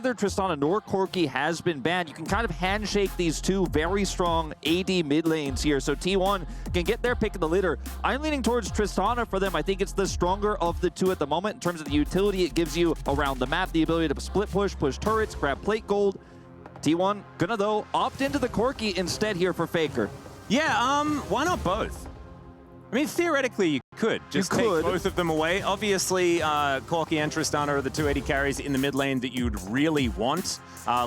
neither Tristana nor Corki has been banned. You can kind of handshake these two very strong AD mid lanes here. So T1 can get their pick in the litter. I'm leaning towards Tristana for them. I think it's the stronger of the two at the moment in terms of the utility it gives you around the map, the ability to split push turrets, grab plate gold. T1 gonna, though, opt into the Corki instead here for Faker. Yeah, why not both? I mean, theoretically, you could just take both of them away. Obviously, Corki and Tristana are the 280 carries in the mid lane that you'd really want.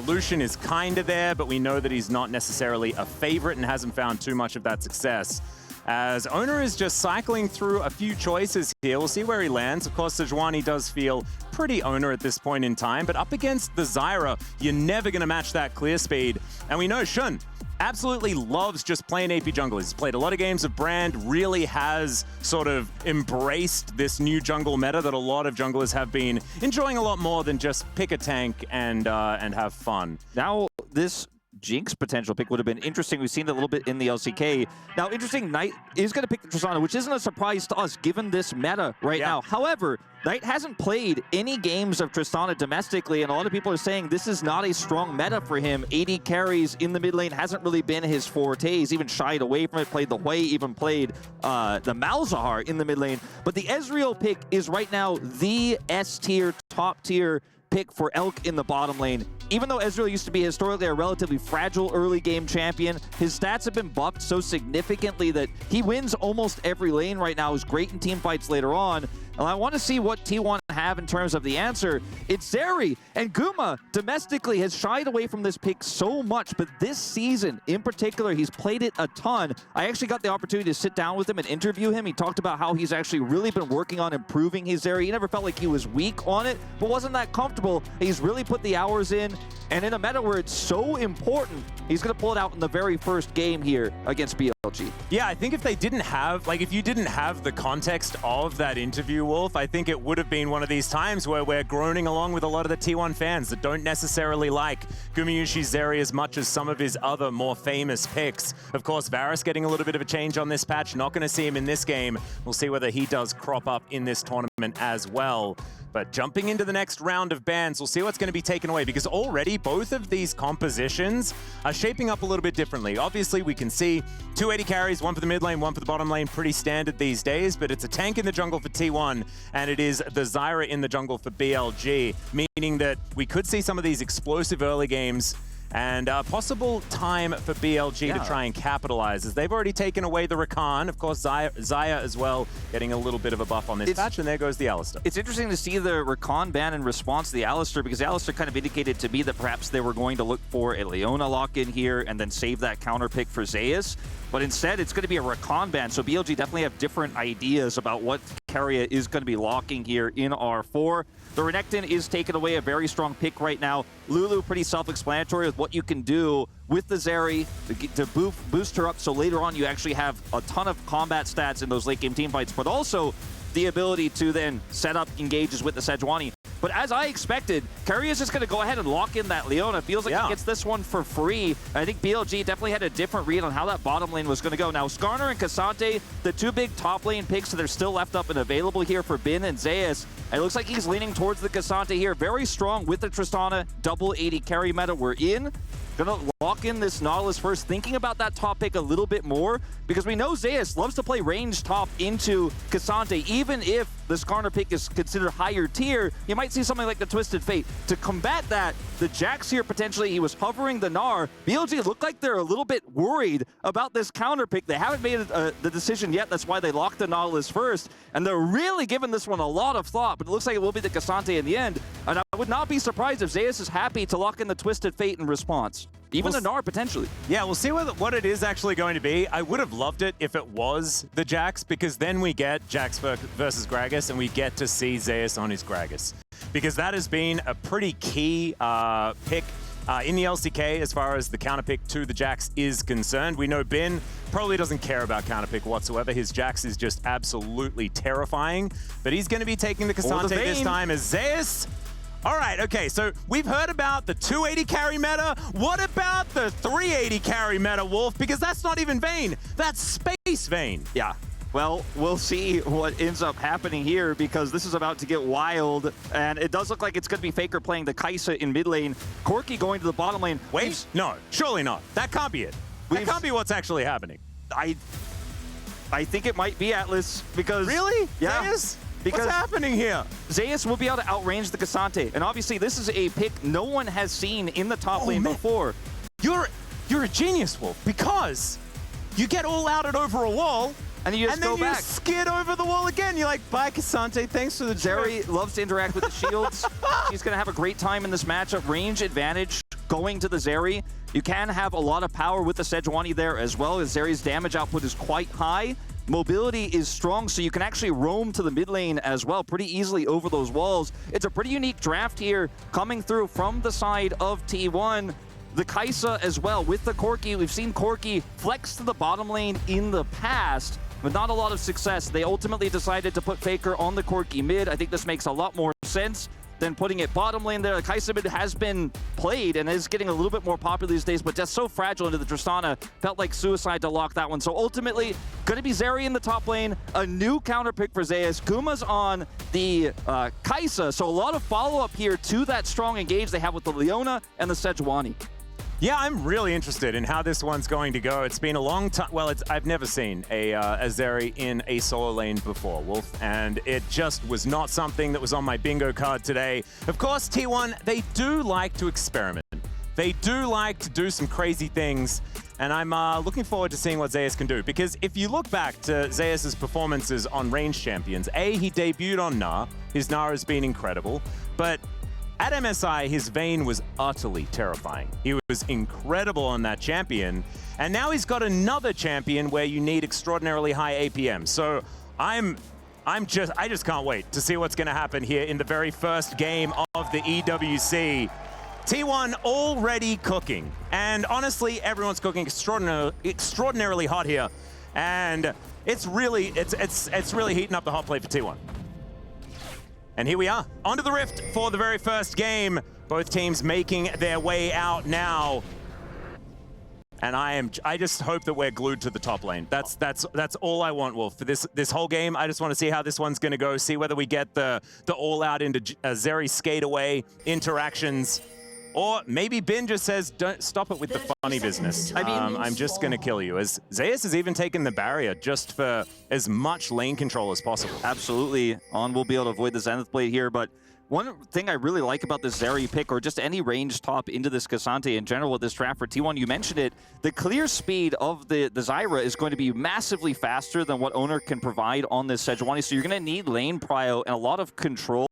Lucian is kind of there, but we know that he's not necessarily a favorite and hasn't found too much of that success. As Owner is just cycling through a few choices here. We'll see where he lands. Of course, Sejuani does feel pretty Owner at this point in time, but up against the Zyra, you're never going to match that clear speed. And we know Shun absolutely loves just playing AP jungle. He's played a lot of games of Brand, really has sort of embraced this new jungle meta that a lot of junglers have been enjoying a lot more than just pick a tank and have fun. Now, this Jinx potential pick would have been interesting. We've seen it a little bit in the LCK. Now, interesting, Knight is going to pick the Tristana, which isn't a surprise to us given this meta right now. However, Knight hasn't played any games of Tristana domestically, and a lot of people are saying this is not a strong meta for him. AD carries in the mid lane hasn't really been his forte. He's even shied away from it, played the Hui, even played the Malzahar in the mid lane. But the Ezreal pick is right now the S-tier, top-tier pick for Elk in the bottom lane. Even though Ezreal used to be historically a relatively fragile early game champion, his stats have been buffed so significantly that he wins almost every lane right now. He's great in team fights later on. And I want to see what T1 have in terms of the answer. It's Zeri, and Guma domestically has shied away from this pick so much, but this season in particular, he's played it a ton. I actually got the opportunity to sit down with him and interview him. He talked about how he's actually really been working on improving his Zeri. He never felt like he was weak on it, but wasn't that comfortable. He's really put the hours in, and in a meta where it's so important, he's going to pull it out in the very first game here against BLG. Yeah, I think if they didn't have, like, if you didn't have the context of that interview, Wolf, I think it would have been one of these times where we're groaning along with a lot of the T1 fans that don't necessarily like Gumayushi Zeri as much as some of his other more famous picks. Of course, Varus getting a little bit of a change on this patch. Not going to see him in this game. We'll see whether he does crop up in this tournament as well. But jumping into the next round of bans, we'll see what's going to be taken away, because already both of these compositions are shaping up a little bit differently. Obviously, we can see 280 carries, one for the mid lane, one for the bottom lane, pretty standard these days, but it's a tank in the jungle for T1, and it is the Zyra in the jungle for BLG, meaning that we could see some of these explosive early games and possible time for BLG to try and capitalize, as they've already taken away the Rakan. Of course, Xayah as well, getting a little bit of a buff on this patch, and there goes the Alistar. It's interesting to see the Rakan ban in response to the Alistar, because the Alistar kind of indicated to me that perhaps they were going to look for a Leona lock-in here and then save that counter pick for Zeus. But instead, it's going to be a Rakan ban, so BLG definitely have different ideas about what Keria is going to be locking here in R4. The Renekton is taking away a very strong pick right now. Lulu, pretty self-explanatory with what you can do with the Zeri to boost her up, so later on you actually have a ton of combat stats in those late-game teamfights, but also the ability to then set up engages with the Sejuani. But as I expected, Keria is just going to go ahead and lock in that Leona. Feels like he gets this one for free. I think BLG definitely had a different read on how that bottom lane was going to go. Now, Skarner and Cassante, the two big top lane picks that are still left up and available here for Bin and Zeus. It looks like he's leaning towards the Cassante here. Very strong with the Tristana double 80 carry meta we're in. Gonna lock in this Nautilus first, thinking about that top pick a little bit more, because we know Zeus loves to play range top into Cassante. Even if the Skarner pick is considered higher tier, you might see something like the Twisted Fate. To combat that, the Jax here potentially, he was hovering the Gnar. BLG looked like they're a little bit worried about this counter pick. They haven't made the decision yet. That's why they locked the Nautilus first, and they're really giving this one a lot of thought, but it looks like it will be the Cassante in the end. And I would not be surprised if Zeus is happy to lock in the Twisted Fate in response. Even the Gnar, potentially. Yeah, we'll see what it is actually going to be. I would have loved it if it was the Jax, because then we get Jax versus Gragas, and we get to see Zeus on his Gragas. Because that has been a pretty key pick in the LCK as far as the counter pick to the Jax is concerned. We know Bin probably doesn't care about counter pick whatsoever. His Jax is just absolutely terrifying. But he's going to be taking the Cassante this time as Zeus. All right, okay, so we've heard about the 280 carry meta. What about the 380 carry meta, Wolf? Because that's not even Vayne. That's Space Vayne. Yeah. Well, we'll see what ends up happening here because this is about to get wild, and it does look like it's going to be Faker playing the Kai'Sa in mid lane, Corki going to the bottom lane. Wait, no, surely not. That can't be it. That can't be what's actually happening. I think it might be Atlas because... Really? Yeah. Zeus? Because what's happening here? Zeus will be able to outrange the Cassante, and obviously this is a pick no one has seen in the top lane before. You're a genius, Wolf, because you get all outed over a wall, and you just go back. You skid over the wall again. You're like, bye, Cassante, thanks for the Zeri loves to interact with the shields. She's going to have a great time in this matchup. Range advantage going to the Zeri. You can have a lot of power with the Sejuani there as well, as Zeri's damage output is quite high. Mobility is strong, so you can actually roam to the mid lane as well pretty easily over those walls. It's a pretty unique draft here coming through from the side of T1. The Kai'Sa as well with the Corki. We've seen Corki flex to the bottom lane in the past, but not a lot of success. They ultimately decided to put Faker on the Corki mid. I think this makes a lot more sense than putting it bottom lane there. The Kai'Sa mid has been played and is getting a little bit more popular these days, but just so fragile into the Tristana. Felt like suicide to lock that one. So ultimately, going to be Zeri in the top lane. A new counter pick for Zeus. Kuma's on the Kai'Sa, so a lot of follow-up here to that strong engage they have with the Leona and the Sejuani. Yeah, I'm really interested in how this one's going to go. It's been a long time. Well, I've never seen a Zeri in a solo lane before, Wolf, and it just was not something that was on my bingo card today. Of course, T1, they do like to experiment. They do like to do some crazy things, and I'm looking forward to seeing what Zeus can do. Because if you look back to Zeus's performances on range champions, he debuted on Gnar. His Gnar has been incredible, but at MSI, his Vayne was utterly terrifying. He was incredible on that champion, and now he's got another champion where you need extraordinarily high APM. So I just can't wait to see what's going to happen here in the very first game of the EWC. T1 already cooking, and honestly, everyone's cooking extraordinarily hot here, and it's really heating up the hot plate for T1. And here we are, onto the Rift for the very first game. Both teams making their way out now. And I just hope that we're glued to the top lane. That's all I want, Wolf. For this whole game, I just want to see how this one's going to go, see whether we get the all-out into Zeri skate away interactions. Or maybe Bin just says, don't stop it with the funny business. I mean, I'm just going to kill you. As Zeus has even taken the barrier just for as much lane control as possible. Absolutely. On will be able to avoid the Zenith Blade here, but one thing I really like about this Zeri pick, or just any range top into this Cassante in general with this draft for T1, you mentioned it, the clear speed of the Zyra is going to be massively faster than what Owner can provide on this Sejuani, so you're going to need lane prio and a lot of control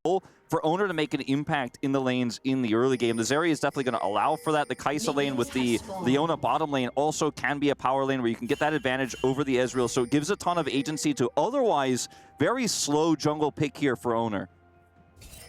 for Owner to make an impact in the lanes in the early game. The Zeri is definitely going to allow for that. The Kai'Sa lane with the Leona bottom lane also can be a power lane where you can get that advantage over the Ezreal, so it gives a ton of agency to otherwise very slow jungle pick here for Owner.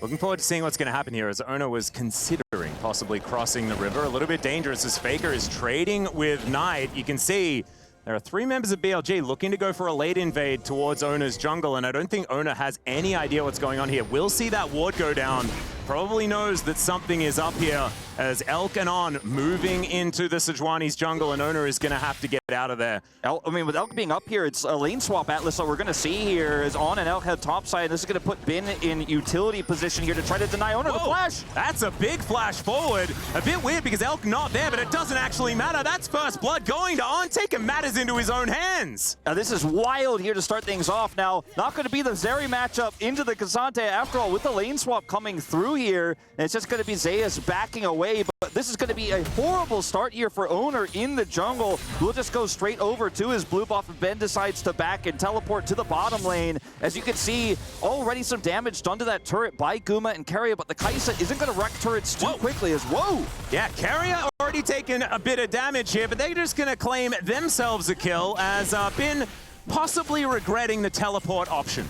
Looking forward to seeing what's going to happen here, as Owner was considering possibly crossing the river. A little bit dangerous as Faker is trading with Knight. You can see there are 3 members of BLG looking to go for a late invade towards Owner's jungle, and I don't think Owner has any idea what's going on here. We'll see that ward go down. Probably knows that something is up here, as Elk and On moving into the Sejuani's jungle, and Owner is going to have to get out of there. I mean, with Elk being up here, it's a lane swap, Atlas, that we're going to see here is On and Elk head topside. This is going to put Bin in utility position here to try to deny Owner the flash. That's a big flash forward. A bit weird because Elk not there, but it doesn't actually matter. That's first blood going to On, taking matters into his own hands. Now, this is wild here to start things off. Now, not going to be the Zeri matchup into the Cassante after all, with the lane swap coming through here. And it's just going to be Zeus backing away, but this is going to be a horrible start here for Owner in the jungle. We'll just go straight over to his blue buff, and Ben decides to back and teleport to the bottom lane. As you can see, already some damage done to that turret by Guma and Keria, but the Kai'Sa isn't going to wreck turrets too quickly as, whoa! Yeah, Keria already taken a bit of damage here, but they're just going to claim themselves a kill, as Bin possibly regretting the teleport option.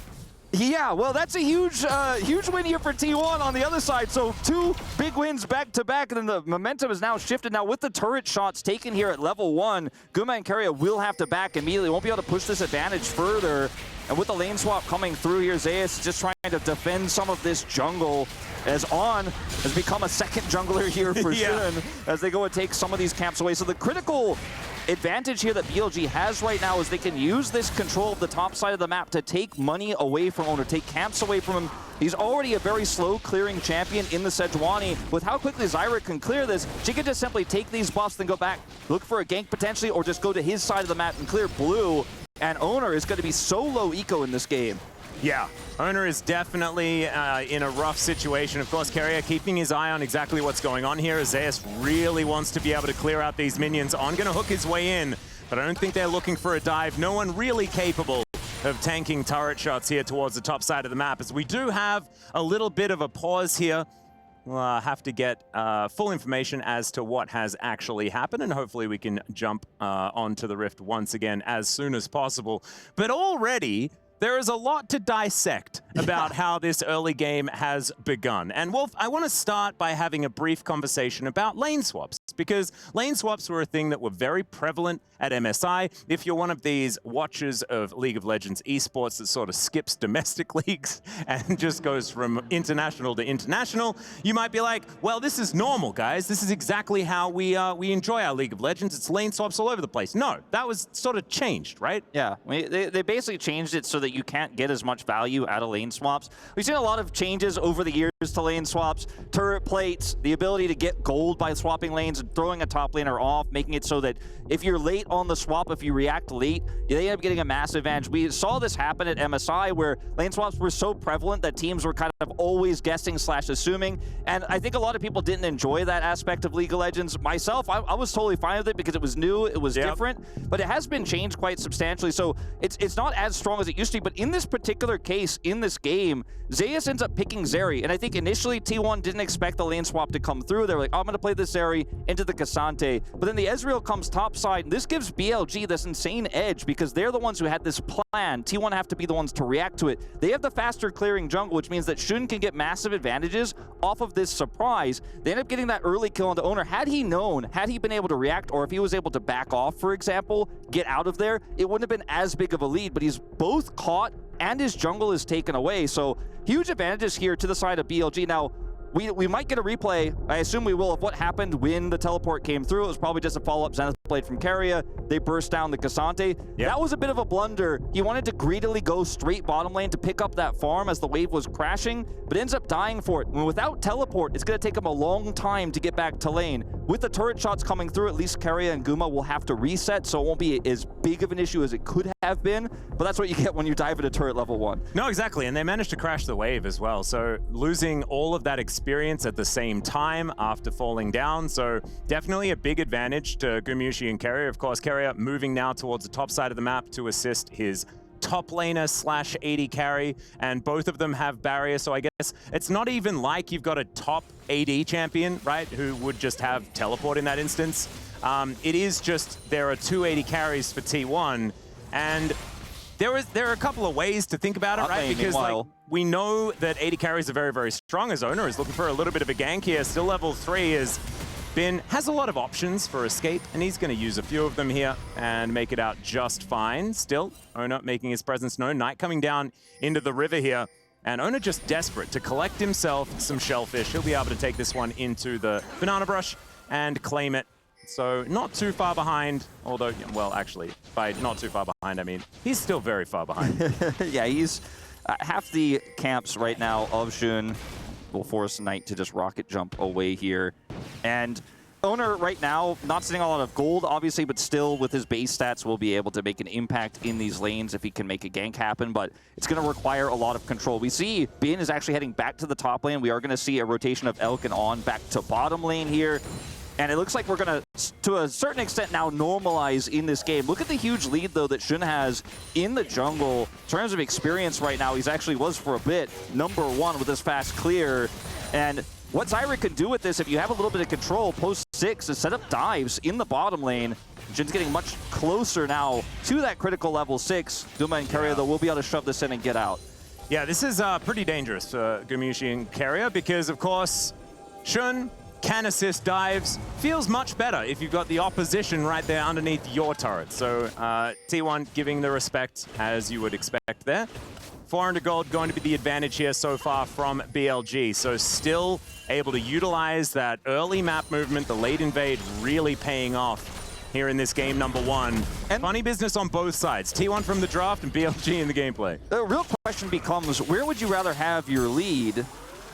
Yeah, well, that's a huge win here for T1 on the other side. So 2 big wins back-to-back, and then the momentum is now shifted. Now with the turret shots taken here at level 1, Guma and Keria will have to back immediately. Won't be able to push this advantage further. And with the lane swap coming through here, Zeus just trying to defend some of this jungle. as On has become a second jungler here for Yeah. Shun as they go and take some of these camps away. So the critical advantage here that BLG has right now is they can use this control of the top side of the map to take money away from Owner, take camps away from him. He's already a very slow clearing champion in the Sejuani. With how quickly Zyra can clear this, she can just simply take these buffs and go back, look for a gank potentially, or just go to his side of the map and clear blue. And Owner is going to be so low eco in this game. Yeah, Owner is definitely in a rough situation. Of course, Keria keeping his eye on exactly what's going on here. Zeus really wants to be able to clear out these minions. On going to hook his way in, but I don't think they're looking for a dive. No one really capable of tanking turret shots here towards the top side of the map, as we do have a little bit of a pause here. We'll have to get full information as to what has actually happened, and hopefully we can jump onto the Rift once again as soon as possible. But already, there is a lot to dissect about how this early game has begun. And Wolf, I want to start by having a brief conversation about lane swaps, because lane swaps were a thing that were very prevalent at MSI. If you're one of these watchers of League of Legends esports that sort of skips domestic leagues and just goes from international to international, you might be like, well, this is normal, guys. This is exactly how we enjoy our League of Legends. It's lane swaps all over the place. No, that was sort of changed, right? Yeah, they basically changed it so that you can't get as much value out of lane swaps. We've seen a lot of changes over the years to lane swaps, turret plates, the ability to get gold by swapping lanes and throwing a top laner off, making it so that if you're late on the swap, if you react late, they end up getting a massive advantage. We saw this happen at MSI where lane swaps were so prevalent that teams were kind of always guessing / assuming, and I think a lot of people didn't enjoy that aspect of League of Legends. Myself, I was totally fine with it because it was new, it was different, but it has been changed quite substantially, so it's not as strong as it used to be. But in this particular case, in this game, Zeus ends up picking Zeri, and I think initially T1 didn't expect the lane swap to come through. They were like, oh, I'm going to play this Zeri into the Cassante, but then the Ezreal comes topside, and this gives BLG this insane edge because they're the ones who had this plan. T1 have to be the ones to react to it. They have the faster clearing jungle, which means that Shun can get massive advantages off of this surprise. They end up getting that early kill on the Owner. Had he known, had he been able to react, or if he was able to back off, for example, get out of there, it wouldn't have been as big of a lead, but he's both caught and his jungle is taken away. So huge advantages here to the side of BLG. Now, we might get a replay, I assume we will, of what happened when the teleport came through. It was probably just a follow-up Zenith blade from Keria. They burst down the Cassante. Yep. That was a bit of a blunder. He wanted to greedily go straight bottom lane to pick up that farm as the wave was crashing, but ends up dying for it. And without teleport, it's going to take him a long time to get back to lane. With the turret shots coming through, at least Keria and Guma will have to reset, so it won't be as big of an issue as it could have been, but that's what you get when you dive into turret level 1. No, exactly, and they managed to crash the wave as well, so losing all of that experience at the same time after falling down, so definitely a big advantage to Gumushi and Keria. Of course, Keria moving now towards the top side of the map to assist his top laner / AD carry, and both of them have barrier, so I guess it's not even like you've got a top AD champion, right, who would just have teleport in that instance. It is just there are 2 AD carries for T1, and there are a couple of ways to think about it, right? Because like, we know that AD carries are very, very strong. As Owner is looking for a little bit of a gank here. Still level 3 has a lot of options for escape, and he's going to use a few of them here and make it out just fine. Still, Owner making his presence known. Knight coming down into the river here, and Owner just desperate to collect himself some shellfish. He'll be able to take this one into the banana brush and claim it. So not too far behind, although, well, actually, by not too far behind, I mean, he's still very far behind. Yeah, he's half the camps right now of Shun will force Knight to just rocket jump away here. And Owner right now, not sitting a lot of gold, obviously, but still with his base stats will be able to make an impact in these lanes if he can make a gank happen, but it's going to require a lot of control. We see Bin is actually heading back to the top lane. We are going to see a rotation of Elk and On back to bottom lane here. And it looks like we're going to a certain extent, now normalize in this game. Look at the huge lead, though, that Shun has in the jungle. In terms of experience right now, he's actually was for a bit #1 with this fast clear. And what Zyra can do with this, if you have a little bit of control, post 6 is set up dives in the bottom lane. Shun's getting much closer now to that critical level 6. Guma and Keria, though, will be able to shove this in and get out. Yeah, this is pretty dangerous for Gumushi and Keria because, of course, Shun can assist dives, feels much better if you've got the opposition right there underneath your turret. So T1 giving the respect as you would expect there. 400 gold going to be the advantage here so far from BLG. So still able to utilize that early map movement, the late invade really paying off here in this game number 1. And funny business on both sides. T1 from the draft and BLG in the gameplay. The real question becomes, where would you rather have your lead?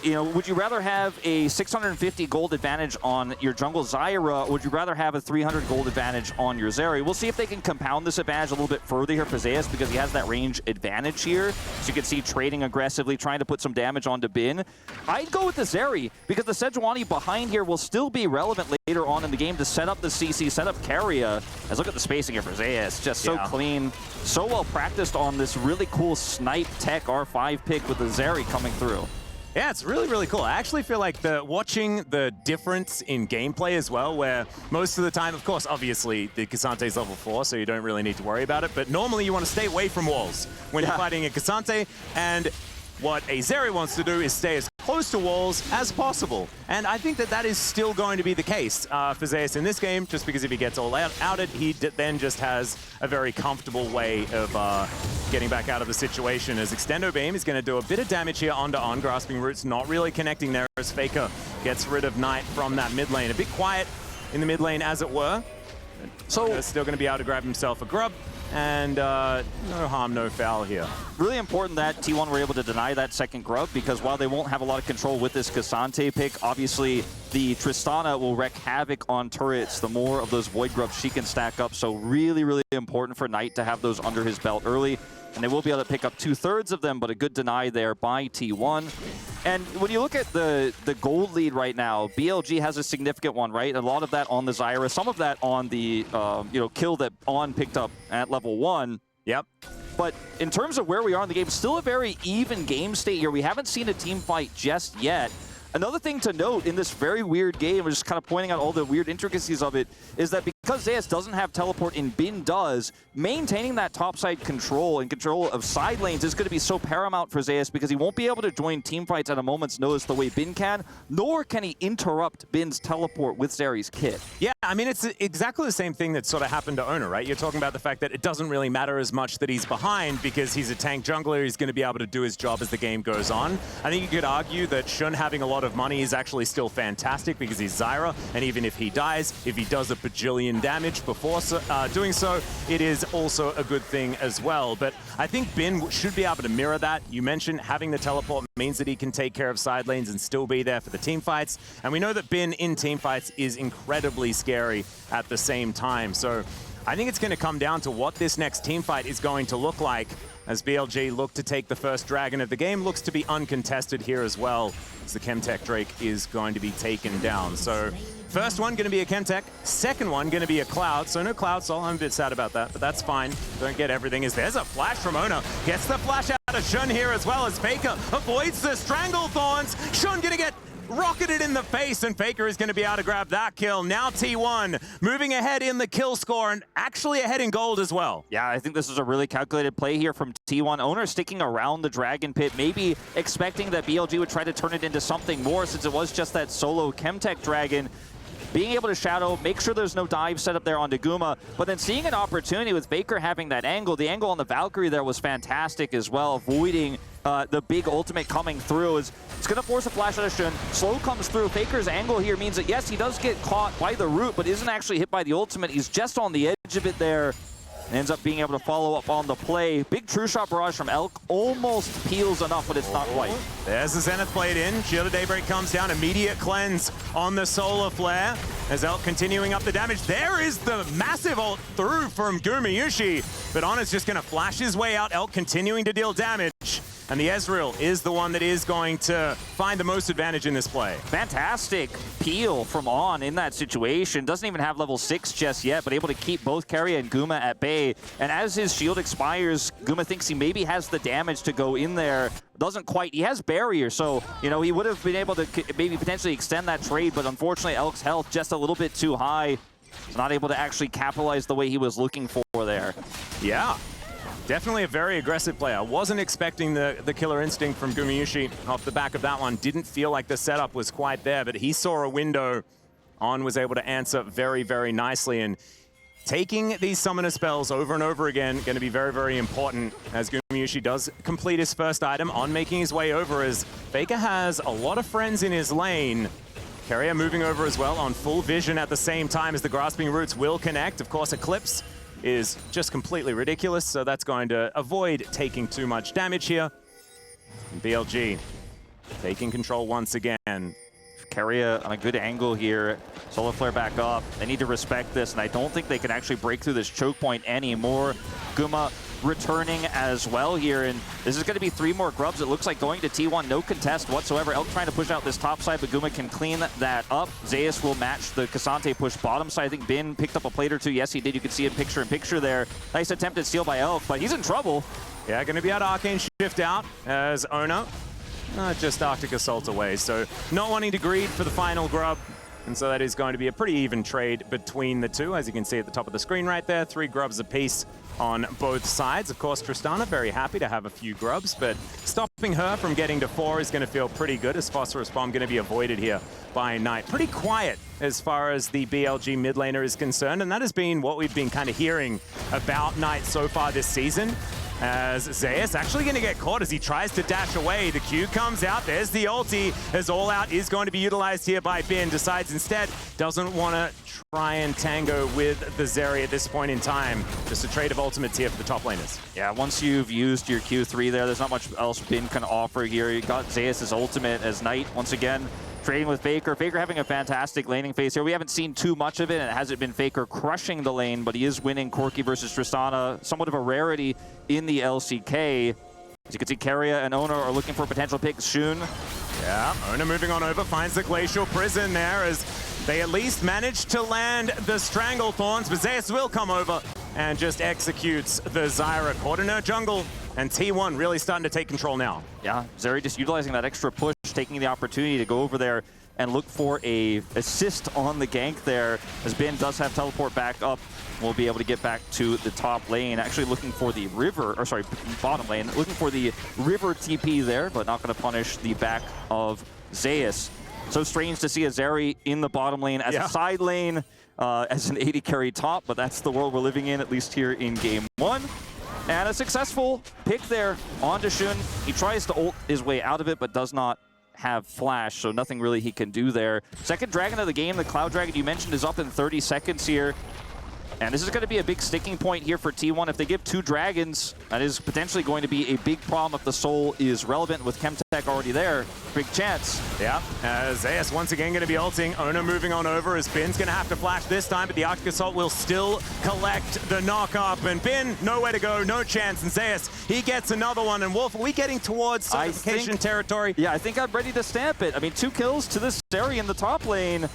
You know, would you rather have a 650 gold advantage on your jungle Zyra, or would you rather have a 300 gold advantage on your Zeri? We'll see if they can compound this advantage a little bit further here for Zeus, because he has that range advantage here. So you can see trading aggressively, trying to put some damage onto Bin. I'd go with the Zeri, because the Sejuani behind here will still be relevant later on in the game to set up the CC, set up Carrier. As look at the spacing here for Zeus, just so clean, so well practiced on this really cool snipe tech R5 pick with the Zeri coming through. Yeah, it's really, really cool. I actually feel like watching the difference in gameplay as well, where most of the time, of course, obviously, the Casante's level 4, so you don't really need to worry about it, but normally you want to stay away from walls when you're fighting a Casante, and what a Zeri wants to do is stay as close to walls as possible. And I think that that is still going to be the case for Zeus in this game, just because if he gets all outed, he then just has a very comfortable way of getting back out of the situation, as Extendo Beam is going to do a bit of damage here onto On. Grasping Roots not really connecting there as Faker gets rid of Knight from that mid lane. A bit quiet in the mid lane, as it were. So still going to be able to grab himself a grub. And no harm, no foul here. Really important that T1 were able to deny that second grub, because while they won't have a lot of control with this Cassante pick, obviously the Tristana will wreak havoc on turrets the more of those Void grubs she can stack up. So really, really important for Knight to have those under his belt early. And they will be able to pick up 2/3 of them, but a good deny there by T1. And when you look at the gold lead right now, BLG has a significant one, right? A lot of that on the Zyra, some of that on the kill that On picked up at level 1. Yep. But in terms of where we are in the game, still a very even game state here. We haven't seen a team fight just yet. Another thing to note in this very weird game, we're just kind of pointing out all the weird intricacies of it, is that because Zeus doesn't have teleport and Bin does, maintaining that topside control and control of side lanes is going to be so paramount for Zeus, because he won't be able to join team fights at a moment's notice the way Bin can, nor can he interrupt Bin's teleport with Zeri's kit. Yeah, I mean, it's exactly the same thing that sort of happened to Owner, right? You're talking about the fact that it doesn't really matter as much that he's behind, because he's a tank jungler. He's going to be able to do his job as the game goes on. I think you could argue that Shun having a lot of money is actually still fantastic, because he's Zyra, and even if he dies, if he does a bajillion damage before doing so, it is also a good thing as well. But I think Bin should be able to mirror that. You mentioned having the teleport means that he can take care of side lanes and still be there for the team fights. And we know that Bin in team fights is incredibly scary at the same time. So I think it's going to come down to what this next team fight is going to look like, as BLG look to take the first dragon of the game. Looks to be uncontested here as well, as the Chemtech Drake is going to be taken down. So first one going to be a Chemtech, second one going to be a Cloud. So no Cloud Soul, I'm a bit sad about that, but that's fine. Don't get everything. There's a flash from Ona. Gets the flash out of Shun here, as well as Faker avoids the Strangle Thorns. Shun going to get rocketed in the face, and Faker is going to be able to grab that kill. Now T1 moving ahead in the kill score, and actually ahead in gold as well. Yeah, I think this is a really calculated play here from T1. Owner sticking around the Dragon Pit, maybe expecting that BLG would try to turn it into something more, since it was just that solo Chemtech Dragon. Being able to shadow, make sure there's no dive set up there on Daguma, but then seeing an opportunity with Faker having that angle. The angle on the Valkyrie there was fantastic as well, avoiding the big ultimate coming through. It's going to force a flash out of Shun. Slow comes through. Faker's angle here means that, yes, he does get caught by the root, but isn't actually hit by the ultimate. He's just on the edge of it there. Ends up being able to follow up on the play. Big True Shot barrage from Elk. Almost peels enough, but it's not quite. There's the Zenith Blade in. Shield of Daybreak comes down. Immediate cleanse on the Solar Flare, as Elk continuing up the damage. There is the massive ult through from Gumayushi, but Honor's just going to flash his way out. Elk continuing to deal damage. And the Ezreal is the one that is going to find the most advantage in this play. Fantastic peel from On in that situation. Doesn't even have level 6 just yet, but able to keep both Carry and Guma at bay. And as his shield expires, Guma thinks he maybe has the damage to go in there. Doesn't quite. He has barrier, so, you know, he would have been able to maybe potentially extend that trade, but unfortunately Elk's health just a little bit too high. He's not able to actually capitalize the way he was looking for there. Yeah. Definitely a very aggressive player. Wasn't expecting the killer instinct from Gumayushi off the back of that one. Didn't feel like the setup was quite there, but he saw a window. On was able to answer very, very nicely. And taking these summoner spells over and over again, going to be very, very important as Gumayusi does complete his first item on making his way over, as Faker has a lot of friends in his lane. Keria moving over as well on full vision at the same time as the Grasping Roots will connect. Of course, Eclipse is just completely ridiculous, so that's going to avoid taking too much damage here. And BLG taking control once again. Keria on a good angle here. Solar Flare back up. They need to respect this, and I don't think they can actually break through this choke point anymore. Guma returning as well here, and this is going to be 3 more grubs. It looks like going to T1, no contest whatsoever. Elk trying to push out this top side, but Guma can clean that up. Zeus will match the Cassante push bottom side. I think Bin picked up a plate or two. Yes, he did. You can see it picture-in-picture there. Nice attempted steal by Elk, but he's in trouble. Yeah, going to be able to Arcane Shift out as Ono. Just Arctic Assault away, so not wanting to greed for the final grub. And so that is going to be a pretty even trade between the two, as you can see at the top of the screen right there. 3 grubs apiece on both sides. Of course, Tristana very happy to have a few grubs, but stopping her from getting to 4 is going to feel pretty good, as Phosphorus Bomb going to be avoided here by Knight. Pretty quiet as far as the BLG mid laner is concerned, and that has been what we've been kind of hearing about Knight so far this season. As Zeus actually going to get caught as he tries to dash away. The Q comes out. There's the ulti, as All Out is going to be utilized here by Bin. Decides instead, doesn't want to try and tango with the Zeri at this point in time. Just a trade of ultimates here for the top laners. Yeah, once you've used your Q3 there, there's not much else Bin can offer here. You got Zeus' ultimate as Knight once again trading with Faker. Faker having a fantastic laning phase here. We haven't seen too much of it, and it hasn't been Faker crushing the lane, but he is winning Corki versus Tristana. Somewhat of a rarity in the LCK. As you can see, Keria and Ona are looking for potential picks soon. Yeah, Ona moving on over, finds the Glacial Prison there as they at least manage to land the Stranglethorns, but Zeus will come over and just executes the Zyra. Caught in her jungle, and T1 really starting to take control now. Yeah, Zeri just utilizing that extra push, taking the opportunity to go over there and look for a assist on the gank there, as Bin does have teleport back up. We'll be able to get back to the top lane, actually looking for the river, or sorry, bottom lane, looking for the river TP there, but not going to punish the back of Zeus. So strange to see a Zeri in the bottom lane as a side lane, as an 80 carry top, but that's the world we're living in, at least here in game 1. And a successful pick there onto Shun. He tries to ult his way out of it, but does not have flash, so nothing really he can do there. Second dragon of the game, the Cloud Dragon you mentioned, is up in 30 seconds here. And this is going to be a big sticking point here for T1. If they give 2 dragons, that is potentially going to be a big problem if the Soul is relevant with Chemtech already there. Big chance. Yeah, Zeus once again going to be ulting. Ona moving on over as Bin's going to have to flash this time, but the Arctic Assault will still collect the knock-up. And Bin, nowhere to go, no chance. And Zeus, he gets another one. And Wolf, are we getting towards certification territory? Yeah, I think I'm ready to stamp it. I mean, 2 kills to this Zeri in the top lane.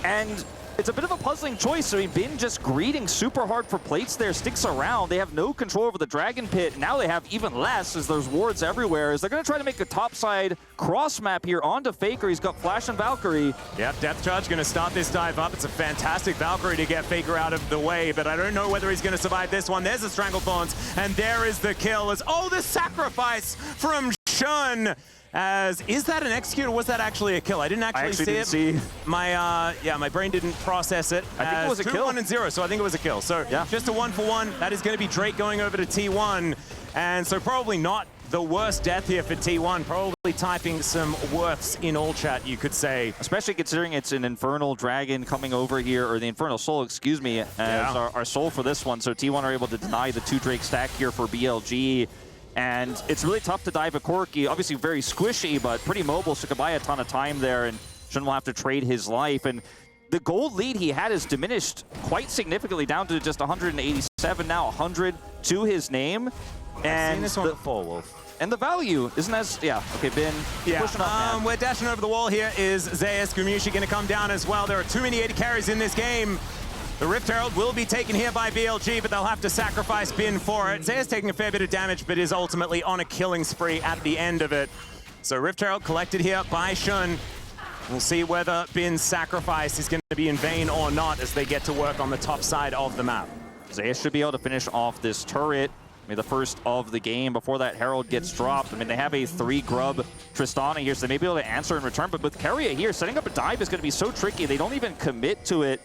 And it's a bit of a puzzling choice. I mean, Bin just greeting super hard for plates there, sticks around. They have no control over the Dragon Pit. Now they have even less as there's wards everywhere. As they're going to try to make a topside cross map here onto Faker. He's got Flash and Valkyrie. Yep, Depth Charge going to start this dive up. It's a fantastic Valkyrie to get Faker out of the way, but I don't know whether he's going to survive this one. There's the Stranglethorns, and there is the kill. As the sacrifice from Shun. Is that an execute or was that actually a kill? I didn't actually see it. My brain didn't process it. I think it was a kill. 1 and 0, so I think it was a kill. So yeah, just a 1-for-1. That is going to be Drake going over to T1, and so probably not the worst death here for T1. Probably typing some worths in all chat, you could say. Especially considering it's an Infernal Dragon coming over here, or the Infernal Soul, excuse me, as our soul for this one. So T1 are able to deny the 2 Drake stack here for BLG. And it's really tough to dive a Corki. Obviously very squishy, but pretty mobile, so could buy a ton of time there, and Shun will have to trade his life. And the gold lead he had is diminished quite significantly, down to just 187, now 100 to his name. I've seen this one before, Wolf. And the value isn't as, okay, Bin, pushing up, man. We're dashing over the wall here is Zeus. Gumayusi going to come down as well. There are too many 80 carries in this game. The Rift Herald will be taken here by BLG, but they'll have to sacrifice Bin for it. Zeus taking a fair bit of damage, but is ultimately on a killing spree at the end of it. So Rift Herald collected here by Shun. We'll see whether Bin's sacrifice is going to be in vain or not as they get to work on the top side of the map. Zeus should be able to finish off this turret. The first of the game before that Herald gets dropped. I mean, they have a 3-grub Tristana here, so they may be able to answer in return. But with Keria here, setting up a dive is going to be so tricky. They don't even commit to it.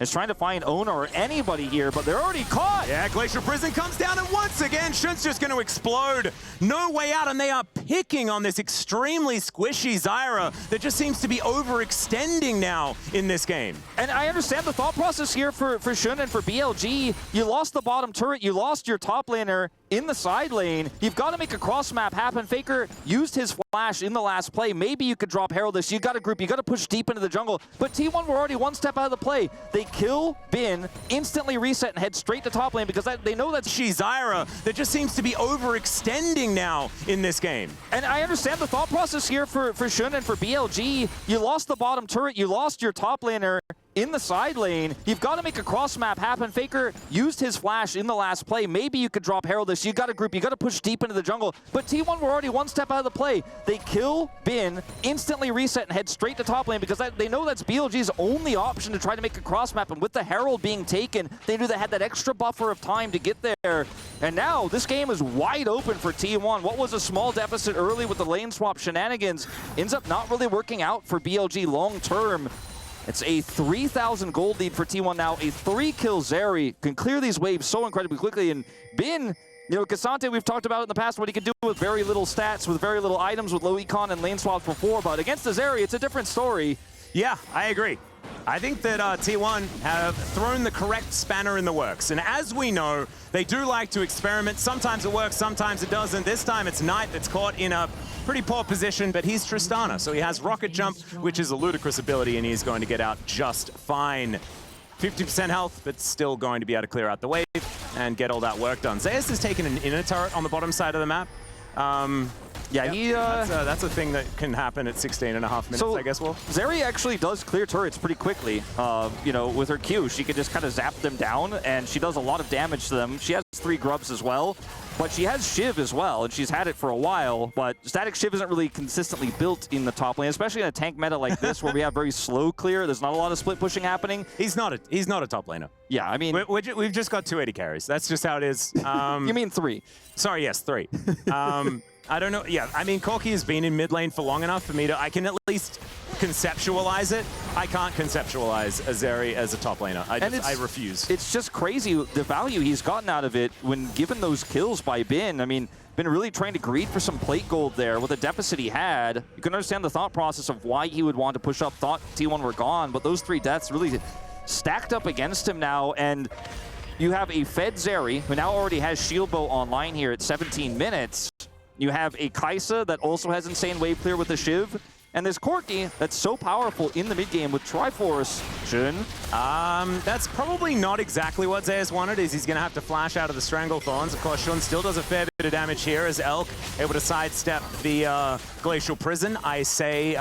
is trying to find Ona or anybody here, but they're already caught. Yeah, Glacial Prison comes down, and once again, Shun's just going to explode. No way out, and they are picking on this extremely squishy Zyra that just seems to be overextending now in this game. And I understand the thought process here for Shun and for BLG. You lost the bottom turret, you lost your top laner in the side lane. You've got to make a cross map happen. Faker used his flash in the last play. Maybe you could drop Heraldess. You got to group, you got to push deep into the jungle. But T1 were already one step out of the play. They kill Bin, instantly reset and head straight to top lane because they know that's Zyra that just seems to be overextending now in this game. And I understand the thought process here for Shun and for BLG. You lost the bottom turret, you lost your top laner in the side lane. You've got to make a cross map happen. Faker used his flash in the last play. Maybe you could drop Heraldess. You got to group, you got to push deep into the jungle. But T1 were already one step out of the play. They kill Bin, instantly reset and head straight to top lane because they know that's BLG's only option to try to make a cross map. And with the Herald being taken, they knew they had that extra buffer of time to get there. And now this game is wide open for T1. What was a small deficit early with the lane swap shenanigans ends up not really working out for BLG long term. It's a 3,000 gold lead for T1 now. A 3-kill Zeri can clear these waves so incredibly quickly. And Bin, you know, Cassante, we've talked about in the past what he could do with very little stats, with very little items, with low econ and lane swaps before. But against the Zeri, it's a different story. Yeah, I agree. I think that T1 have thrown the correct spanner in the works. And as we know, they do like to experiment. Sometimes it works, sometimes it doesn't. This time it's Knight that's caught in a pretty poor position, but he's Tristana. So he has Rocket Jump, which is a ludicrous ability, and he's going to get out just fine. 50% health, but still going to be able to clear out the wave and get all that work done. Zeus has taken an inner turret on the bottom side of the map. Yeah, that's a thing that can happen at 16.5 minutes, so I guess, Will. Zeri actually does clear turrets pretty quickly. You know, with her Q, she can just kind of zap them down, and she does a lot of damage to them. She has 3 grubs as well, but she has Shiv as well, and she's had it for a while, but Static Shiv isn't really consistently built in the top lane, especially in a tank meta like this where we have very slow clear. There's not a lot of split pushing happening. He's not a top laner. Yeah, I mean... We've just got 280 carries. That's just how it is. You mean 3? Sorry, yes, 3. I don't know. Yeah, I mean, Corki has been in mid lane for long enough for me to... I can at least conceptualize it. I can't conceptualize a Zeri as a top laner. I refuse. It's just crazy the value he's gotten out of it when given those kills by Bin. I mean, been really trying to greed for some plate gold there with the deficit he had. You can understand the thought process of why he would want to push up. Thought T1 were gone, but those 3 deaths really stacked up against him now. And you have a fed Zeri who now already has Shield Bow online here at 17 minutes. You have a Kai'Sa that also has insane wave clear with the Shiv. And this Corki that's so powerful in the mid game with Triforce. Shun? That's probably not exactly what Zeus wanted, is he's going to have to flash out of the Strangle Thorns. Of course, Shun still does a fair bit of damage here as Elk able to sidestep the Glacial Prison. I say...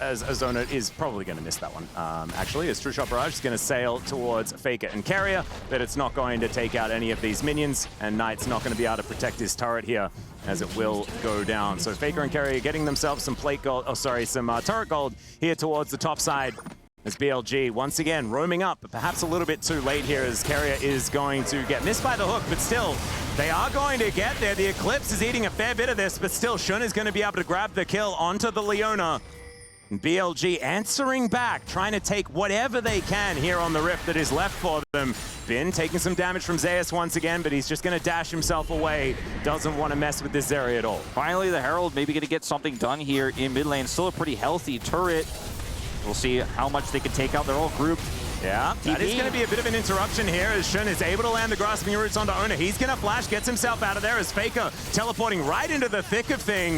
as Zona is probably going to miss that one, actually, as True Shot Barrage is going to sail towards Faker and Carrier, but it's not going to take out any of these minions, and Knight's not going to be able to protect his turret here, as it will go down. So Faker and Carrier getting themselves some plate gold, some turret gold here towards the top side. As BLG, once again, roaming up, but perhaps a little bit too late here as Carrier is going to get missed by the hook, but still, they are going to get there. The Eclipse is eating a fair bit of this, but still, Shun is going to be able to grab the kill onto the Leona. And BLG answering back, trying to take whatever they can here on the rift that is left for them. Bin taking some damage from Zeus once again, but he's just going to dash himself away. Doesn't want to mess with this Zeri at all. Finally, the Herald maybe going to get something done here in mid lane. Still a pretty healthy turret. We'll see how much they can take out. They're all grouped. Yeah, that is going to be a bit of an interruption here as Shun is able to land the Grasping Roots onto Ona. He's going to flash, gets himself out of there as Faker teleporting right into the thick of things.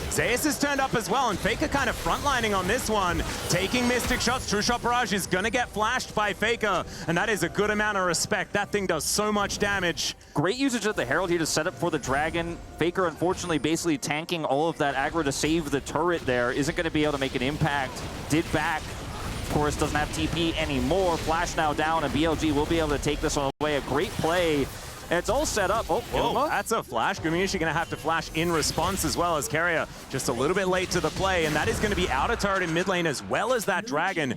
Zeus has turned up as well, and Faker kind of frontlining on this one, taking Mystic Shots. True Shot Barrage is going to get flashed by Faker, and that is a good amount of respect. That thing does so much damage. Great usage of the Herald here to set up for the Dragon. Faker, unfortunately, basically tanking all of that aggro to save the turret there. Isn't going to be able to make an impact. Did back. Of course, doesn't have TP anymore. Flash now down, and BLG will be able to take this one away. A great play. And it's all set up. Oh, whoa, that's a flash. Gumayushi going to have to flash in response as well as Carrier. Just a little bit late to the play, and that is going to be out of turret in mid lane as well as that Dragon.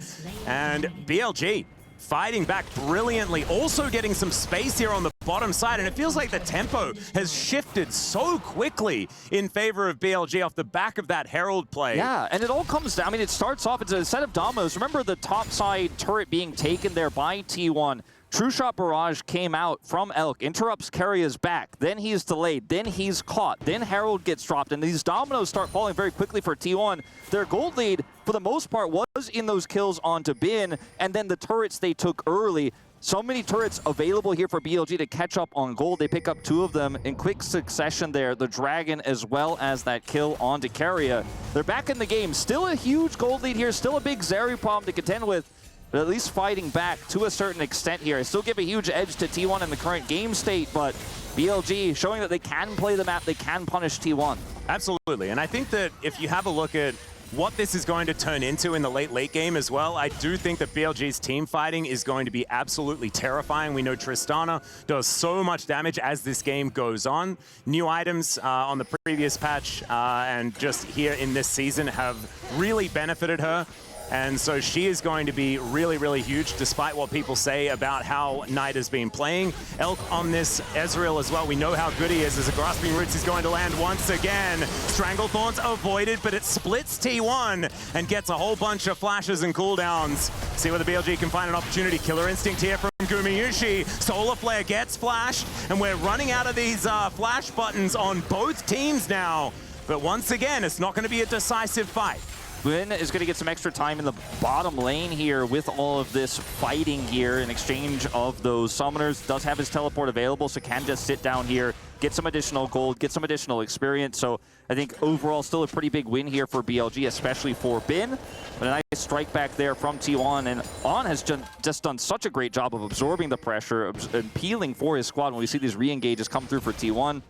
And BLG fighting back brilliantly. Also getting some space here on the bottom side, and it feels like the tempo has shifted so quickly in favor of BLG off the back of that Herald play. Yeah, and it all comes down, I mean, it starts off, it's a set of dominoes. Remember the top side turret being taken there by T1. True Shot Barrage came out from Elk, interrupts Carria's back, then he's delayed, then he's caught, then Herald gets dropped, and these dominoes start falling very quickly for T1. Their gold lead, for the most part, was in those kills onto Bin, and then the turrets they took early. So many turrets available here for BLG to catch up on gold. They pick up 2 of them in quick succession there, the Dragon as well as that kill onto Carria. They're back in the game, still a huge gold lead here, still a big Zeri problem to contend with, but at least fighting back to a certain extent here. I still give a huge edge to T1 in the current game state, but BLG showing that they can play the map, they can punish T1. Absolutely, and I think that if you have a look at what this is going to turn into in the late game as well, I do think that BLG's team fighting is going to be absolutely terrifying. We know Tristana does so much damage as this game goes on. New items on the previous patch and just here in this season have really benefited her. And so she is going to be really, really huge, despite what people say about how Knight has been playing. Elk on this Ezreal as well. We know how good he is as a Grasping Roots is going to land once again. Stranglethorn's avoided, but it splits T1 and gets a whole bunch of flashes and cooldowns. See whether BLG can find an opportunity. Killer Instinct here from Gumayusi. Solar Flare gets flashed, and we're running out of these flash buttons on both teams now. But once again, it's not going to be a decisive fight. Bin is going to get some extra time in the bottom lane here with all of this fighting here in exchange of those summoners. Does have his teleport available, so can just sit down here, get some additional gold, get some additional experience. So I think overall still a pretty big win here for BLG, especially for Bin. But a nice strike back there from T1, and On has just done such a great job of absorbing the pressure and peeling for his squad. When we see these re-engages come through for T1,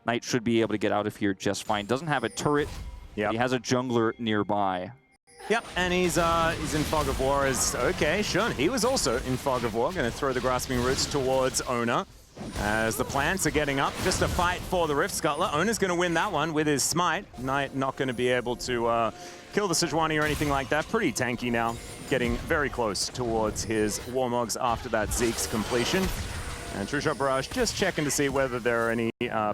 Knight should be able to get out of here just fine. Doesn't have a turret. Yep. He has a jungler nearby. Yep, and he's in Fog of War as, okay, Shun, he was also in Fog of War, going to throw the Grasping Roots towards Ona. As the plants are getting up, just a fight for the Rift Scuttler. Ona's going to win that one with his Smite. Knight not going to be able to kill the Sejuani or anything like that. Pretty tanky now, getting very close towards his Warmogs after that Zeke's completion. And True Shot Barrage just checking to see whether there are any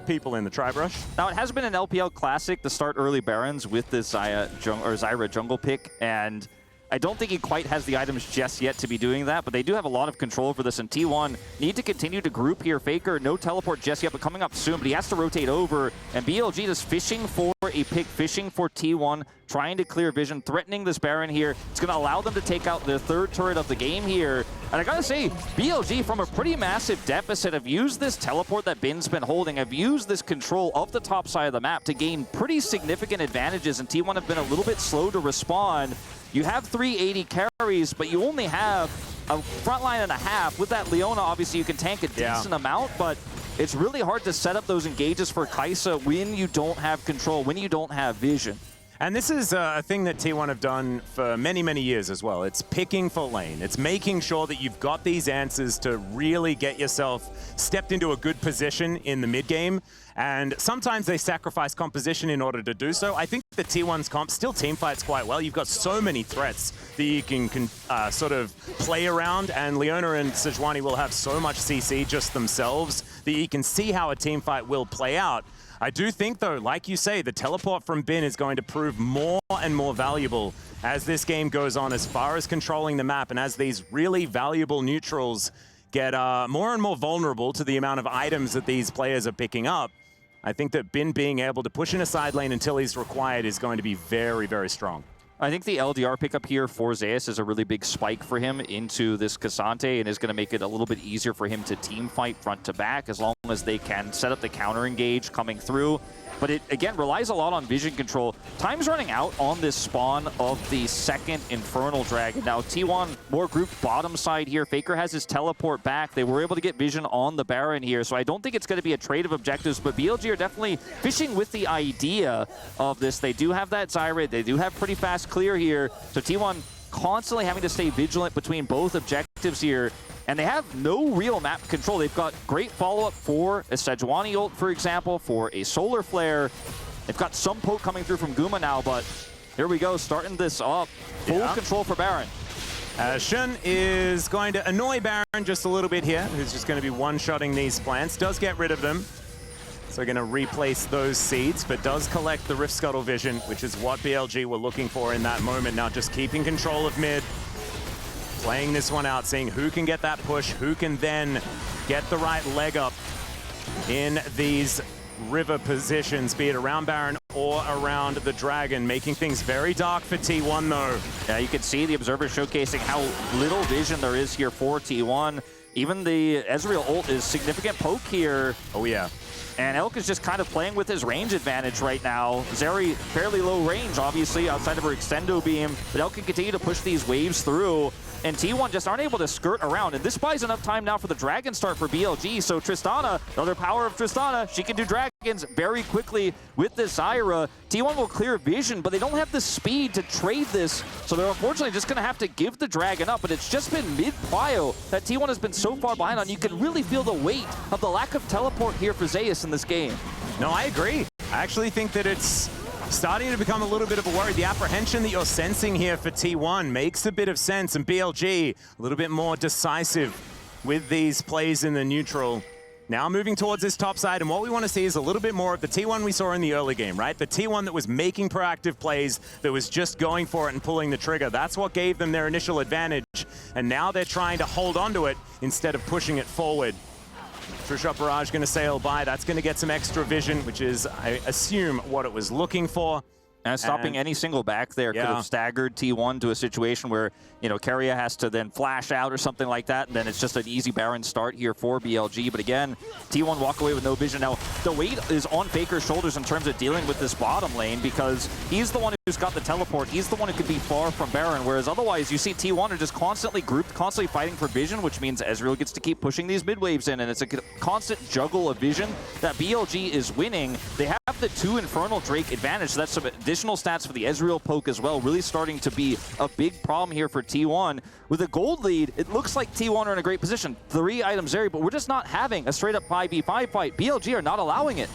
people in the Tri-Brush. Now, it has been an LPL classic to start early Barons with this Zyra jungle pick, and I don't think he quite has the items just yet to be doing that, but they do have a lot of control over this, and T1 need to continue to group here. Faker, no teleport just yet, but coming up soon, but he has to rotate over, and BLG is fishing for a pick, fishing for T1, trying to clear vision, threatening this Baron here. It's going to allow them to take out their 3rd turret of the game here. And I gotta say, BLG, from a pretty massive deficit, have used this teleport that Bin's been holding, have used this control of the top side of the map to gain pretty significant advantages, and T1 have been a little bit slow to respond. You have 380 carries, but you only have a front line and a half. With that Leona, obviously you can tank a decent amount, but it's really hard to set up those engages for Kai'Sa when you don't have control, when you don't have vision. And this is a thing that T1 have done for many, many years as well. It's picking for lane. It's making sure that you've got these answers to really get yourself stepped into a good position in the mid game. And sometimes they sacrifice composition in order to do so. I think the T1's comp still team fights quite well. You've got so many threats that you can sort of play around, and Leona and Sejuani will have so much CC just themselves that you can see how a team fight will play out. I do think, though, like you say, the teleport from Bin is going to prove more and more valuable as this game goes on, as far as controlling the map, and as these really valuable neutrals get more and more vulnerable to the amount of items that these players are picking up. I think that Bin being able to push in a side lane until he's required is going to be very, very strong. I think the LDR pickup here for Zeus is a really big spike for him into this Cassante, and is going to make it a little bit easier for him to team fight front to back as long as they can set up the counter engage coming through. But it, again, relies a lot on vision control. Time's running out on this spawn of the 2nd Infernal Dragon. Now, T1 more grouped bottom side here. Faker has his teleport back. They were able to get vision on the Baron here, so I don't think it's going to be a trade of objectives, but BLG are definitely fishing with the idea of this. They do have that Zyra. They do have pretty fast clear here, so T1 constantly having to stay vigilant between both objectives here. And they have no real map control. They've got great follow-up for a Sejuani ult, for example, for a Solar Flare. They've got some poke coming through from Guma now, but here we go, starting this up. Full control for Baron. Shun is going to annoy Baron just a little bit here, who's just going to be one-shotting these plants. Does get rid of them. So going to replace those seeds, but does collect the Rift Scuttle vision, which is what BLG were looking for in that moment. Now just keeping control of mid, playing this one out, seeing who can get that push, who can then get the right leg up in these river positions, be it around Baron or around the Dragon, making things very dark for T1 though. Yeah, you can see the Observer showcasing how little vision there is here for T1. Even the Ezreal ult is significant poke here. Oh yeah. And Elk is just kind of playing with his range advantage right now. Zeri, fairly low range, obviously, outside of her Extendo Beam, but Elk can continue to push these waves through. And T1 just aren't able to skirt around. And this buys enough time now for the Dragon start for BLG. So Tristana, another power of Tristana, she can do Dragons very quickly with this Zyra. T1 will clear vision, but they don't have the speed to trade this. So they're unfortunately just going to have to give the Dragon up. But it's just been mid-prio that T1 has been so far behind on. You can really feel the weight of the lack of teleport here for Zeus in this game. No, I agree. I actually think that it's starting to become a little bit of a worry. The apprehension that you're sensing here for T1 makes a bit of sense, and BLG a little bit more decisive with these plays in the neutral. Now moving towards this top side, and what we want to see is a little bit more of the T1 we saw in the early game, right? The T1 that was making proactive plays, that was just going for it and pulling the trigger. That's what gave them their initial advantage, and now they're trying to hold onto it instead of pushing it forward. True Shot Barrage going to sail by. That's going to get some extra vision, which is, I assume, what it was looking for. And stopping any single back there could have staggered T1 to a situation where, you know, Keria has to then flash out or something like that, and then it's just an easy Baron start here for BLG. But again, T1 walk away with no vision. Now, the weight is on Faker's shoulders in terms of dealing with this bottom lane because he's the one who's got the teleport. He's the one who could be far from Baron, whereas otherwise you see T1 are just constantly grouped, constantly fighting for vision, which means Ezreal gets to keep pushing these mid waves in, and it's a constant juggle of vision that BLG is winning. They have the 2 Infernal Drake advantage, so that's some additional stats for the Ezreal poke as well, really starting to be a big problem here for T1. With a gold lead, it looks like T1 are in a great position. 3 items there, but we're just not having a straight-up 5v5 fight. BLG are not allowing it.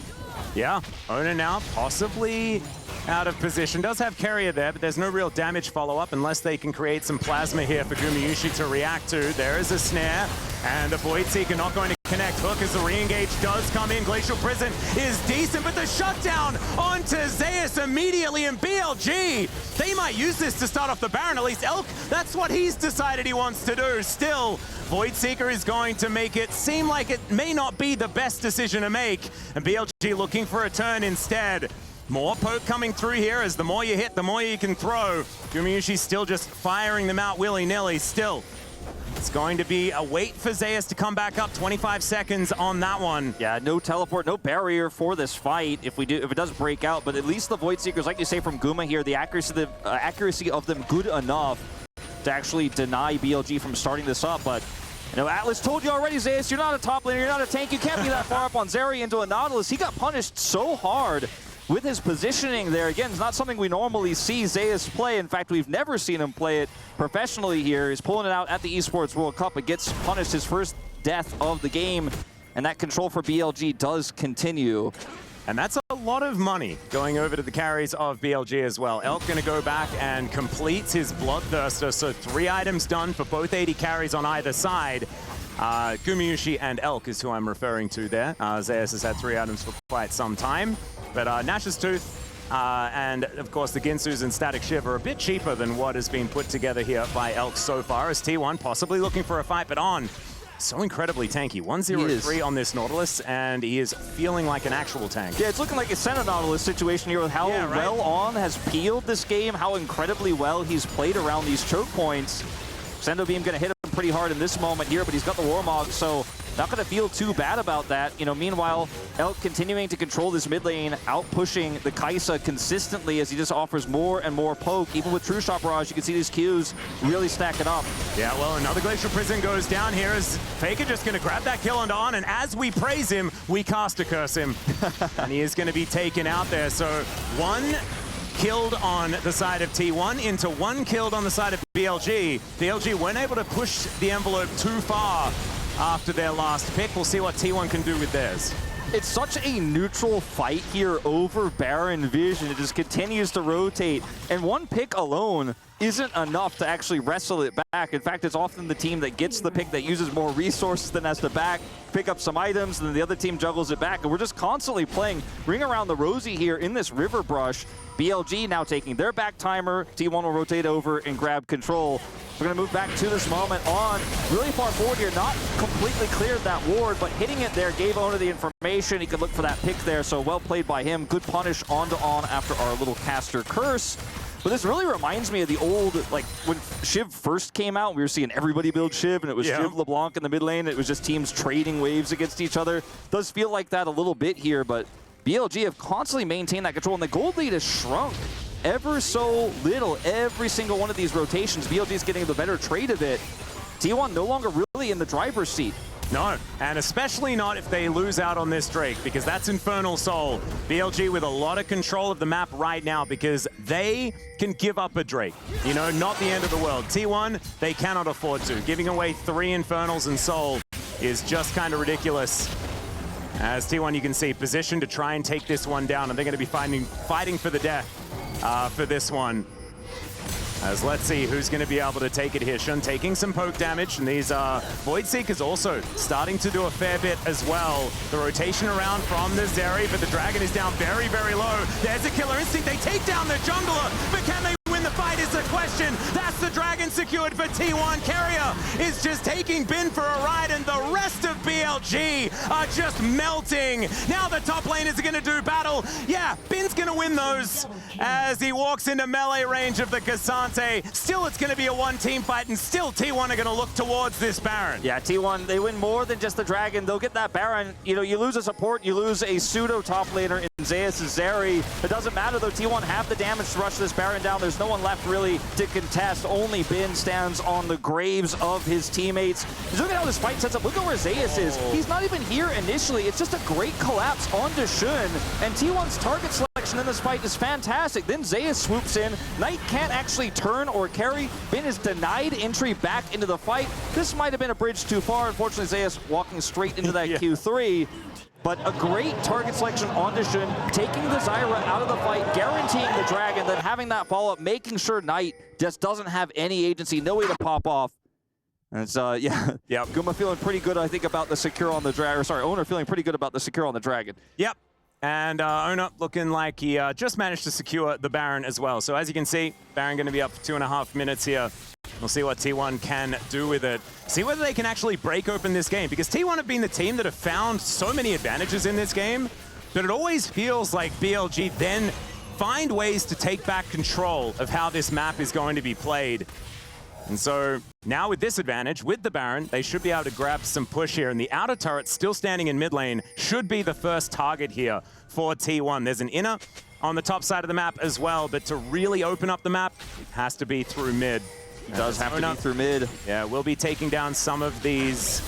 Yeah, Ona now possibly out of position. Does have Keria there, but there's no real damage follow-up unless they can create some plasma here for Gumayusi to react to. There is a snare, and the Void Seeker not going to connect. Hook as the re-engage does come in. Glacial Prison is decent, but the shutdown onto Zeus immediately, and BLG, they might use this to start off the Baron. At least Elk, that's what he's decided he wants to do. Still, Void Seeker is going to make it seem like it may not be the best decision to make, and BLG looking for a turn instead. More poke coming through here, as the more you hit, the more you can throw. Gumayusi still just firing them out willy-nilly. Still, it's going to be a wait for Zeus to come back up. 25 seconds on that one. Yeah, no teleport, no barrier for this fight if it does break out, but at least the Void Seekers, like you say from Guma here, the accuracy of them good enough to actually deny BLG from starting this up. But you know, Atlas told you already, Zeus, you're not a top laner, you're not a tank, you can't be that far up on Zeri into a Nautilus. He got punished so hard with his positioning there. Again, it's not something we normally see Zeus play. In fact, we've never seen him play it professionally here. He's pulling it out at the Esports World Cup. It gets punished, his first death of the game, and that control for BLG does continue. And that's a lot of money going over to the carries of BLG as well. Elk going to go back and completes his Bloodthirster, so 3 items done for both 80 carries on either side. Gumayusi and Elk is who I'm referring to there. Zeus has had 3 items for quite some time. But Nash's Tooth and, of course, the Ginsus and Static Shiv are a bit cheaper than what has been put together here by Elk so far, as T1 possibly looking for a fight, but on so incredibly tanky. 1-0-3 on this Nautilus, and he is feeling like an actual tank. Yeah, it's looking like a Senna Nautilus situation here with how well On has peeled this game, how incredibly well he's played around these choke points. Sendo Beam going to hit him pretty hard in this moment here, but he's got the Warmog, so not going to feel too bad about that. You know, meanwhile, Elk continuing to control this mid lane, out-pushing the Kai'Sa consistently as he just offers more and more poke. Even with True Shot Barrage, you can see these Qs really stacking up. Yeah, well, another Glacial Prison goes down here as Faker just going to grab that kill onto On, and as we praise him, we caster curse him. And he is going to be taken out there. So 1 killed on the side of T1 into 1 killed on the side of BLG. BLG weren't able to push the envelope too far after their last pick. We'll see what T1 can do with theirs. It's such a neutral fight here over Baron Vision. It just continues to rotate. And 1 pick alone isn't enough to actually wrestle it back. In fact, it's often the team that gets the pick that uses more resources than has to pick up some items, and then the other team juggles it back. And we're just constantly playing ring around the rosy here in this river brush. BLG now taking their back timer. T1 will rotate over and grab control. We're going to move back to this moment on really far forward here. Not completely cleared that ward, but hitting it there gave Owner the information. He could look for that pick there, so well played by him. Good punish onto On after our little caster curse. But this really reminds me of the old, like, when Shiv first came out, we were seeing everybody build Shiv, and it was Shiv LeBlanc in the mid lane. It was just teams trading waves against each other. Does feel like that a little bit here, but BLG have constantly maintained that control, and the gold lead has shrunk ever so little. Every single one of these rotations, BLG is getting the better trade of it. T1 no longer really in the driver's seat. No, and especially not if they lose out on this Drake, because that's Infernal Soul. BLG with a lot of control of the map right now because they can give up a Drake. You know, not the end of the world. T1, they cannot afford to. Giving away 3 Infernals and Soul is just kind of ridiculous. As T1, you can see, positioned to try and take this one down, and they're going to be fighting for the death for this one. As let's see who's going to be able to take it here. Shun taking some poke damage, and these Void Seekers also starting to do a fair bit as well. The rotation around from the Zeri, but the Dragon is down very, very low. There's a Killer Instinct. They take down the Jungler, but can they win the fight is the question. That's the Dragon secured for T1. Carrier is just taking Bin for a ride, and the rest of BLG are just melting. Now the top laners are going to do battle. Yeah, Bin's going to win those as he walks into melee range of the Cassante. Still, it's going to be a one-team fight, and still T1 are going to look towards this Baron. Yeah, T1, they win more than just the Dragon. They'll get that Baron. You know, you lose a support, you lose a pseudo top laner in Zeus' Zeri. It doesn't matter, though. T1 have the damage to rush this Baron down. There's no one left really to contest. Only Bin stands on the graves of his teammates. Just look at how this fight sets up. Look at where Zeus is. He's not even here initially. It's just a great collapse onto Shun, and T1's target selection in this fight is fantastic. Then Zeus swoops in. Knight can't actually turn or carry. Bin is denied entry back into the fight. This might have been a bridge too far. Unfortunately, Zeus walking straight into that Q3. But a great target selection onto Shun, taking the Zyra out of the fight, guaranteeing the Dragon, then having that follow-up, making sure Knight just doesn't have any agency, no way to pop off. And it's, Guma feeling pretty good, I think, about the secure on the Dragon. Sorry, Owner feeling pretty good about the secure on the Dragon. Yep. And Owner looking like he just managed to secure the Baron as well. So as you can see, Baron going to be up for 2.5 minutes here. We'll see what T1 can do with it. See whether they can actually break open this game, because T1 have been the team that have found so many advantages in this game, but it always feels like BLG then find ways to take back control of how this map is going to be played. And so now with this advantage, with the Baron, they should be able to grab some push here. And the outer turret still standing in mid lane should be the first target here for T1. There's an inner on the top side of the map as well, but to really open up the map, it has to be through mid. It does have to be through mid. Yeah, we'll be taking down some of these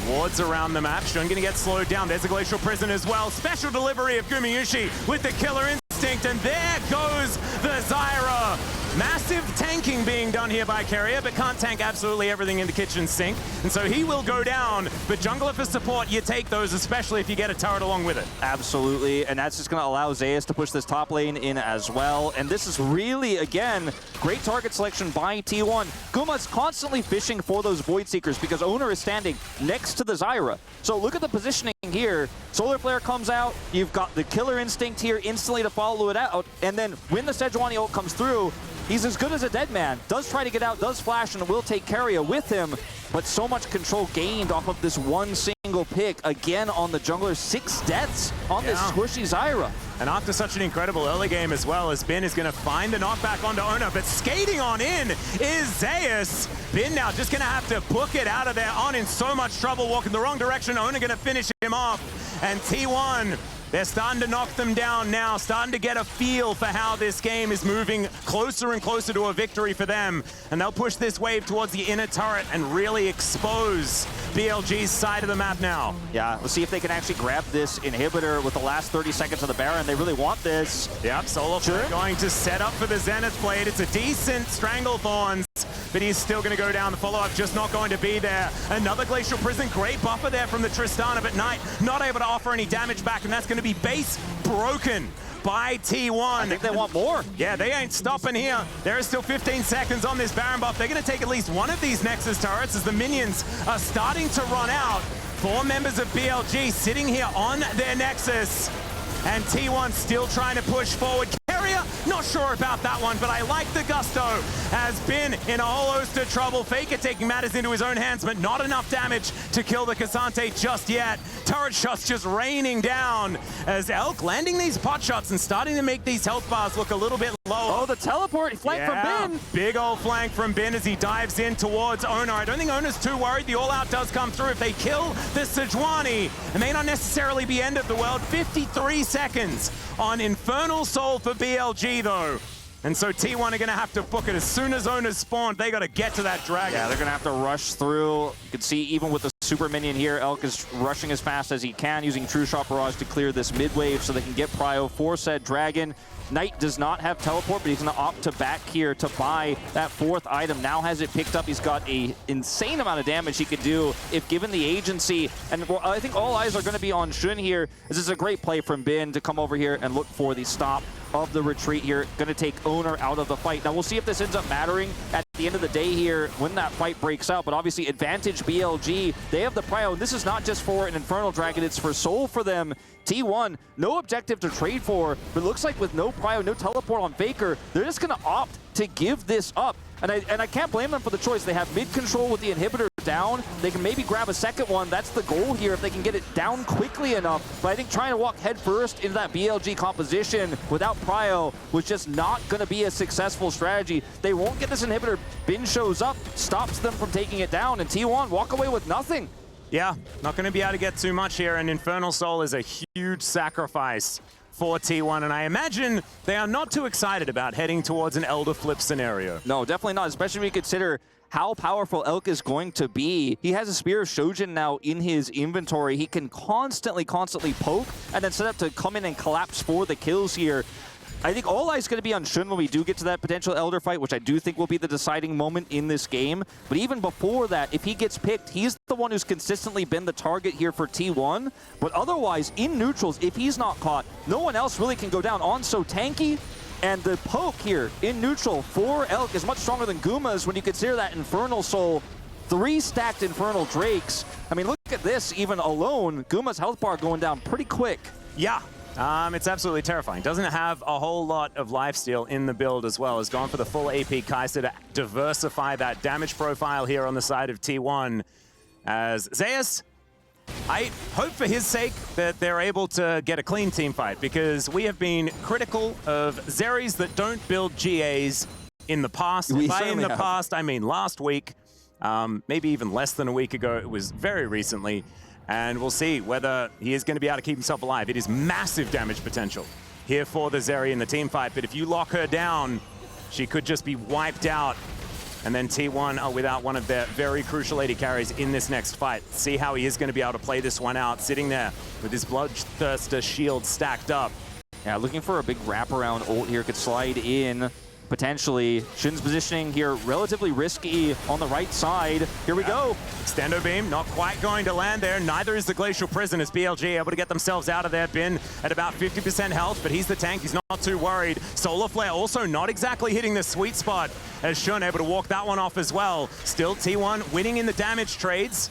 wards around the map. Shun gonna get slowed down. There's a Glacial Prison as well. Special delivery of Gumayusi with the Killer Instinct, and there goes the Zyra. Massive tanking being done here by Carrier, but can't tank absolutely everything in the kitchen sink. And so he will go down, but jungler for support, you take those, especially if you get a turret along with it. Absolutely, and that's just going to allow Zeus to push this top lane in as well. And this is really, again, great target selection by T1. Guma's constantly fishing for those Void Seekers because Owner is standing next to the Zyra. So look at the positioning here. Solar Flare comes out, you've got the Killer Instinct here instantly to follow it out, and then when the Sejuani ult comes through, he's as good as a dead man. Does try to get out, does flash, and will take Carrier with him. But so much control gained off of this one single pick. Again on the jungler, 6 deaths on this squishy Zyra. And after such an incredible early game as well, as Bin is going to find the knockback onto Owner, but skating on in is Zeus. Bin now just going to have to book it out of there. On in so much trouble, walking the wrong direction. Owner going to finish him off. And T1, they're starting to knock them down now, starting to get a feel for how this game is moving closer and closer to a victory for them. And they'll push this wave towards the inner turret and really expose BLG's side of the map now. Yeah, we'll see if they can actually grab this inhibitor with the last 30 seconds of the Baron. They really want this. Yep, Solo going to set up for the Zenith Blade. It's a decent Stranglethorns, but he's still going to go down. The follow-up just not going to be there. Another Glacial Prison, great buffer there from the Tristana, but Knight not able to offer any damage back, and that's going to be base broken by T1. I think they want more. Yeah, they ain't stopping here. There is still 15 seconds on this Baron buff. They're going to take at least one of these Nexus turrets as the minions are starting to run out. 4 members of BLG sitting here on their Nexus. And T1 still trying to push forward. Not sure about that one, but I like the gusto. Has been in a whole host of trouble. Faker taking matters into his own hands, but not enough damage to kill the Cassante just yet. Turret shots just raining down as Elk landing these pot shots and starting to make these health bars look a little bit low. Oh, the teleport flank from Bin. Big old flank from Bin as he dives in towards Owner. I don't think Owner's too worried. The all-out does come through. If they kill the Sejuani, it may not necessarily be end of the world. 53 seconds on Infernal Soul for BLG, though. And so T1 are going to have to book it. As soon as Owner's spawned, they got to get to that dragon. Yeah, they're going to have to rush through. You can see even with the super minion here, Elk is rushing as fast as he can, using True Shot Barrage to clear this mid-wave so they can get prio for said dragon. Knight does not have teleport, but he's going to opt to back here to buy that 4th item. Now has it picked up. He's got an insane amount of damage he could do if given the agency. And I think all eyes are going to be on Shun here. This is a great play from Bin to come over here and look for the stop of the retreat here. Going to take Owner out of the fight. Now we'll see if this ends up mattering at the end of the day here when that fight breaks out. But obviously advantage BLG. They have the prio. And this is not just for an Infernal Dragon. It's for Soul for them. T1, no objective to trade for, but it looks like with no prio, no teleport on Faker, they're just going to opt to give this up. And I can't blame them for the choice. They have mid control with the inhibitor down. They can maybe grab a second one. That's the goal here if they can get it down quickly enough. But I think trying to walk head first into that BLG composition without prio was just not going to be a successful strategy. They won't get this inhibitor. Bin shows up, stops them from taking it down, and T1 walk away with nothing. Yeah, not going to be able to get too much here, and Infernal Soul is a huge sacrifice for T1, and I imagine they are not too excited about heading towards an Elder Flip scenario. No, definitely not, especially when you consider how powerful Elk is going to be. He has a Spear of Shojin now in his inventory. He can constantly poke and then set up to come in and collapse for the kills here. I think all eyes going to be on Shun when we do get to that potential Elder fight, which I do think will be the deciding moment in this game. But even before that, if he gets picked, he's the one who's consistently been the target here for T1. But otherwise, in neutrals, if he's not caught, no one else really can go down. On so tanky, and the poke here in neutral for Elk is much stronger than Guma's when you consider that Infernal Soul. 3 stacked Infernal Drakes. I mean, look at this, even alone, Guma's health bar going down pretty quick. Yeah. It's absolutely terrifying. Doesn't have a whole lot of lifesteal in the build as well. Has gone for the full AP Kai'Sa to diversify that damage profile here on the side of T1. As Zeus, I hope for his sake that they're able to get a clean team fight, because we have been critical of Zeris that don't build GAs in the past. By in the past, I mean last week, maybe even less than a week ago. It was very recently. And we'll see whether he is going to be able to keep himself alive. It is massive damage potential here for the Zeri in the team fight. But if you lock her down, she could just be wiped out. And then T1 are without one of their very crucial AD carries in this next fight. See how he is going to be able to play this one out, sitting there with his Bloodthirster shield stacked up. Yeah, looking for a big wraparound ult here. Could slide in. Potentially. Shin's positioning here relatively risky on the right side. Here we go. Extendo beam not quite going to land there. Neither is the Glacial Prison as BLG able to get themselves out of there. Bin at about 50% health, but he's the tank. He's not too worried. Solar Flare also not exactly hitting the sweet spot as Shun able to walk that one off as well. Still T1 winning in the damage trades.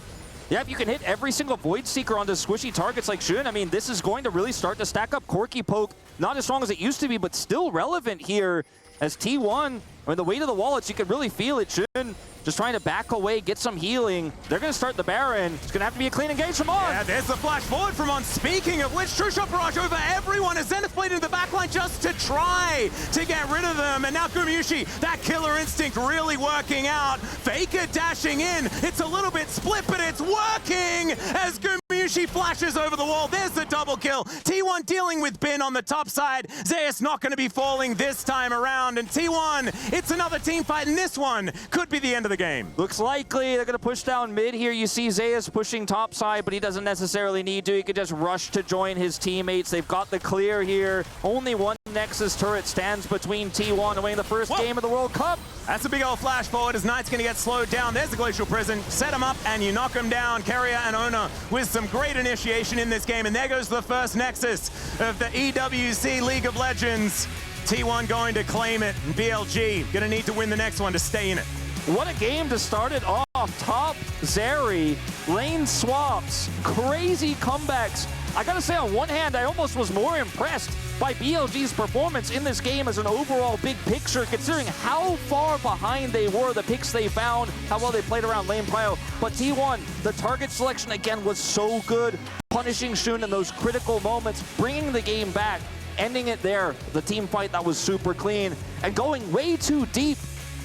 Yeah, if you can hit every single Void Seeker onto squishy targets like Shun, I mean, this is going to really start to stack up. Corki poke, not as strong as it used to be, but still relevant here. As T1, I mean, the weight of the wallets, you can really feel it. Shun just trying to back away, get some healing. They're going to start the Baron. It's going to have to be a clean engage from On. Yeah, there's the flash forward from On. Speaking of which, True Shot Barrage over everyone as Zenith Blade into the backline just to try to get rid of them. And now Gumayusi, that killer instinct really working out. Faker dashing in. It's a little bit split, but it's working as Gumayusi flashes over the wall. There's the double kill. T1 dealing with Bin on the top side. Zeus not going to be falling this time around. And T1, it's another team fight, and this one could be the end of the game. Looks likely they're going to push down mid here. You see Zeus pushing top side, but he doesn't necessarily need to. He could just rush to join his teammates. They've got the clear here. Only one Nexus turret stands between T1 and winning the first game of the World Cup. That's a big old flash forward as Knight's going to get slowed down. There's the Glacial Prison. Set him up and you knock him down. Carrier and Ona with some great initiation in this game. And there goes the first Nexus of the EWC League of Legends. T1 going to claim it. And BLG going to need to win the next one to stay in it. What a game to start it off. Top, Zeri, lane swaps, crazy comebacks. I gotta say, on one hand, I almost was more impressed by BLG's performance in this game as an overall big picture, considering how far behind they were, the picks they found, how well they played around lane prio. But T1, the target selection again was so good, punishing Shun in those critical moments, bringing the game back, ending it there. The team fight that was super clean, and going way too deep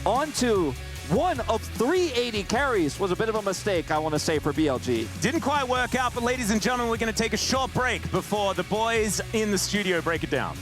onto one of 380 carries was a bit of a mistake, I want to say, for BLG. Didn't quite work out, but ladies and gentlemen, we're going to take a short break before the boys in the studio break it down.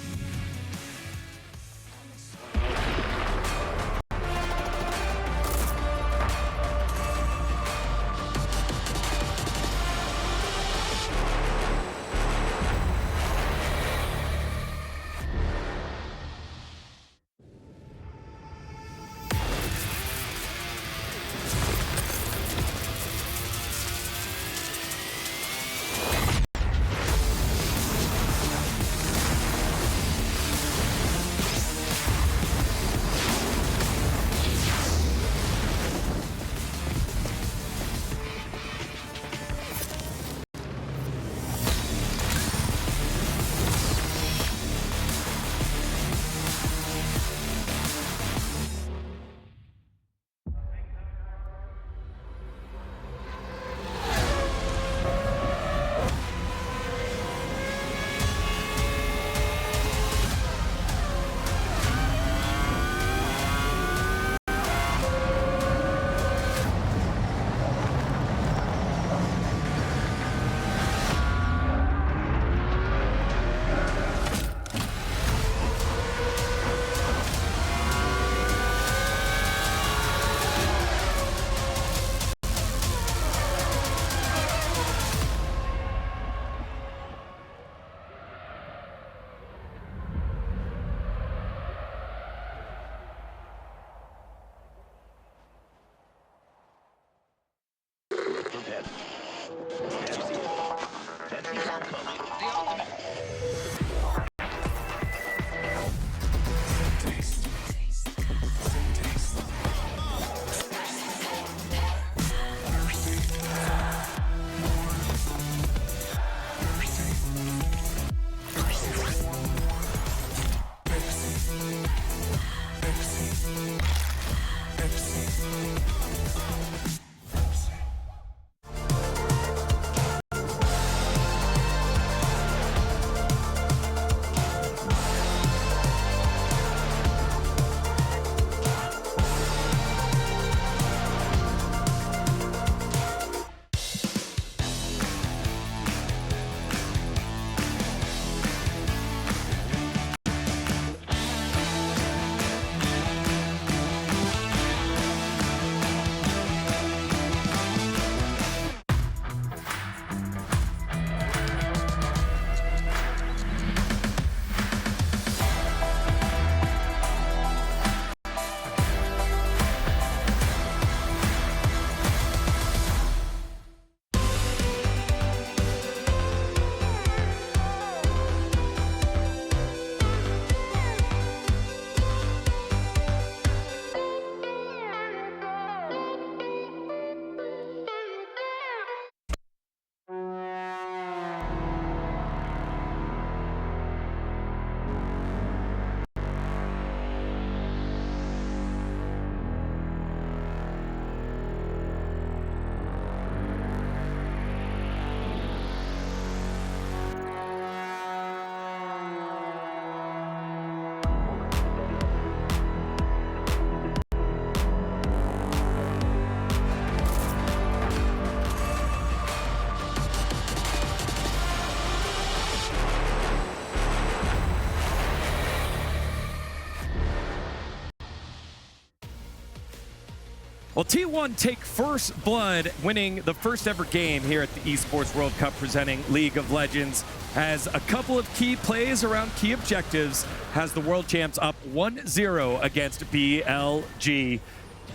Well, T1 take first blood, winning the first ever game here at the Esports World Cup presenting League of Legends. Has a couple of key plays around key objectives. Has the world champs up 1-0 against BLG.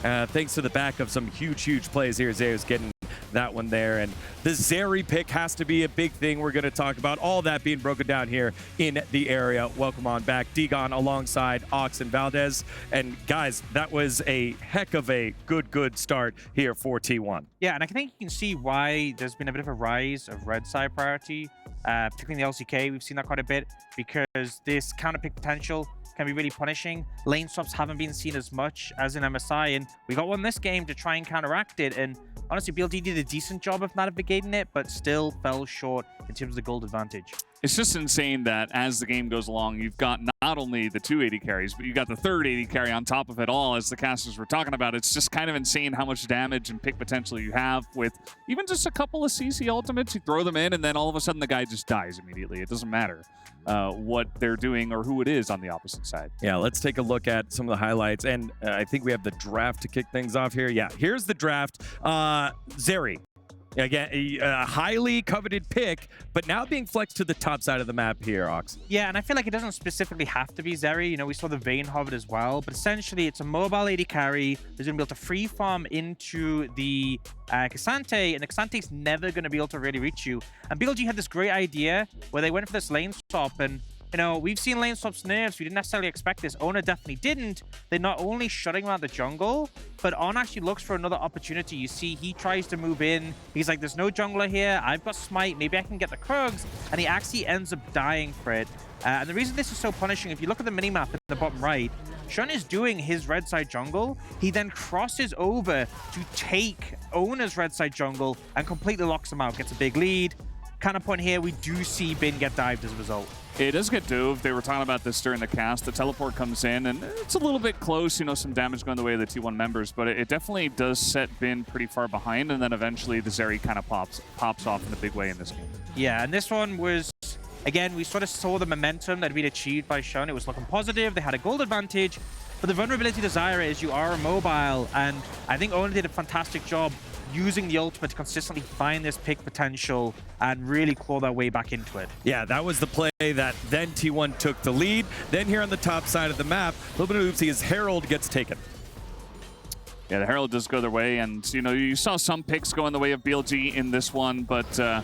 Thanks to the back of some huge plays here. Zeus getting that one there. And the Zeri pick has to be a big thing we're going to talk about. All that being broken down here in the area. Welcome on back. Degon alongside Ox and Valdez. And guys, that was a heck of a good start here for T1. Yeah, and I think you can see why there's been a bit of a rise of red side priority, particularly in the LCK. We've seen that quite a bit because this counter pick potential can be really punishing. Lane swaps haven't been seen as much as in MSI, and we got one this game to try and counteract it. And honestly, BLG did a decent job of navigating it, but still fell short in terms of the gold advantage. It's just insane that as the game goes along, you've got not only the 2 AD carries, but you got the third AD carry on top of it all, as the casters were talking about. It's just kind of insane how much damage and pick potential you have with even just a couple of CC ultimates. You throw them in, and then all of a sudden the guy just dies immediately. It doesn't matter what they're doing or who it is on the opposite side. Yeah, let's take a look at some of the highlights. And I think we have the draft to kick things off here. Yeah, here's the draft. Zeri. Again, a highly coveted pick, but now being flexed to the top side of the map here, Ox. Yeah, and I feel like it doesn't specifically have to be Zeri. You know, we saw the Vayne Hobbit as well, but essentially it's a mobile AD carry. There's going to be able to free farm into the Cassante, and the Cassante's never going to be able to really reach you. And BLG had this great idea where they went for this lane swap, and you know, we've seen lane swaps nerfs. We didn't necessarily expect this. Ona definitely didn't. They're not only shutting around the jungle, but On actually looks for another opportunity. You see, he tries to move in. He's like, there's no jungler here. I've got smite. Maybe I can get the Krugs. And he actually ends up dying for it. And the reason this is so punishing, if you look at the minimap in the bottom right, Shun is doing his red side jungle. He then crosses over to take Ona's red side jungle and completely locks him out. Gets a big lead. Counterpoint here, we do see Bin get dived as a result. It does get dove. They were talking about this during the cast. The teleport comes in, and it's a little bit close, you know, some damage going the way of the T1 members, but it definitely does set Bin pretty far behind, and then eventually the Zeri kind of pops off in a big way in this game. Yeah, and this one was, again, we sort of saw the momentum that had been achieved by Shun. It was looking positive. They had a gold advantage, but the vulnerability to Zyra is you are immobile, and I think Ona did a fantastic job using the ultimate to consistently find this pick potential and really claw their way back into it. Yeah, that was the play that then T1 took the lead. Then here on the top side of the map, a little bit of oopsie as Herald gets taken. Yeah, the Herald does go their way, and you know, you saw some picks go in the way of BLG in this one, but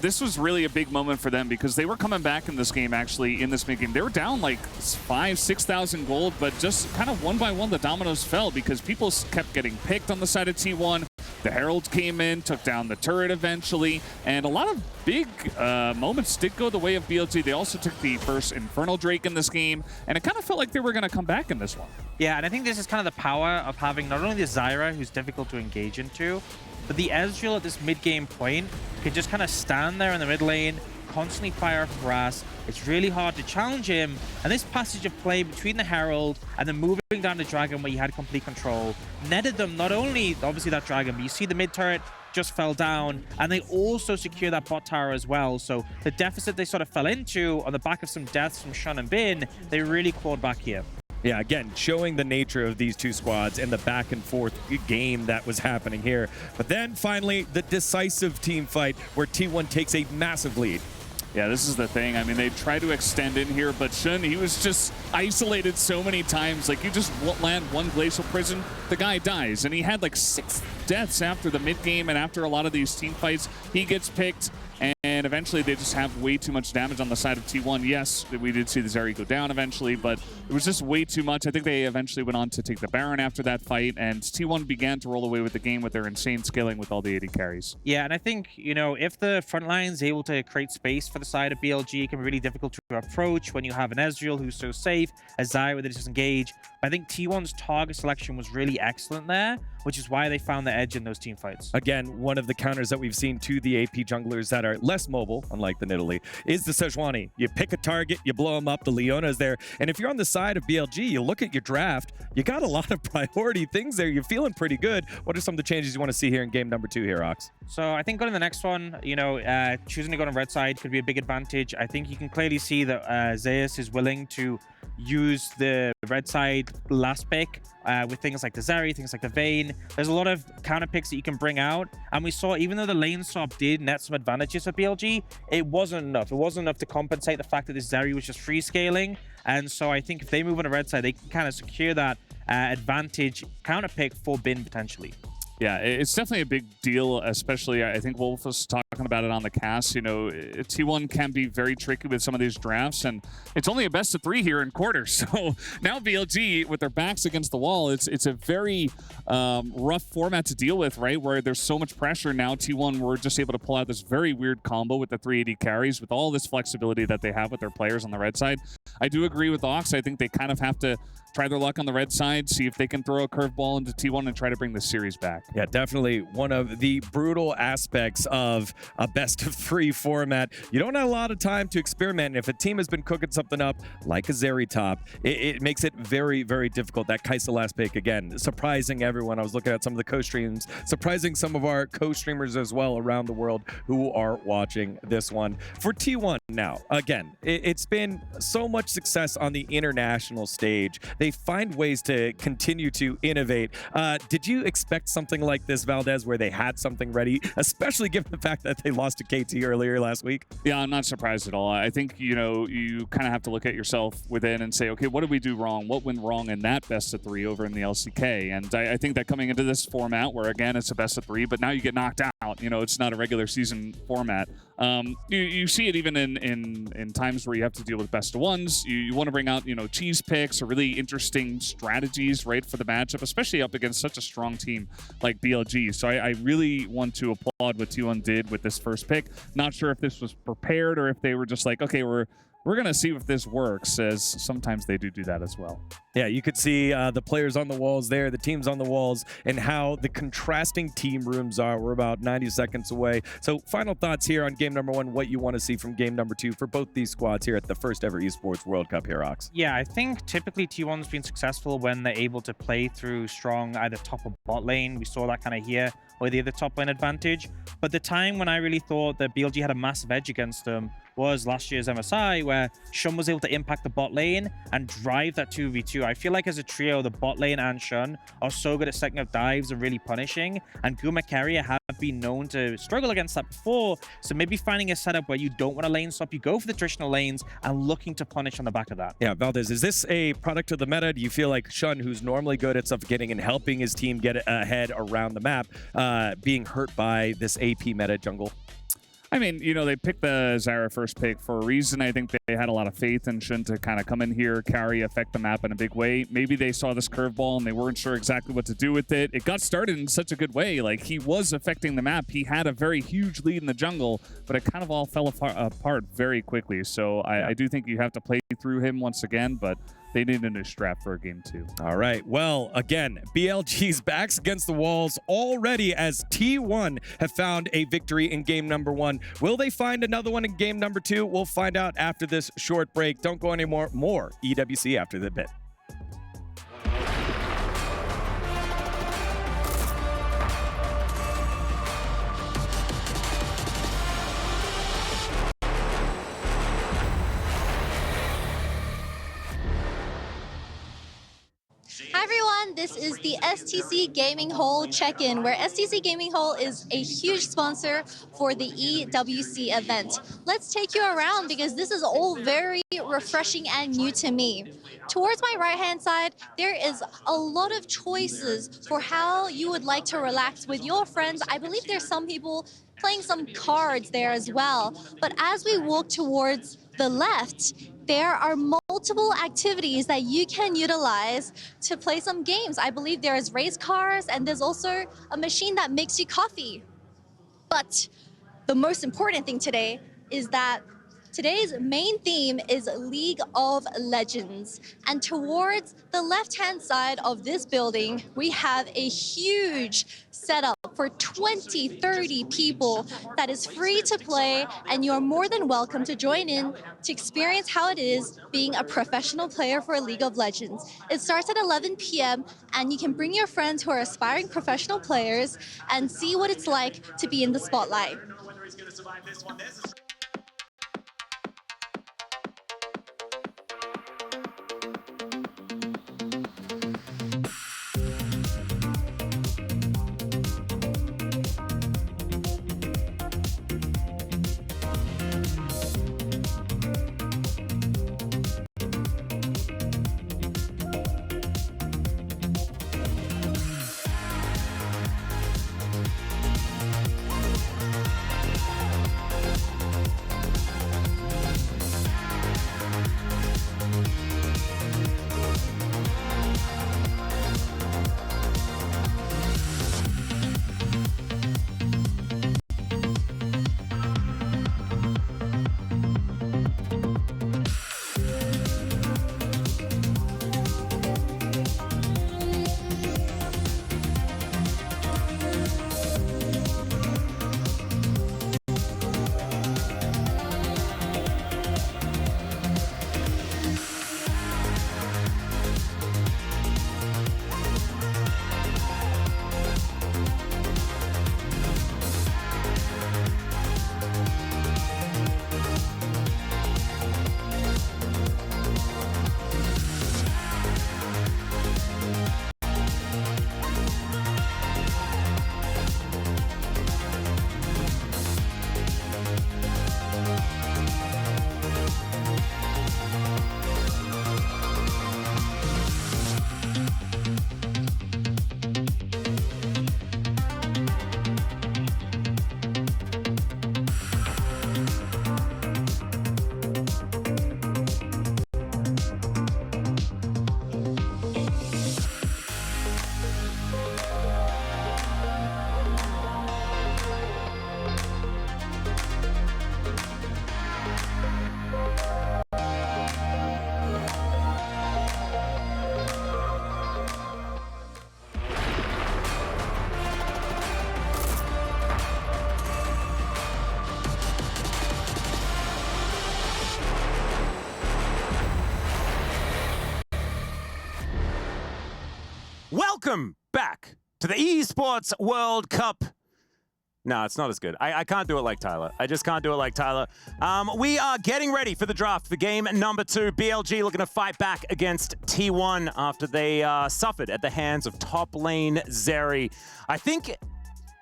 this was really a big moment for them because they were coming back in this game, actually, in this mid-game. They were down like 5,000-6,000 gold, but just kind of one by one the dominoes fell because people kept getting picked on the side of T1. The Herald came in, took down the turret eventually, and a lot of big moments did go the way of BLG. They also took the first Infernal Drake in this game, and it kind of felt like they were going to come back in this one. Yeah, and I think this is kind of the power of having not only the Zyra, who's difficult to engage into, but the Ezreal at this mid-game point can just kind of stand there in the mid lane, constantly fire off harass. It's really hard to challenge him. And this passage of play between the Herald and then moving down the Dragon where you had complete control netted them not only, obviously, that Dragon, but you see the mid turret just fell down, and they also secure that bot tower as well. So the deficit they sort of fell into on the back of some deaths from Shun and Bin, they really clawed back here. Yeah, again, showing the nature of these two squads and the back and forth game that was happening here. But then finally, the decisive team fight where T1 takes a massive lead. Yeah, this is the thing. I mean, they tried to extend in here, but Shun, he was just isolated so many times. Like, you just land one Glacial Prison, the guy dies. And he had like 6 deaths after the mid-game and after a lot of these team fights. He gets picked, and eventually they just have way too much damage on the side of T1. Yes, we did see the Zeri go down eventually, but it was just way too much. I think they eventually went on to take the Baron after that fight, and T1 began to roll away with the game with their insane scaling with all the AD carries. Yeah, and I think, you know, if the front line's able to create space for the side of BLG, it can be really difficult to approach when you have an Ezreal who's so safe, a Zyra that is disengaged. I think T1's target selection was really excellent there, which is why they found the edge in those team fights. Again, one of the counters that we've seen to the AP junglers that are less mobile, unlike the Nidalee, is the Sejuani. You pick a target, you blow them up, the Leona is there. And if you're on the side of BLG, you look at your draft, you got a lot of priority things there. You're feeling pretty good. What are some of the changes you want to see here in game number 2 here, Ox? So I think going to the next one, you know, choosing to go on red side could be a big advantage. I think you can clearly see that Zeus is willing to use the red side last pick with things like the Zeri, things like the Vayne. There's a lot of counter picks that you can bring out. And we saw, even though the lane swap did net some advantages for BLG, it wasn't enough. It wasn't enough to compensate the fact that this Zeri was just free scaling. And so I think if they move on the red side, they can kind of secure that advantage counter pick for Bin potentially. Yeah, it's definitely a big deal, especially I think Wolf was talking about it on the cast. You know, T1 can be very tricky with some of these drafts, and it's only a best of 3 here in quarters. So now BLG, with their backs against the wall, it's a very rough format to deal with, right? Where there's so much pressure. Now T1 were just able to pull out this very weird combo with the 380 carries, with all this flexibility that they have with their players on the red side. I do agree with Ox. I think they kind of have to try their luck on the red side, see if they can throw a curveball into T1 and try to bring the series back. Yeah, definitely one of the brutal aspects of a best-of-3 format. You don't have a lot of time to experiment. And if a team has been cooking something up, like a Zeri top, it makes it very, very difficult. That Kai'Sa last pick, again, surprising everyone. I was looking at some of the co-streams, surprising some of our co-streamers as well around the world who are watching this one. For T1 now, again, it's been so much success on the international stage. They find ways to continue to innovate. Did you expect something like this, Valdez, where they had something ready, especially given the fact that they lost to KT earlier last week? Yeah, I'm not surprised at all. I think, you know, you kind of have to look at yourself within and say, okay, what did we do wrong? What went wrong in that best of 3 over in the LCK? And I think that coming into this format, where again, it's a best of 3, but now you get knocked out, you know, it's not a regular season format. You see it even in times where you have to deal with best of 1s. You want to bring out, you know, cheese picks or really interesting strategies, right, for the matchup, especially up against such a strong team like BLG. So I really want to applaud what T1 did with this first pick. Not sure if this was prepared or if they were just like, okay, we're going to see if this works, as sometimes they do that as well. Yeah, you could see the players on the walls there, the teams on the walls, and how the contrasting team rooms are. We're about 90 seconds away. So final thoughts here on game number 1, what you want to see from game number 2 for both these squads here at the first ever Esports World Cup here, Ox. Yeah, I think typically T1's been successful when they're able to play through strong either top or bot lane. We saw that kind of here, or the other top lane advantage. But the time when I really thought that BLG had a massive edge against them was last year's MSI, where Shun was able to impact the bot lane and drive that 2v2. I feel like as a trio, the bot lane and Shun are so good at setting up dives and really punishing, and Guma Carrier have been known to struggle against that before. So maybe finding a setup where you don't want a lane swap, you go for the traditional lanes and looking to punish on the back of that. Yeah, Valdez, is this a product of the meta? Do you feel like Shun, who's normally good at suffocating and helping his team get ahead around the map, being hurt by this AP meta jungle? I mean, you know, they picked the Zara first pick for a reason. I think they had a lot of faith in Shun to kind of come in here, carry, affect the map in a big way. Maybe they saw this curveball and they weren't sure exactly what to do with it. It got started in such a good way. Like, he was affecting the map. He had a very huge lead in the jungle, but it kind of all fell apart very quickly. So I do think you have to play through him once again, but they need a new strap for game 2. All right. Well, again, BLG's backs against the walls already, as T1 have found a victory in game number 1. Will they find another one in game number 2? We'll find out after this short break. Don't go anymore. More EWC after the bit. Hi everyone, this is the STC Gaming Hall check-in, where STC Gaming Hall is a huge sponsor for the EWC event. Let's take you around because this is all very refreshing and new to me. Towards my right-hand side, there is a lot of choices for how you would like to relax with your friends. I believe there's some people playing some cards there as well. But as we walk towards the left, there are multiple activities that you can utilize to play some games. I believe there is race cars, and there's also a machine that makes you coffee. But the most important thing today is that Today's main theme is League of Legends. And towards the left-hand side of this building, we have a huge setup for 20, 30 people that is free to play, and you're more than welcome to join in to experience how it is being a professional player for League of Legends. It starts at 11 p.m. and you can bring your friends who are aspiring professional players and see what it's like to be in the spotlight. Welcome back to the Esports World Cup. No, it's not as good. I can't do it like Tyler. I just can't do it like Tyler. We are getting ready for the draft for game number 2. BLG looking to fight back against T1 after they suffered at the hands of top lane Zeri. I think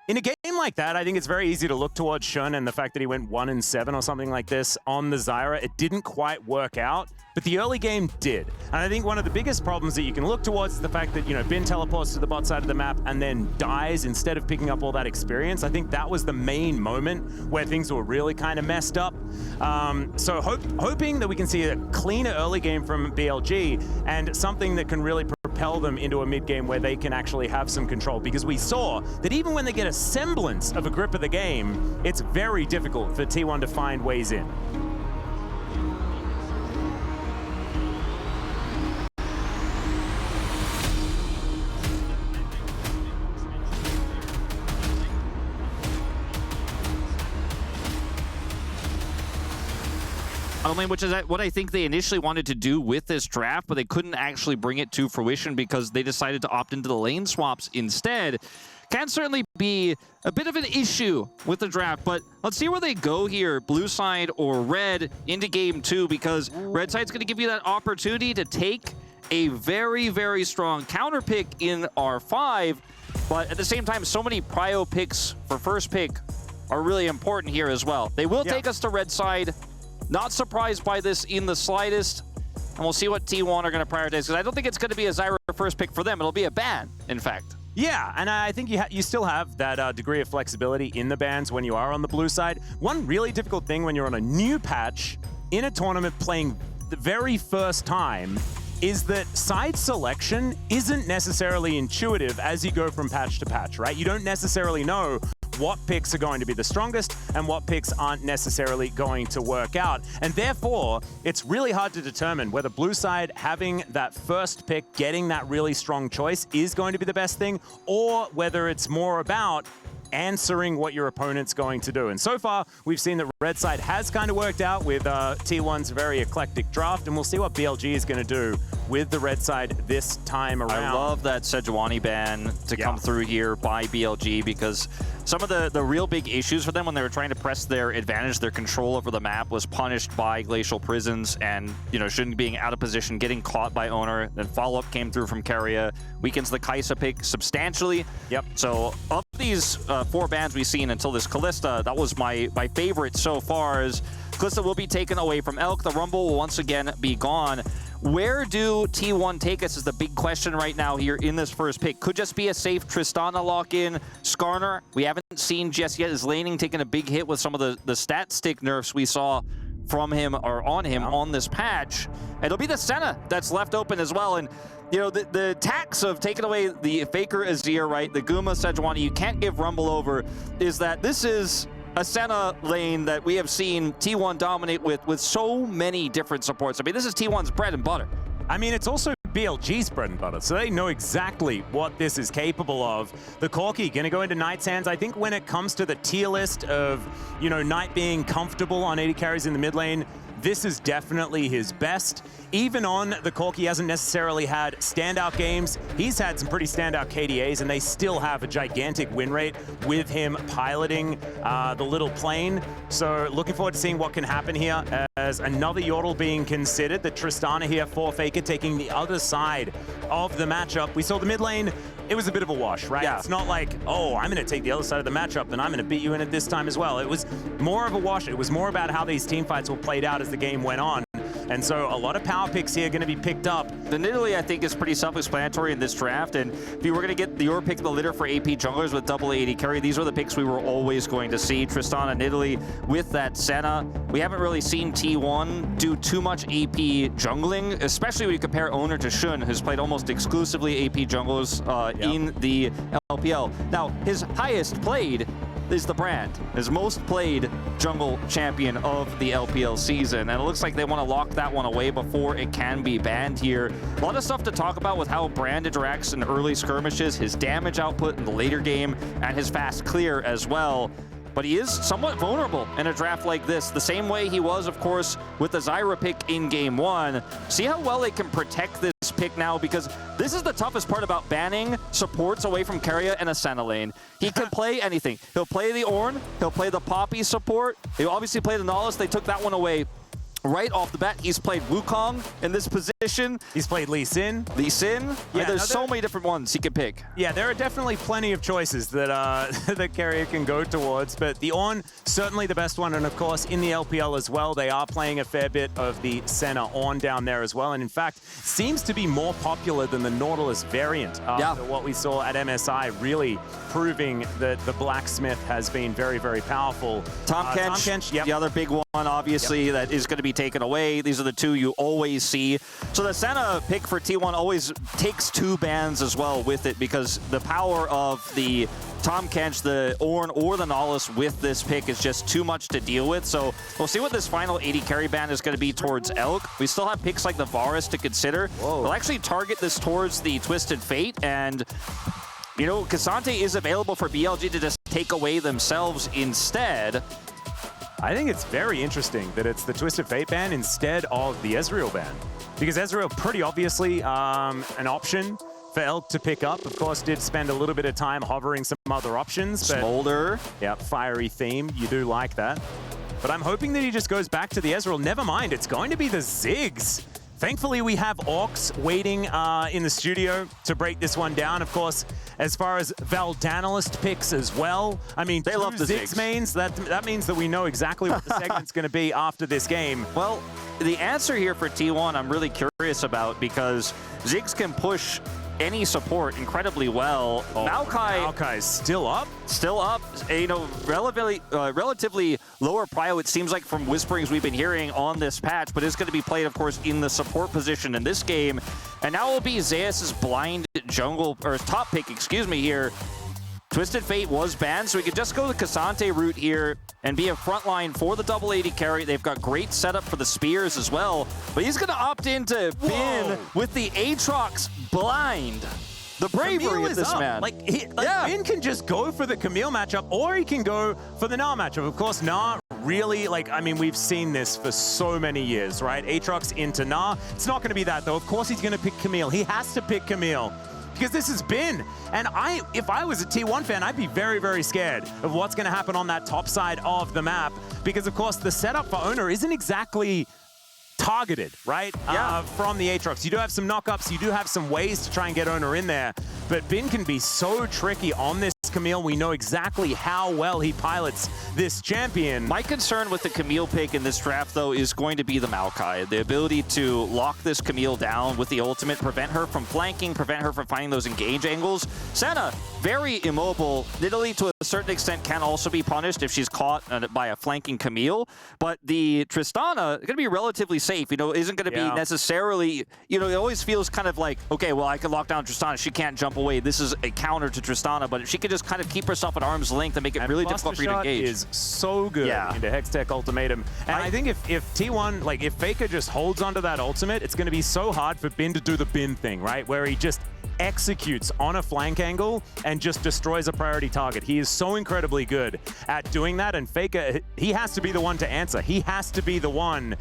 in a game like that, I think it's very easy to look towards Shun and the fact that he went 1-7 or something like this on the Zyra. It didn't quite work out, but the early game did. And I think one of the biggest problems that you can look towards is the fact that, Bin teleports to the bot side of the map and then dies instead of picking up all that experience. I think that was the main moment where things were really kind of messed up. So hoping that we can see a cleaner early game from BLG and something that can really propel them into a mid game where they can actually have some control, because we saw that even when they get a semblance of a grip of the game, it's very difficult for T1 to find ways in. Which is what I think they initially wanted to do with this draft, but they couldn't actually bring it to fruition because they decided to opt into the lane swaps instead. Can certainly be a bit of an issue with the draft, but let's see where they go here, blue side or red, into game 2, because red side's going to give you that opportunity to take a very, very strong counter pick in R5, but at the same time, so many prio picks for first pick are really important here as well. They will take us to red side. Not surprised by this in the slightest, and we'll see what T1 are going to prioritize, because I don't think it's going to be a Zyra first pick for them. It'll be a ban, in fact. Yeah, and I think you still have that degree of flexibility in the bans when you are on the blue side. One really difficult thing when you're on a new patch in a tournament playing the very first time is that side selection isn't necessarily intuitive as you go from patch to patch, right? You don't necessarily know what picks are going to be the strongest and what picks aren't necessarily going to work out. And therefore, it's really hard to determine whether blue side having that first pick, getting that really strong choice is going to be the best thing, or whether it's more about answering what your opponent's going to do. And so far, we've seen that red side has kind of worked out with T1's very eclectic draft, and we'll see what BLG is going to do with the red side this time around. I love that Sejuani ban to come through here by BLG, because some of the real big issues for them when they were trying to press their advantage, their control over the map, was punished by Glacial Prisons and, you know, shouldn't being out of position, getting caught by Owner. Then follow-up came through from Keria, weakens the Kai'Sa pick substantially. Yep. So of these 4 bans we've seen until this Kalista, that was my favorite so far. As Kalista will be taken away from Elk, the Rumble will once again be gone. Where do T1 take us is the big question right now here in this first pick. Could just be a safe Tristana lock-in. Skarner, we haven't seen just yet. Is laning taking a big hit with some of the stat stick nerfs we saw from him or on him on this patch. It'll be the Senna that's left open as well. And you know, the tax of taking away the Faker Azir, right, the Guma Sejuani, you can't give Rumble over, is that this is a Senna lane that we have seen T1 dominate with so many different supports. I mean, this is T1's bread and butter. I mean, it's also BLG's bread and butter, so they know exactly what this is capable of. The Corki going to go into Knight's hands. I think when it comes to the tier list of, you know, Knight being comfortable on 80 carries in the mid lane, this is definitely his best. Even on the Corki, he hasn't necessarily had standout games. He's had some pretty standout KDAs, and they still have a gigantic win rate with him piloting the little plane. So looking forward to seeing what can happen here as another Yordle being considered. The Tristana here for Faker taking the other side of the matchup. We saw the mid lane. It was a bit of a wash, right? Yeah. It's not like, oh, I'm going to take the other side of the matchup, then I'm going to beat you in it this time as well. It was more of a wash. It was more about how these team fights were played out as the game went on. And so a lot of power picks here going to be picked up. The Nidalee, I think, is pretty self-explanatory in this draft. And if you were going to get your pick of the litter for AP junglers with double 80 carry, these were the picks we were always going to see. Tristana, Nidalee with that Senna. We haven't really seen T1 do too much AP jungling, especially when you compare Owner to Shun, who's played almost exclusively AP junglers in the LPL. Now, his highest played is the Brand, his most played jungle champion of the LPL season. And it looks like they want to lock that one away before it can be banned here. A lot of stuff to talk about with how Brand interacts in early skirmishes, his damage output in the later game, and his fast clear as well. But he is somewhat vulnerable in a draft like this, the same way he was, of course, with the Zyra pick in Game 1. See how well they can protect this pick now, because this is the toughest part about banning supports away from Keria and a Senna lane. He can play anything. He'll play the Ornn, he'll play the Poppy support, he'll obviously play the Nautilus. They took that one away right off the bat. He's played Wukong in this position. He's played Lee Sin. Lee Sin. Yeah, there's so many different ones he can pick. Yeah, there are definitely plenty of choices that that Keria can go towards, but the Ornn, certainly the best one, and of course in the LPL as well, they are playing a fair bit of the Senna Ornn down there as well, and in fact, seems to be more popular than the Nautilus variant after what we saw at MSI, really proving that the Blacksmith has been very, very powerful. Tom Kench, the other big one, obviously, that is going to be taken away. These are the two you always see. So the Senna pick for T1 always takes 2 bans as well with it, because the power of the Tom Kench, the Ornn, or the Nautilus with this pick is just too much to deal with. So we'll see what this final 80 carry ban is going to be towards Elk. We still have picks like the Varus to consider. We'll actually target this towards the Twisted Fate, and you know, Cassante is available for BLG to just take away themselves instead. I think it's very interesting that it's the Twisted Fate ban instead of the Ezreal ban, because Ezreal pretty obviously an option for Elk to pick up. Of course, did spend a little bit of time hovering some other options. But, Smolder. Yeah, fiery theme. You do like that. But I'm hoping that he just goes back to the Ezreal. Never mind, it's going to be the Ziggs. Thankfully, we have Orcs waiting in the studio to break this one down. Of course, as far as Valdanalist picks as well, I mean, they love the Ziggs mains. That means that we know exactly what the segment's going to be after this game. Well, the answer here for T1 I'm really curious about, because Ziggs can push any support incredibly well. Maokai's still up? Still up. You know, relatively lower prio, it seems like, from whisperings we've been hearing on this patch, but it's going to be played, of course, in the support position in this game. And now will be Zeus's blind jungle, or top pick, excuse me, here. Twisted Fate was banned, so we could just go the Cassante route here and be a frontline for the double AD carry. They've got great setup for the spears as well, but he's going to opt into Bin with the Aatrox blind. The bravery Camille of this up. man. Bin can just go for the Camille matchup, or he can go for the Gnar matchup. Of course, Gnar really, I mean, we've seen this for so many years, right? Aatrox into Gnar. It's not going to be that, though. Of course, he's going to pick Camille. He has to pick Camille because this has been. And if I was a T1 fan, I'd be very, very scared of what's going to happen on that top side of the map because, of course, the setup for Owner isn't exactly targeted, right? Yeah. From the Aatrox. You do have some knockups, you do have some ways to try and get Owner in there, but Bin can be so tricky on this Camille. We know exactly how well he pilots this champion. My concern with the Camille pick in this draft, though, is going to be the Maokai. The ability to lock this Camille down with the ultimate, prevent her from flanking, prevent her from finding those engage angles. Senna, very immobile. Nidalee, to a certain extent, can also be punished if she's caught by a flanking Camille. But the Tristana is going to be relatively safe, isn't going to be necessarily, it always feels kind of like, okay, well, I can lock down Tristana. She can't jump away. This is a counter to Tristana, but if she could just kind of keep herself at arm's length and make it really difficult for you to engage. Is so good into Hextech Ultimatum. And I think if T1, if Faker just holds onto that ultimate, it's going to be so hard for Bin to do the Bin thing, right? Where he just executes on a flank angle and just destroys a priority target. He is so incredibly good at doing that, and Faker, he has to be the one to answer. He has to be the one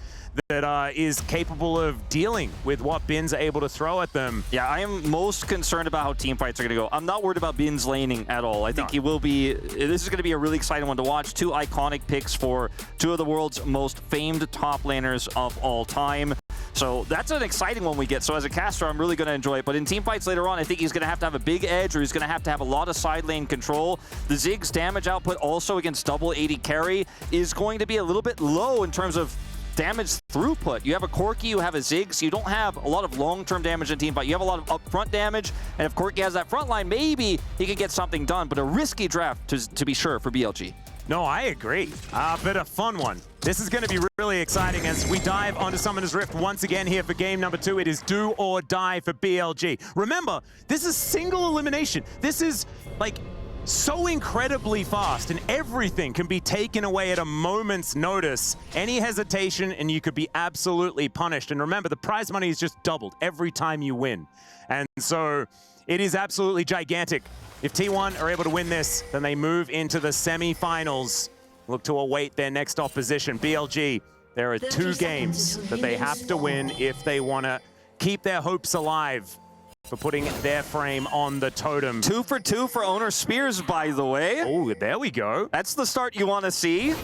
that is capable of dealing with what Bin's able to throw at them. Yeah, I am most concerned about how team fights are going to go. I'm not worried about Bin's laning at all. I think he will be, this is going to be a really exciting one to watch. Two iconic picks for two of the world's most famed top laners of all time. So that's an exciting one we get. So as a caster, I'm really going to enjoy it. But in team fights later on, I think he's going to have a big edge, or he's going to have a lot of side lane control. The Ziggs damage output also against double AD carry is going to be a little bit low in terms of damage throughput. You have a Corki, you have a Ziggs, you don't have a lot of long-term damage in team fight. You have a lot of upfront damage, and if Corki has that front line, maybe he can get something done, but a risky draft to be sure for BLG. No, I agree. But a fun one. This is going to be really exciting as we dive onto Summoner's Rift once again here for game number 2. It is do or die for BLG. Remember, this is single elimination. This is so incredibly fast, and everything can be taken away at a moment's notice. Any hesitation and you could be absolutely punished. And remember, the prize money is just doubled every time you win. And so it is absolutely gigantic. If T1 are able to win this, then they move into the semi-finals. Look to await their next opposition. BLG, there are 2 games that they have to win if they want to keep their hopes alive for putting their frame on the totem. 2 for 2 for Owner Spears, by the way. Oh, there we go. That's the start you want to see.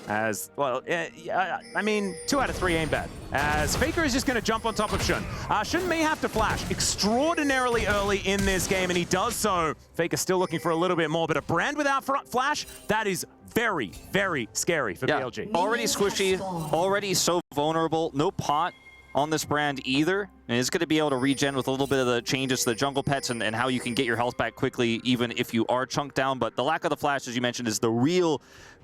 As, well, I mean, 2 out of 3 ain't bad. As Faker is just going to jump on top of Shun. Shun may have to flash extraordinarily early in this game, and he does so. Faker still looking for a little bit more, but a Brand without flash, that is very, very scary for BLG. Already squishy, already so vulnerable. No pot on this Brand either. And it's going to be able to regen with a little bit of the changes to the jungle pets and how you can get your health back quickly, even if you are chunked down. But the lack of the flash, as you mentioned, is the real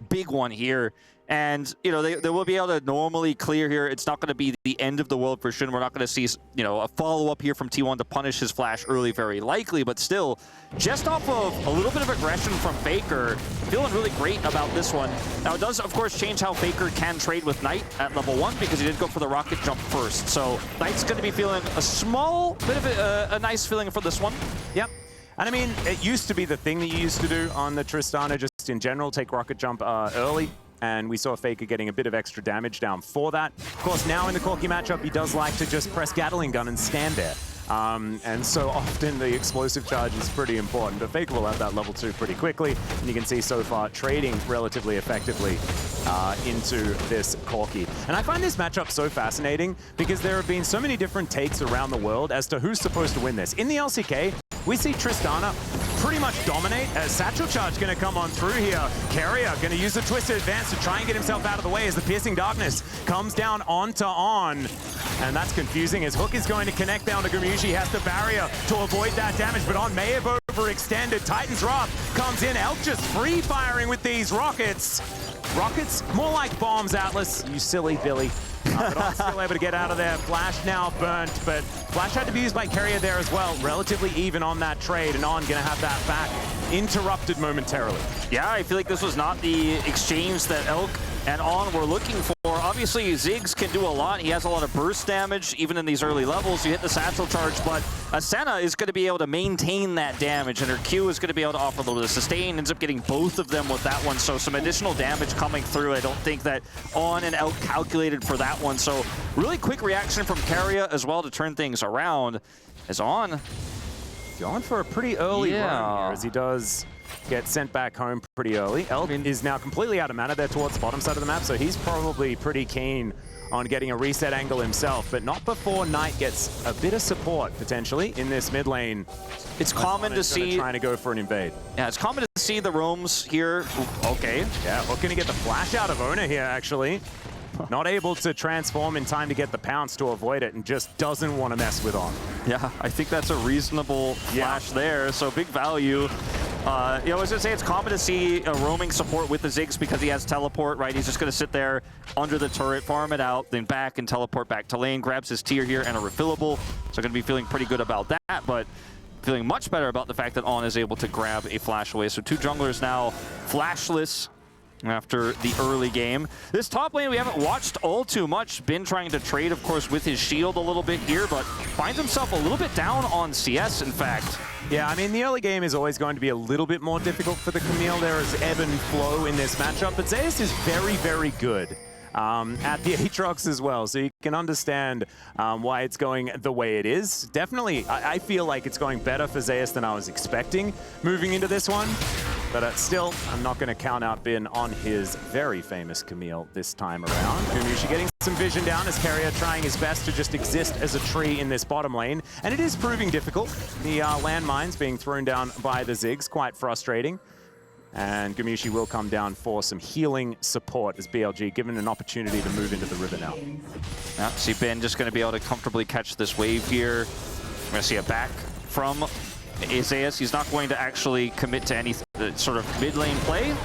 big one here. And, they will be able to normally clear here. It's not going to be the end of the world for Shun. We're not going to see, a follow-up here from T1 to punish his flash early, very likely. But still, just off of a little bit of aggression from Faker, feeling really great about this one. Now, it does, of course, change how Faker can trade with Knight at level 1 because he did go for the rocket jump first. So Knight's going to be feeling a small bit of a nice feeling for this one. Yep. And I mean, it used to be the thing that you used to do on the Tristana, just in general, take rocket jump early. And we saw Faker getting a bit of extra damage down for that. Of course, now in the Corki matchup, he does like to just press Gatling gun and stand there. And so often the explosive charge is pretty important, but Faker will have that level 2 pretty quickly. And you can see so far trading relatively effectively into this Corki. And I find this matchup so fascinating because there have been so many different takes around the world as to who's supposed to win this. In the LCK, we see Tristana pretty much dominate as Satchel Charge going to come on through here. Carrier going to use the Twisted Advance to try and get himself out of the way as the Piercing Darkness comes down onto On. And that's confusing as Hook is going to connect down to Gamushi. He has the barrier to avoid that damage, but On may have overextended. Titan's Wrath comes in. Elk just free firing with these rockets. Rockets? More like bombs, Atlas. You silly Billy. But On's still able to get out of there. Flash now burnt, but Flash had to be used by Carrier there as well. Relatively even on that trade, and On going to have that back interrupted momentarily. Yeah, I feel like this was not the exchange that Elk and On were looking for. Obviously, Ziggs can do a lot. He has a lot of burst damage, even in these early levels. You hit the satchel charge, but Asena is going to be able to maintain that damage, and her Q is going to be able to offer a little bit of sustain. Ends up getting both of them with that one, so some additional damage coming through. I don't think that On and Elk calculated for that one. So really quick reaction from Keria as well to turn things around. As On going for a pretty early run here, as he does get sent back home pretty early. Elk is now completely out of mana there towards the bottom side of the map, so he's probably pretty keen on getting a reset angle himself, but not before Knight gets a bit of support, potentially, in this mid lane. It's common to see... trying to go for an invade. Yeah, it's common to see the roams here. Okay. Yeah, looking to get the flash out of Owner here, actually. Not able to transform in time to get the pounce to avoid it, and just doesn't want to mess with On. Yeah, I think that's a reasonable flash there, so big value. I was going to say it's common to see a roaming support with the Ziggs because he has teleport, right? He's just going to sit there under the turret, farm it out, then back and teleport back to lane, grabs his tier here and a refillable. So going to be feeling pretty good about that, but feeling much better about the fact that On is able to grab a flash away. So two junglers now flashless after the early game. This top lane we haven't watched all too much. Been trying to trade, of course, with his shield a little bit here, but finds himself a little bit down on CS, in fact. Yeah, I mean, the early game is always going to be a little bit more difficult for the Camille. There is ebb and flow in this matchup, but Zeus is very, very good at the Aatrox as well, so you can understand why it's going the way it is. Definitely, I feel like it's going better for Zeus than I was expecting moving into this one, but still, I'm not going to count out Bin on his very famous Camille this time around. Umushi getting some vision down as Keria trying his best to just exist as a tree in this bottom lane, and it is proving difficult. The landmines being thrown down by the Ziggs, quite frustrating. And Gamushi will come down for some healing support as BLG given an opportunity to move into the river now. Yeah, see Ben just going to be able to comfortably catch this wave here. We're going to see a back from Zeus. He's not going to actually commit to any sort of mid lane play.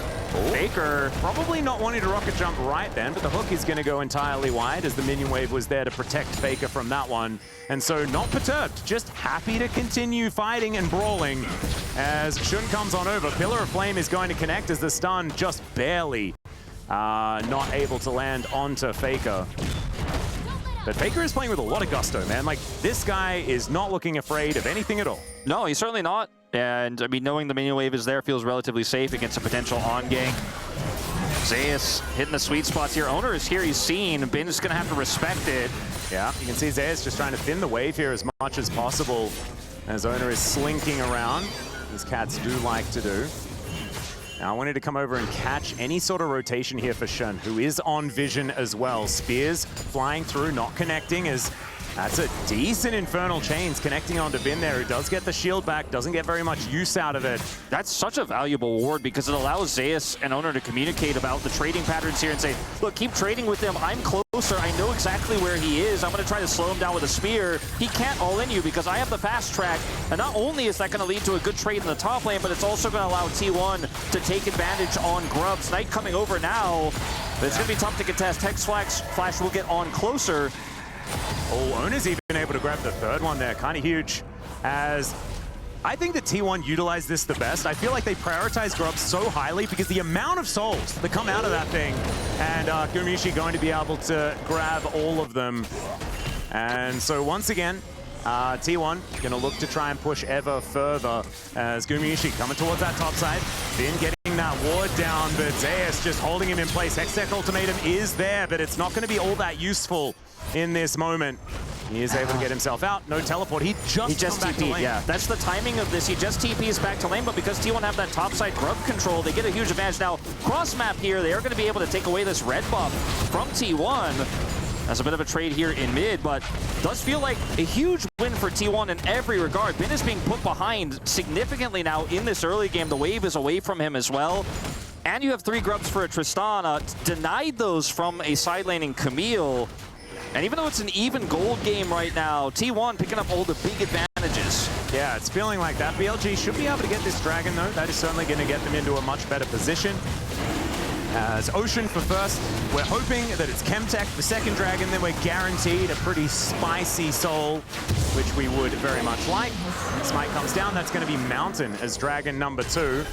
Faker probably not wanting to rocket jump right then, but the hook is going to go entirely wide as the minion wave was there to protect Faker from that one. And so not perturbed, just happy to continue fighting and brawling as Shun comes on over. Pillar of Flame is going to connect as the stun just barely not able to land onto Faker. But Faker is playing with a lot of gusto, man. Like, this guy is not looking afraid of anything at all. No, he's certainly not. And, I mean, knowing the minion wave is there feels relatively safe against a potential on-gank. Zeus hitting the sweet spots here. Owner is here, he's seen. Bin is going to have to respect it. Yeah, you can see Zeus just trying to thin the wave here as much as possible as Owner is slinking around, as cats do like to do. Now I wanted to come over and catch any sort of rotation here for Shun, who is on vision as well. Spears flying through, not connecting, as that's a decent Infernal Chains connecting onto Bin there, who does get the shield back, doesn't get very much use out of it. That's such a valuable ward because it allows Zeus and Owner to communicate about the trading patterns here and say, look, keep trading with him. I'm closer. I know exactly where he is. I'm going to try to slow him down with a spear. He can't all in you because I have the fast track. And not only is that going to lead to a good trade in the top lane, but it's also going to allow T1 to take advantage on Grubs. Knight coming over now, but it's going to be tough to contest. Hex Flash will get on closer. Oh, Owner's even able to grab the third one there. Kind of huge, as I think that T1 utilized this the best. I feel like they prioritize Grubs so highly because the amount of souls that come out of that thing, and Gumishi going to be able to grab all of them. And so once again, T1 going to look to try and push ever further as Gumishi coming towards that top side. Then getting that ward down, but Zeus just holding him in place. Hextech Ultimatum is there, but it's not going to be all that useful in this moment. He is able to get himself out. No teleport. He just TP'd, yeah. That's the timing of this. He just TPs back to lane, but because T1 have that topside grub control, they get a huge advantage. Now, cross map here, they are going to be able to take away this red buff from T1. That's a bit of a trade here in mid, but does feel like a huge win for T1 in every regard. Bin is being put behind significantly now in this early game. The wave is away from him as well. And you have 3 grubs for a Tristana. Denied those from a side laning Camille. And even though it's an even gold game right now, T1 picking up all the big advantages. Yeah, it's feeling like that. BLG should be able to get this dragon, though. That is certainly going to get them into a much better position. As Ocean for first, we're hoping that it's Chemtech, the second dragon, then we're guaranteed a pretty spicy soul which we would very much like. Smite comes down, that's going to be Mountain as Dragon number 2.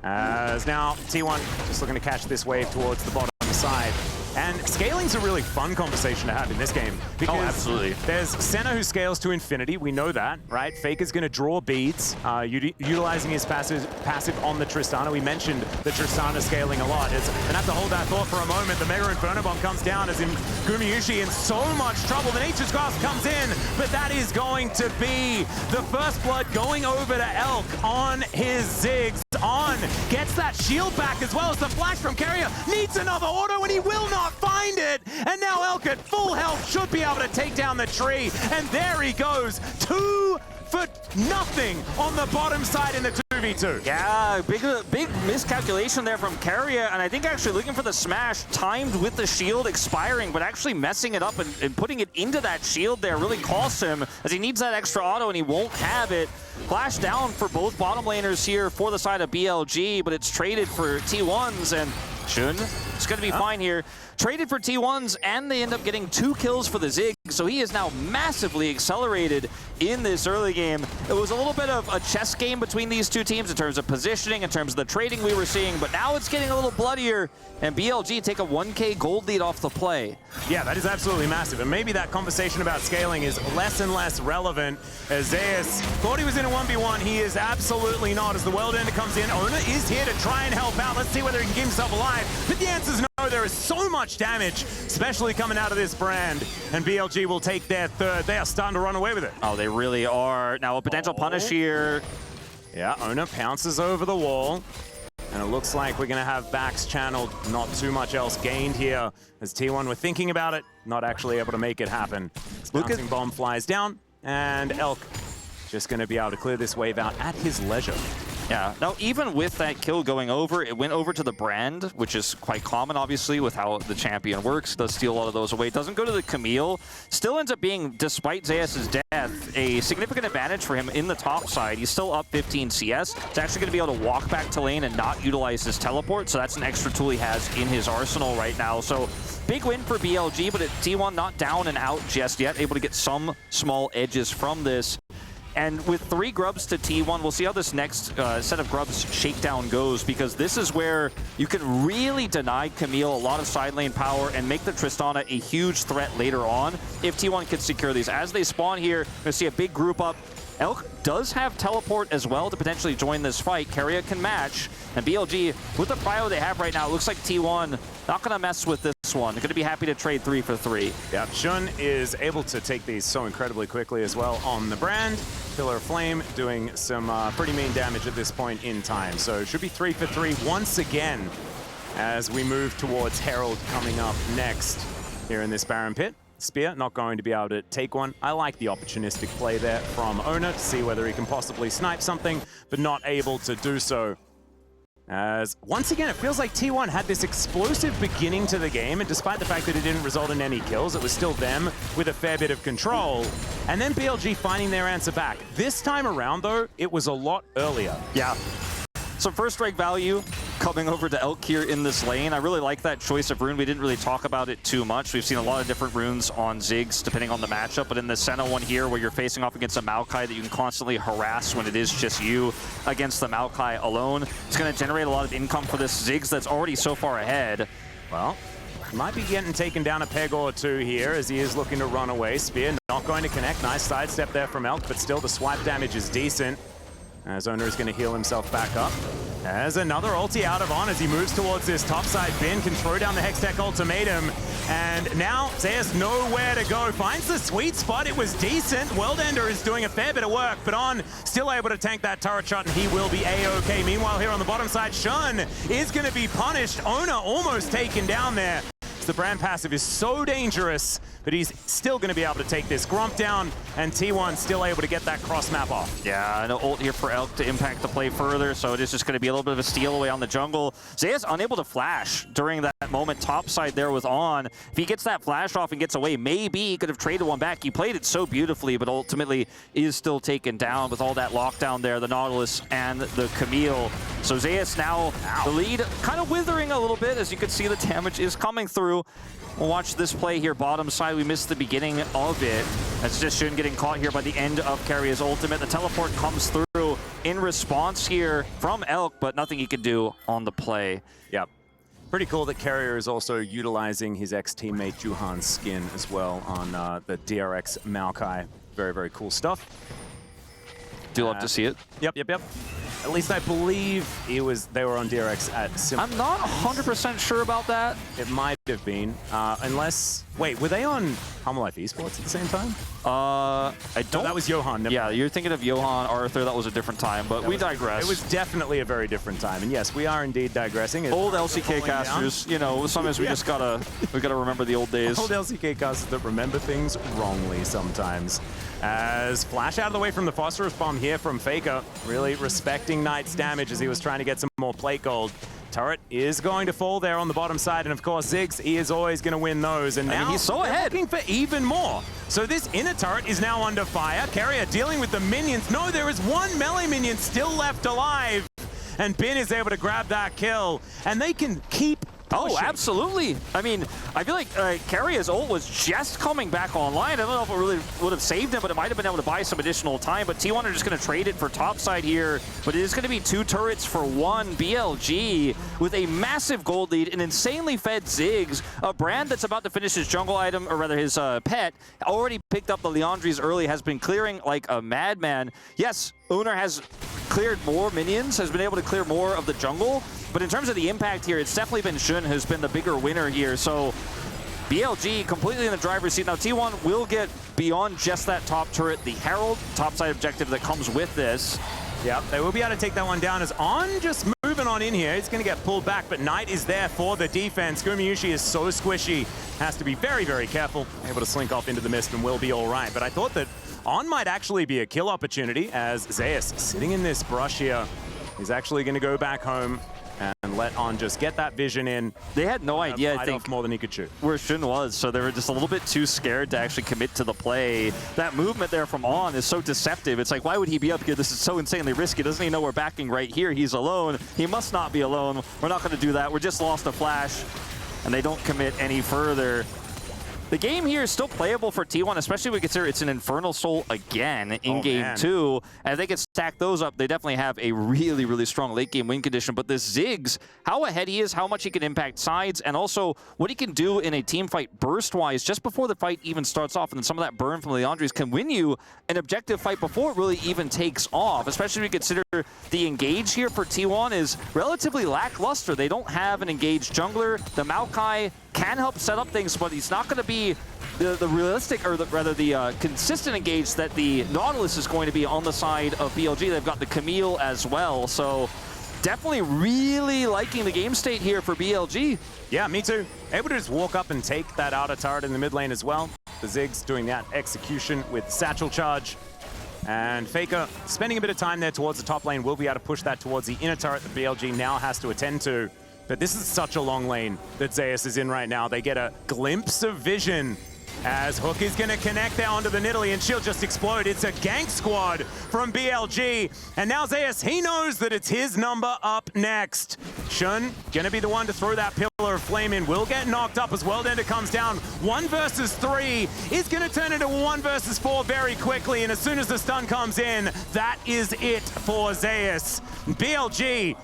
As now, T1 just looking to catch this wave towards the bottom side. And scaling's a really fun conversation to have in this game. Because absolutely. There's Senna who scales to infinity, we know that, right? Faker's going to draw beads, utilizing his passive on the Tristana. We mentioned the Tristana scaling a lot. And have to hold that thought for a moment. The Mega Inferno Bomb comes down as Gumayusi in so much trouble. The Nature's Grasp comes in, but that is going to be the first blood going over to Elk on his Ziggs. On gets that shield back as well as the flash from Carrier. Needs another auto and he will not find it. And now Elk at full health should be able to take down the tree. And there he goes. 2 for nothing on the bottom side in the 2v2. Yeah, big miscalculation there from Carrier, and I think actually looking for the smash timed with the shield expiring, but actually messing it up and putting it into that shield there really costs him, as he needs that extra auto and he won't have it. Flash down for both bottom laners here for the side of BLG, but it's traded for T1s, and Shun is going to be fine here. Traded for T1s, and they end up getting 2 kills for the Zig, so he is now massively accelerated in this early game. It was a little bit of a chess game between these two teams in terms of positioning, in terms of the trading we were seeing, but now it's getting a little bloodier, and BLG take a 1K gold lead off the play. Yeah, that is absolutely massive, and maybe that conversation about scaling is less and less relevant, as Zeus thought he was in a 1v1. He is absolutely not, as the World Ender comes in. Ona is here to try and help out. Let's see whether he can keep himself alive, but the answer is no. There is so much damage, especially coming out of this brand, and BLG will take their 3rd. They are starting to run away with it. Oh, they really are. Now a potential punish here. Yeah, Ona pounces over the wall, and it looks like we're going to have backs channeled. Not too much else gained here, as T1 were thinking about it, not actually able to make it happen. Bouncing bomb flies down, and Elk just going to be able to clear this wave out at his leisure. Yeah, now even with that kill going over, it went over to the brand, which is quite common, obviously, with how the champion works. Does steal a lot of those away. Doesn't go to the Camille. Still ends up being, despite Zeus' death, a significant advantage for him in the top side. He's still up 15 CS. He's actually going to be able to walk back to lane and not utilize his teleport, so that's an extra tool he has in his arsenal right now. So big win for BLG, but T1 not down and out just yet, able to get some small edges from this. And with 3 grubs to T1, we'll see how this next set of grubs shakedown goes, because this is where you can really deny Camille a lot of side lane power and make the Tristana a huge threat later on if T1 can secure these. As they spawn here, we're going to see a big group up. Elk does have teleport as well to potentially join this fight. Carrier can match, and BLG, with the prio they have right now, it looks like T1 not going to mess with this one. They're going to be happy to trade 3 for 3. Yeah, Shun is able to take these so incredibly quickly as well on the brand. Pillar of Flame doing some pretty mean damage at this point in time. So should be 3 for 3 once again as we move towards Herald coming up next here in this Baron Pit. Spear not going to be able to take one. I like the opportunistic play there from Ona to see whether he can possibly snipe something, but not able to do so. As once again, it feels like T1 had this explosive beginning to the game, and despite the fact that it didn't result in any kills, it was still them with a fair bit of control. And then BLG finding their answer back. This time around, though, it was a lot earlier. Yeah. Some first strike value coming over to Elk here in this lane. I really like that choice of rune. We didn't really talk about it too much. We've seen a lot of different runes on Ziggs depending on the matchup, but in the Senna one here where you're facing off against a Maokai that you can constantly harass when it is just you against the Maokai alone, it's going to generate a lot of income for this Ziggs that's already so far ahead. Well, might be getting taken down a peg or 2 here as he is looking to run away. Spear not going to connect. Nice sidestep there from Elk, but still the swipe damage is decent. As Owner is going to heal himself back up. As another ulti out of On as he moves towards this topside bin, can throw down the Hextech ultimatum. And now Zeus nowhere to go. Finds the sweet spot. It was decent. World Ender is doing a fair bit of work, but On still able to tank that turret shot, and he will be A-OK. Meanwhile, here on the bottom side, Shun is going to be punished. Owner almost taken down there. The brand passive is so dangerous, but he's still going to be able to take this Gromp down, and T1 still able to get that cross map off. Yeah, no ult here for Elk to impact the play further, so it is just going to be a little bit of a steal away on the jungle. Zeus unable to flash during that moment topside there with On. If he gets that flash off and gets away, maybe he could have traded one back. He played it so beautifully, but ultimately is still taken down with all that lockdown there, the Nautilus and the Camille. So Zeus now, the lead kind of withering a little bit, as you can see the damage is coming through. through. We'll watch this play here, bottom side. We missed the beginning of it. That's just Shun getting caught here by the end of Carrier's ultimate. The teleport comes through in response here from Elk, but nothing he could do on the play. Yep. Pretty cool that Carrier is also utilizing his ex-teammate Juhan's skin as well on the DRX Maokai. Very, very cool stuff. Do love to see it. Yep. At least I believe they were on DRX at similar. I'm not 100% sure about that. It might have been, unless... Wait, were they on Humble Life Esports at the same time? I don't... No, that was Johan. Yeah, you're thinking of Johan, Arthur. That was a different time, but we digress. It was definitely a very different time. And yes, we are indeed digressing. Old LCK casters, you know, sometimes we just gotta remember the old days. Old LCK casters that remember things wrongly sometimes. As Flash out of the way from the phosphorus bomb here from Faker, really respecting Knight's damage as he was trying to get some more plate gold. Turret is going to fall there on the bottom side, and of course Ziggs, he is always going to win those. And now he's so ahead. Looking for even more. So this inner turret is now under fire. Carrier dealing with the minions. No, there is one melee minion still left alive, and Bin is able to grab that kill, and they can keep pushing. Oh, absolutely. I mean, I feel like Carrier's ult was just coming back online. I don't know if it really would have saved him, but it might have been able to buy some additional time. But T1 are just going to trade it for topside here. But it is going to be 2 turrets for 1 BLG with a massive gold lead, an insanely fed Ziggs, a brand that's about to finish his jungle item, or rather his pet, already picked up the Leandries early, has been clearing like a madman. Yes, Uner has cleared more minions, has been able to clear more of the jungle. But in terms of the impact here, it's definitely been Shun who's been the bigger winner here. So BLG completely in the driver's seat. Now T1 will get beyond just that top turret, the Herald topside objective that comes with this. Yep, they will be able to take that one down as On just moving on in here. He's going to get pulled back, but Knight is there for the defense. Gumayusi is so squishy. Has to be very, very careful. Able to slink off into the mist and will be all right. But I thought that On might actually be a kill opportunity as Zeus sitting in this brush here. He's actually going to go back home and let On just get that vision in. They had no idea, I think, more than he could shoot. Where Shun was, so they were just a little bit too scared to actually commit to the play. That movement there from On is so deceptive. It's like, why would he be up here? This is so insanely risky. Doesn't he know we're backing right here? He's alone. He must not be alone. We're not going to do that. We just lost a flash, and they don't commit any further. The game here is still playable for T1, especially if we consider it's an Infernal Soul again in game 2. And if they can stack those up, they definitely have a really, really strong late game win condition. But this Ziggs, how ahead he is, how much he can impact sides, and also what he can do in a team fight burst-wise just before the fight even starts off. And then some of that burn from Leandries can win you an objective fight before it really even takes off, especially if we consider the engage here for T1 is relatively lackluster. They don't have an engaged jungler. The Maokai can help set up things, but he's not going to be the realistic, or rather the consistent engage that the Nautilus is going to be on the side of BLG. They've got the Camille as well, so definitely really liking the game state here for BLG. Yeah, me too. Able to just walk up and take that outer turret in the mid lane as well. The Ziggs doing that execution with Satchel Charge. And Faker spending a bit of time there towards the top lane will be able to push that towards the inner turret that BLG now has to attend to. But this is such a long lane that Zeus is in right now. They get a glimpse of vision as Hook is going to connect there onto the Nidalee, and she'll just explode. It's a gank squad from BLG. And now Zeus, he knows that it's his number up next. Shun going to be the one to throw that pillar of flame in. Will get knocked up as Worldender comes down. 1 versus 3 is going to turn into 1 versus 4 very quickly. And as soon as the stun comes in, that is it for Zeus. BLG,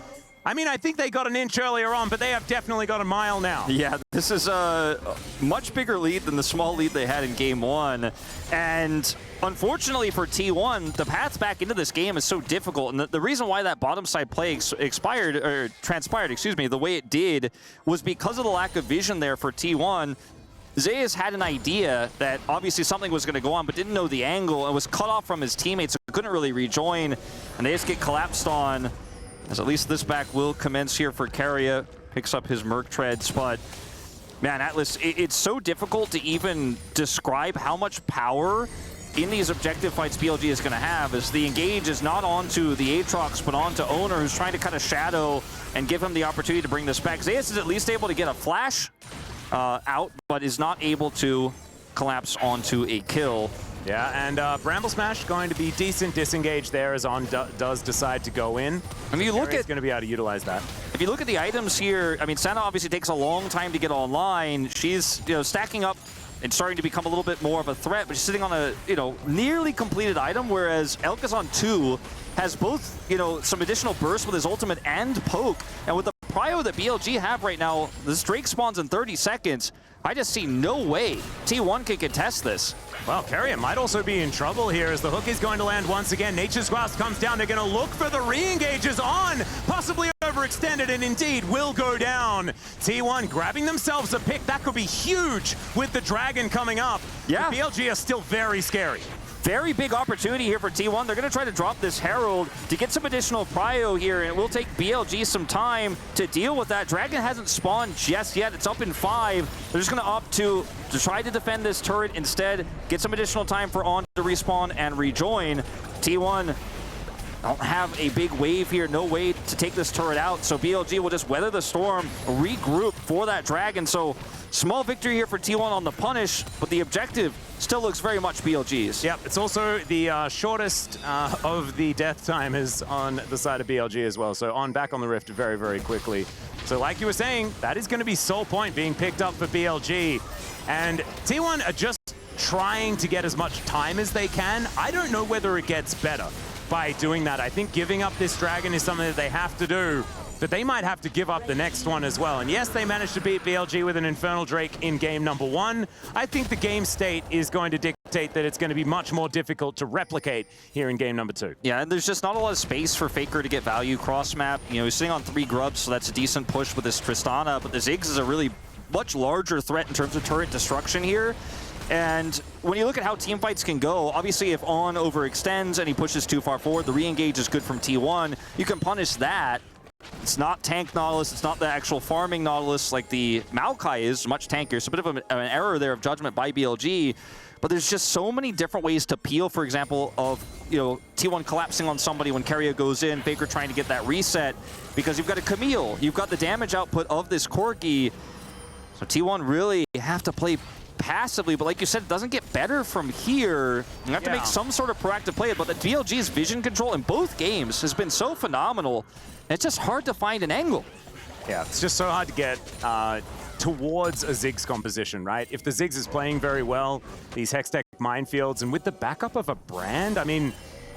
I mean, I think they got an inch earlier on, but they have definitely got a mile now. Yeah, this is a much bigger lead than the small lead they had in game 1. And unfortunately for T1, the path back into this game is so difficult. And the reason why that bottom side play transpired, excuse me, the way it did was because of the lack of vision there for T1. Zeus had an idea that obviously something was going to go on, but didn't know the angle and was cut off from his teammates, so couldn't really rejoin. And they just get collapsed on. As at least this back will commence here for Carrier. Picks up his Merc Treads, but man, Atlas, it's so difficult to even describe how much power in these objective fights BLG is going to have, as the engage is not onto the Aatrox, but onto Owner, who's trying to cut a shadow and give him the opportunity to bring this back. Zeus is at least able to get a flash out, but is not able to collapse onto a kill. Yeah, and Bramble Smash going to be decent disengage there as On does decide to go in. I mean, you look at going to be able to utilize that. If you look at the items here, I mean, Senna obviously takes a long time to get online. She's, stacking up and starting to become a little bit more of a threat, but she's sitting on a, nearly completed item, whereas Elk is on 2, has both, some additional burst with his ultimate and poke, and with the prio that BLG have right now, this Drake spawns in 30 seconds. I just see no way T1 can contest this. Well, Carrion might also be in trouble here as the hook is going to land once again. Nature's Grasp comes down. They're going to look for the re-engages on, possibly overextended, and indeed will go down. T1 grabbing themselves a pick. That could be huge with the Dragon coming up. Yeah. The BLG are still very scary. Very big opportunity here for T1. They're going to try to drop this Herald to get some additional prio here, and it will take BLG some time to deal with that. Dragon hasn't spawned just yet. It's up in 5. They're just going to opt to try to defend this turret instead, get some additional time for On to respawn and rejoin. T1 don't have a big wave here, no way to take this turret out, so BLG will just weather the storm, regroup for that Dragon. So small victory here for T1 on the punish, but the objective still looks very much BLG's. Yep, it's also the shortest of the death time is on the side of BLG as well. So On back on the Rift very, very quickly. So like you were saying, that is going to be Soul Point being picked up for BLG. And T1 are just trying to get as much time as they can. I don't know whether it gets better by doing that. I think giving up this Dragon is something that they have to do, but they might have to give up the next one as well. And yes, they managed to beat BLG with an Infernal Drake in game number 1. I think the game state is going to dictate that it's going to be much more difficult to replicate here in game number 2. Yeah, and there's just not a lot of space for Faker to get value cross-map. He's sitting on 3 grubs, so that's a decent push with this Tristana, but the Ziggs is a really much larger threat in terms of turret destruction here. And when you look at how team fights can go, obviously if On overextends and he pushes too far forward, the re-engage is good from T1. You can punish that. It's not tank Nautilus, it's not the actual farming Nautilus like the Maokai is, much tankier. It's a bit of an error there of judgment by BLG, but there's just so many different ways to peel, for example, of T1 collapsing on somebody when Keria goes in, Faker trying to get that reset, because you've got a Camille, you've got the damage output of this Corki. So T1 really have to play passively, but like you said, it doesn't get better from here. You have to make some sort of proactive play, but the BLG's vision control in both games has been so phenomenal. It's just hard to find an angle. Yeah, it's just so hard to get towards a Ziggs composition, right? If the Ziggs is playing very well, these Hextech minefields, and with the backup of a Brand, I mean,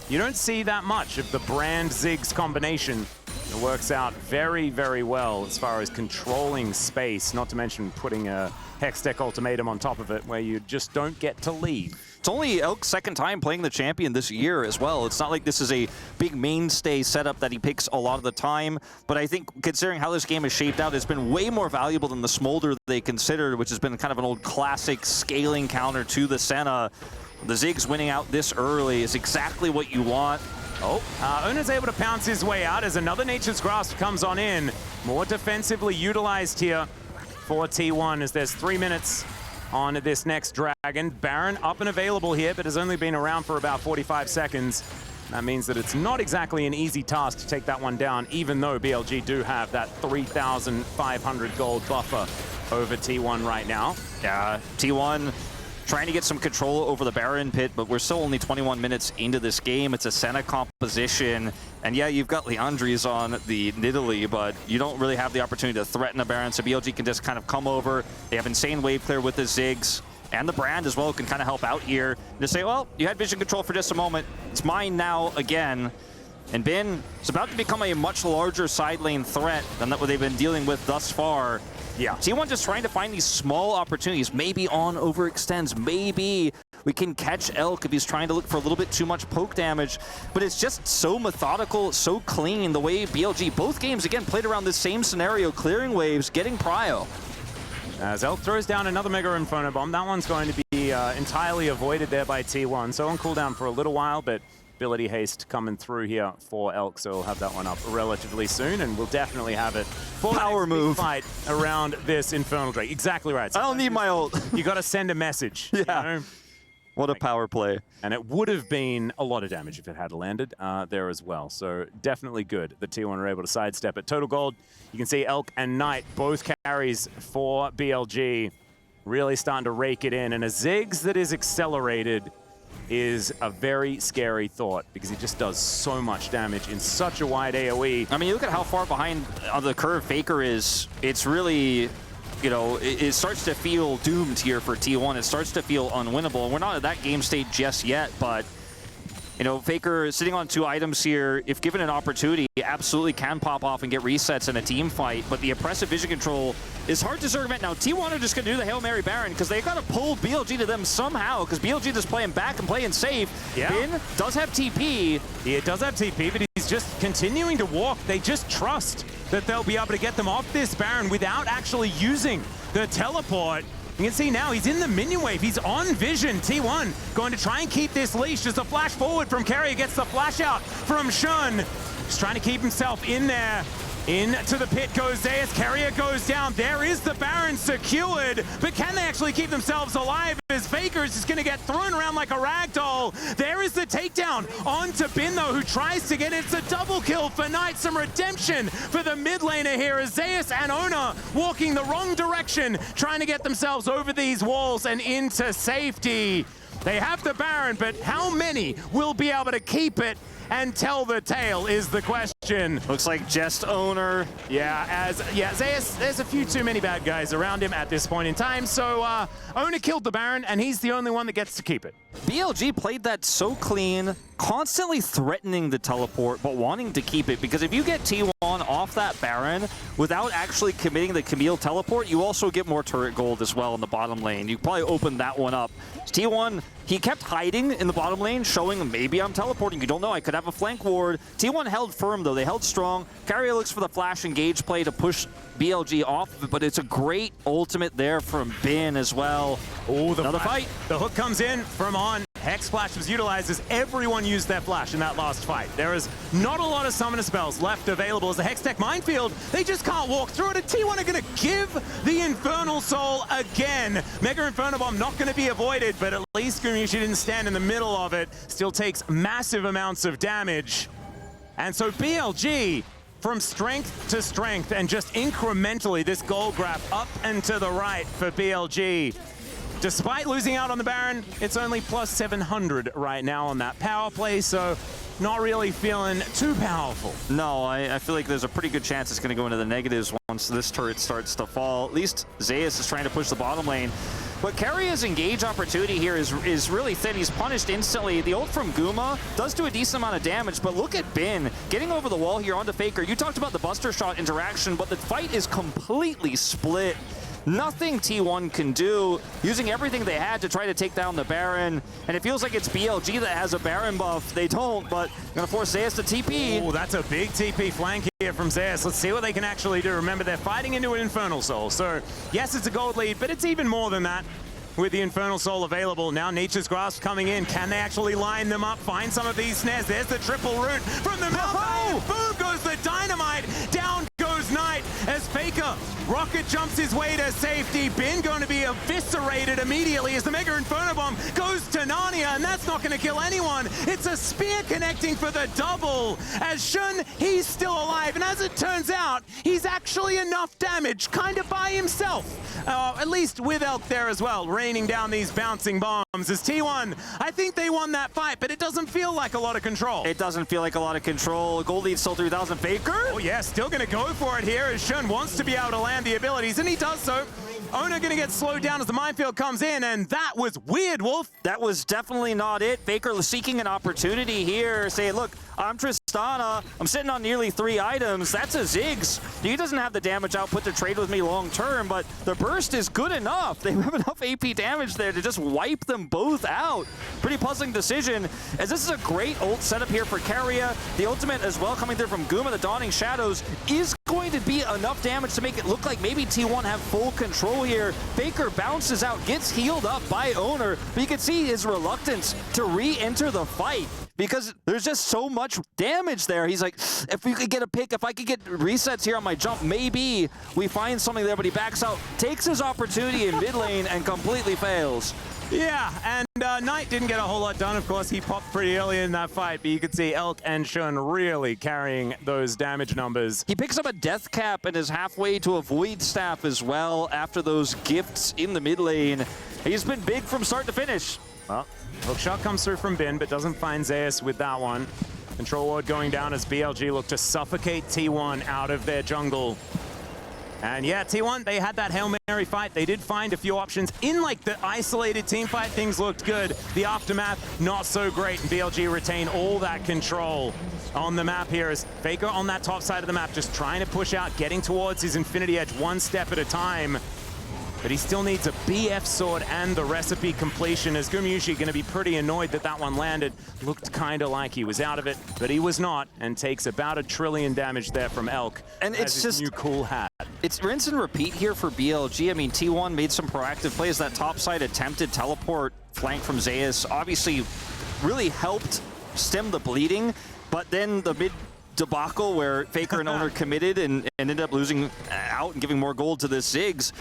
you don't see that much of the Brand Ziggs combination. It works out very, very well as far as controlling space, not to mention putting a Hextech ultimatum on top of it where you just don't get to leave. It's only Elk's second time playing the champion this year as well. It's not like this is a big mainstay setup that he picks a lot of the time, but I think considering how this game is shaped out, it's been way more valuable than the Smolder they considered, which has been kind of an old classic scaling counter to the Senna. The Ziggs winning out this early is exactly what you want. Oh, Ona's able to pounce his way out as another Nature's Grasp comes on in. More defensively utilized here for T1 as there's 3 minutes on this next Dragon. Baron up and available here, but has only been around for about 45 seconds. That means that it's not exactly an easy task to take that one down, even though BLG do have that 3,500 gold buffer over T1 right now. Yeah, T1 trying to get some control over the Baron pit, but we're still only 21 minutes into this game. It's a Senna composition, and yeah, you've got Leandri's on the Nidalee, but you don't really have the opportunity to threaten a Baron, so BLG can just kind of come over. They have insane wave clear with the Ziggs, and the Brand as well can kind of help out here. Just say, well, you had vision control for just a moment. It's mine now again. And Bin is about to become a much larger side lane threat than what they've been dealing with thus far. Yeah. T1 just trying to find these small opportunities. Maybe On overextends. Maybe we can catch Elk if he's trying to look for a little bit too much poke damage. But it's just so methodical, so clean, the way BLG, both games, again, played around this same scenario, clearing waves, getting prio. As Elk throws down another Mega Inferno Bomb, that one's going to be entirely avoided there by T1. So on cooldown for a little while, but ability haste coming through here for Elk, so we'll have that one up relatively soon, and we'll definitely have it for power move fight around this Infernal Drake. Exactly right. I don't need my ult. You got to send a message. Yeah. You know? What a power play. And it would have been a lot of damage if it had landed there as well. So definitely good that T1 were able to sidestep it. Total gold, you can see Elk and Knight, both carries for BLG, really starting to rake it in. And a Ziggs that is accelerated is a very scary thought because he just does so much damage in such a wide AoE. I mean, you look at how far behind on the curve Faker is. It's really, you know, it starts to feel doomed here for T1. It starts to feel unwinnable. We're not at that game state just yet, but you know, Faker sitting on 2 items here, if given an opportunity, absolutely can pop off and get resets in a team fight, but the oppressive vision control is hard to circumvent. Now, T1 are just going to do the Hail Mary Baron because they got to pull BLG to them somehow because BLG is playing back and playing safe. Yeah. Bin does have TP. It does have TP, but he's just continuing to walk. They just trust that they'll be able to get them off this Baron without actually using the teleport. You can see now he's in the minion wave. He's on vision. T1 going to try and keep this leash as a flash forward from Carrier gets the flash out from Shun. Just trying to keep himself in there. Into the pit goes Zeus. Carrier goes down. There is the Baron secured. But can they actually keep themselves alive as Faker is just going to get thrown around like a ragdoll? There is the takedown onto Bin, though, who tries to get it. It's a double kill for Knight. Some redemption for the mid laner here as Zeus and Ona walking the wrong direction, trying to get themselves over these walls and into safety. They have the Baron, but how many will be able to keep it and tell the tale is the question. Looks like just Owner. Zeus, there's a few too many bad guys around him at this point in time, so Owner killed the Baron, and he's the only one that gets to keep it. BLG played that so clean, constantly threatening the teleport, but wanting to keep it, because if you get T1 off that Baron without actually committing the Camille teleport, you also get more turret gold as well in the bottom lane. You probably open that one up. T1, he kept hiding in the bottom lane, showing maybe I'm teleporting. You don't know, I could have a flank ward. T1 held firm though, they held strong. Carrier looks for the flash engage play to push BLG off of it, but it's a great ultimate there from Bin as well. Oh, another fight. The hook comes in from On. Hex Flash was utilized as everyone used their flash in that last fight. There is not a lot of summoner spells left available as the Hextech Minefield. They just can't walk through it. And T1 are going to give the Infernal Soul again. Mega Inferno Bomb not going to be avoided, but at least Gumayusi didn't stand in the middle of it. Still takes massive amounts of damage. And so BLG, from strength to strength, and just incrementally this gold grab up and to the right for BLG. Despite losing out on the Baron, it's only plus 700 right now on that power play, so not really feeling too powerful. No, I feel like there's a pretty good chance it's going to go into the negatives once this turret starts to fall. At least Zeus is trying to push the bottom lane. But Carrier's engage opportunity here is really thin. He's punished instantly. The ult from Guma does do a decent amount of damage, but look at Bin getting over the wall here onto Faker. You talked about the Buster Shot interaction, but the fight is completely split. Nothing T1 can do, using everything they had to try to take down the Baron. And it feels like it's BLG that has a Baron buff. They don't, but going to force Zeus to TP. Oh, that's a big TP flank here from Zeus. Let's see what they can actually do. Remember, they're fighting into an Infernal Soul. So, yes, it's a gold lead, but it's even more than that. With the Infernal Soul available, now Nature's Grasp coming in. Can they actually line them up, find some of these snares? There's the triple root from the mouth. Oh! Boom goes the dynamite. Down goes Knight as Faker rocket jumps his way to safety. Bin going to be eviscerated immediately as the Mega Inferno Bomb goes to Narnia, and that's not going to kill anyone. It's a spear connecting for the double. As Shun, he's still alive, and as it turns out, he's actually enough damage, kind of by himself. At least with Elk there as well, raining down these bouncing bombs. As T1, I think they won that fight, but it doesn't feel like a lot of control. It doesn't feel like a lot of control. Gold lead still 3,000. Faker? Oh yeah, still going to go for it here as Shun wants to be able to land the abilities, and he does so. Ona going to get slowed down as the minefield comes in, and that was weird, Wolf. That was definitely not it. Faker seeking an opportunity here, saying, look, I'm Tristana. I'm sitting on nearly 3 items. That's a Ziggs. He doesn't have the damage output to trade with me long term, but the burst is good enough. They have enough AP damage there to just wipe them both out. Pretty puzzling decision, as this is a great ult setup here for Carrier. The ultimate as well coming through from Guma, the Dawning Shadows, is going to be enough damage to make it look like maybe T1 have full control here. Faker bounces out, gets healed up by Owner, but you can see his reluctance to re-enter the fight because there's just so much damage there. He's like, if we could get a pick, if I could get resets here on my jump, maybe we find something there, but he backs out, takes his opportunity in mid lane and completely fails. Yeah, and Knight didn't get a whole lot done, of course. He popped pretty early in that fight, but you could see Elk and Shun really carrying those damage numbers. He picks up a death cap and is halfway to a void staff as well after those gifts in the mid lane. He's been big from start to finish. Well, hook shot comes through from Bin, but doesn't find Zeus with that one. Control ward going down as BLG look to suffocate T1 out of their jungle. And yeah, T1, they had that Hail Mary fight. They did find a few options. In like the isolated team fight, things looked good. The aftermath, not so great. And BLG retain all that control on the map here as Faker on that top side of the map, just trying to push out, getting towards his Infinity Edge one step at a time. But he still needs a BF sword and the recipe completion, as Gumayusi going to be pretty annoyed that that one landed. Looked kind of like he was out of it, but he was not, and takes about 1 trillion damage there from Elk. And it's just new cool hat. It's rinse and repeat here for BLG. I mean, T1 made some proactive plays. That top side attempted teleport flank from Zeus obviously really helped stem the bleeding, but then the mid debacle where Faker and Owner committed and ended up losing out and giving more gold to the Ziggs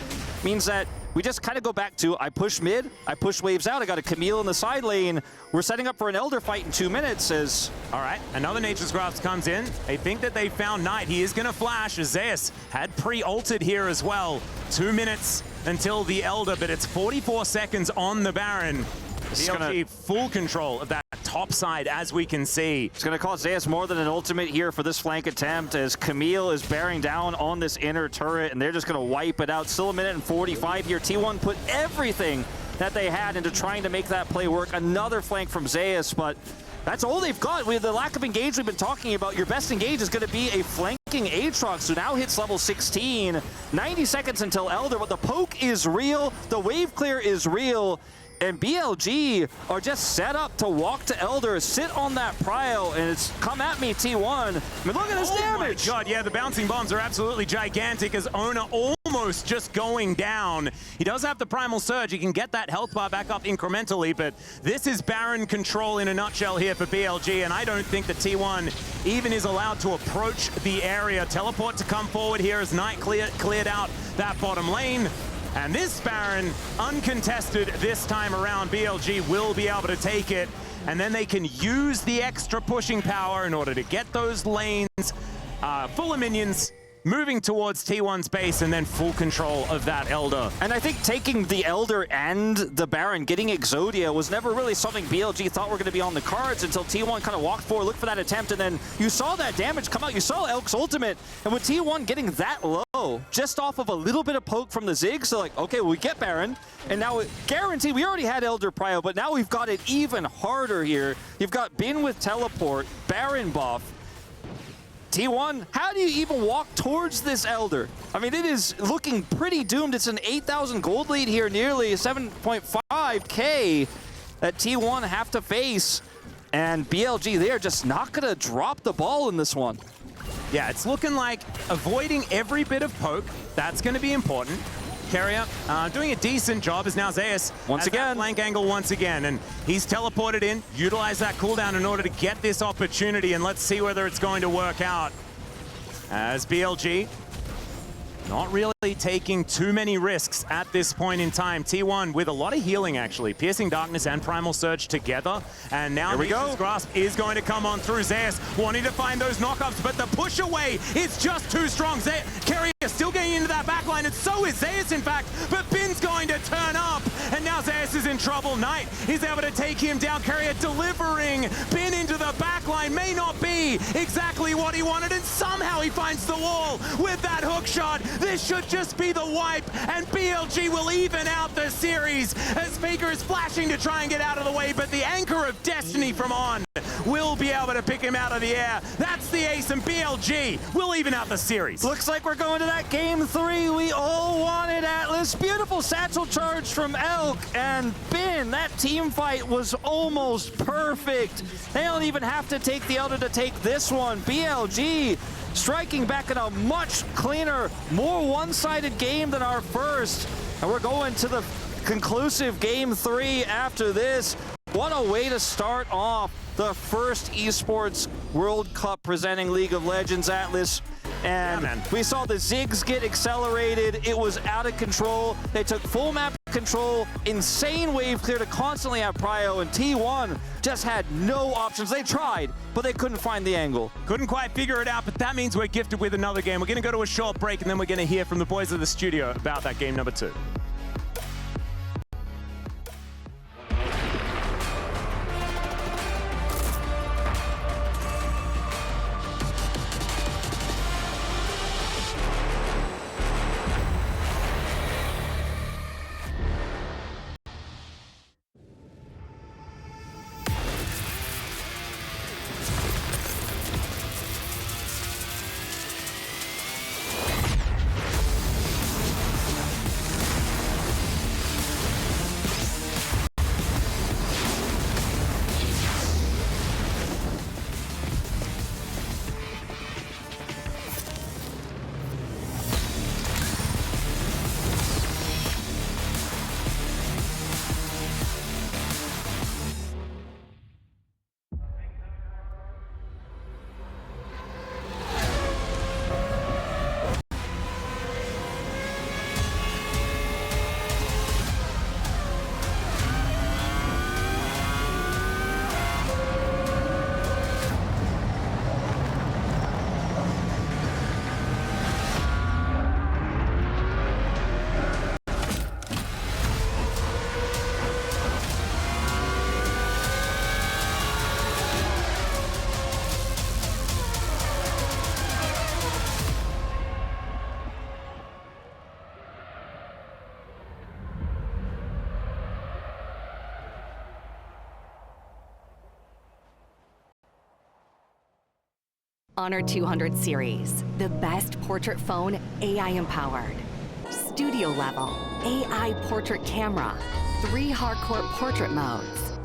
means that we just kind of go back to, I push mid, I push waves out, I got a Camille in the side lane, we're setting up for an Elder fight in 2 minutes as... All right, another Nature's Grasp comes in. They think that they found Knight. He is going to flash, as Zeus had pre-ulted here as well. 2 minutes until the Elder, but it's 44 seconds on the Baron. BLG full control of that top side, as we can see. It's going to cost Zeus more than an ultimate here for this flank attempt, as Camille is bearing down on this inner turret, and they're just going to wipe it out. Still 1 minute and 45 here. T1 put everything that they had into trying to make that play work. Another flank from Zeus, but that's all they've got. With the lack of engage we've been talking about, your best engage is going to be a flanking Aatrox, who now hits level 16. 90 seconds until Elder, but the poke is real, the wave clear is real, and BLG are just set up to walk to Elder, sit on that prio, and it's come at me, T1. I mean, look at this damage. Oh my God, yeah, the bouncing bombs are absolutely gigantic as Owner almost just going down. He does have the Primal Surge. He can get that health bar back up incrementally, but this is Baron control in a nutshell here for BLG, and I don't think that T1 even is allowed to approach the area. Teleport to come forward here as Knight cleared out that bottom lane. And this Baron, uncontested this time around, BLG will be able to take it. And then they can use the extra pushing power in order to get those lanes full of minions, moving towards T1's base, and then full control of that Elder. And I think taking the Elder and the Baron, getting Exodia, was never really something BLG thought were going to be on the cards until T1 kind of walked forward, looked for that attempt, and then you saw that damage come out. You saw Elk's ultimate, and with T1 getting that low, just off of a little bit of poke from the Ziggs, so like, okay, well, we get Baron, and now guaranteed, we already had Elder prio, but now we've got it even harder here. You've got Bin with teleport, Baron buff. T1, how do you even walk towards this Elder? I mean, it is looking pretty doomed. It's an 8,000 gold lead here, nearly 7.5K that T1 have to face. And BLG, they're just not going to drop the ball in this one. Yeah, it's looking like avoiding every bit of poke. That's going to be important. Carrier doing a decent job as now Zeus once again flank angle once again, and he's teleported in, utilize that cooldown in order to get this opportunity, and let's see whether it's going to work out. As BLG not really taking too many risks at this point in time. T1 with a lot of healing, actually. Piercing Darkness and Primal Surge together. And now Nature's Grasp is going to come on through. Zeus wanting to find those knockups, but the push away is just too strong. Carrier still getting into that backline, and so is Zeus, in fact. But Bin's going to turn up, and now Zeus is in trouble. Knight is able to take him down. Carrier delivering Bin into the backline. May not be exactly what he wanted, and somehow he finds the wall with that hook shot. This should just be the wipe, and BLG will even out the series as Faker is flashing to try and get out of the way, but the Anchor of Destiny from On will be able to pick him out of the air. That's the ace, and BLG will even out the series. Looks like we're going to that game 3 we all wanted, Atlas. Beautiful satchel charge from Elk, and Bin, that team fight was almost perfect. They don't even have to take the Elder to take this one. BLG striking back in a much cleaner, more one-sided game than our first. And we're going to the conclusive game 3 after this. What a way to start off the first Esports World Cup presenting League of Legends, Atlas. And yeah, we saw the Ziggs get accelerated. It was out of control. They took full map control, insane wave clear to constantly have prio, and T1 just had no options. They tried, but they couldn't find the angle. Couldn't quite figure it out, but that means we're gifted with another game. We're going to go to a short break, and then we're going to hear from the boys of the studio about that game number 2. Honor 200 series, the best portrait phone AI empowered. Studio level, AI portrait camera, 3 hardcore portrait modes.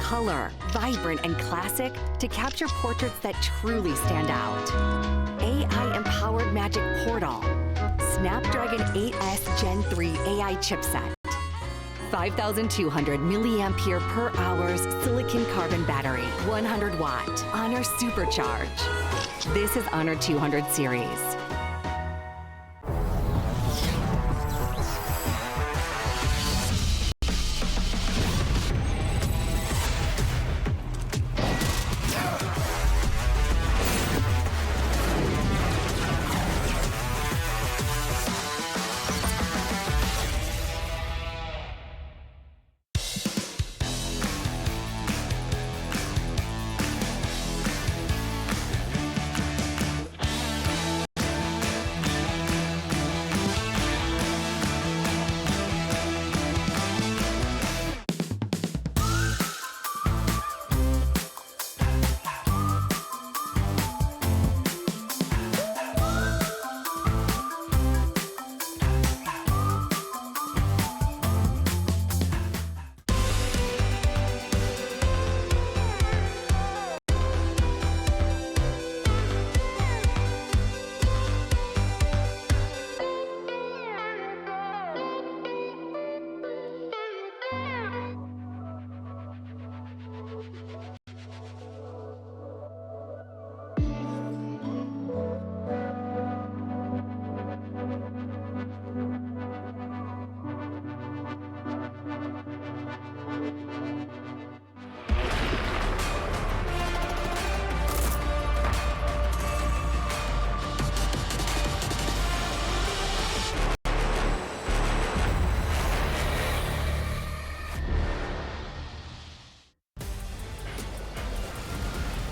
Color, vibrant and classic to capture portraits that truly stand out. AI empowered magic portal. Snapdragon 8S Gen 3 AI chipset. 5,200 milliampere per hours silicon carbon battery, 100 watt, Honor Supercharge. This is Honor 200 series.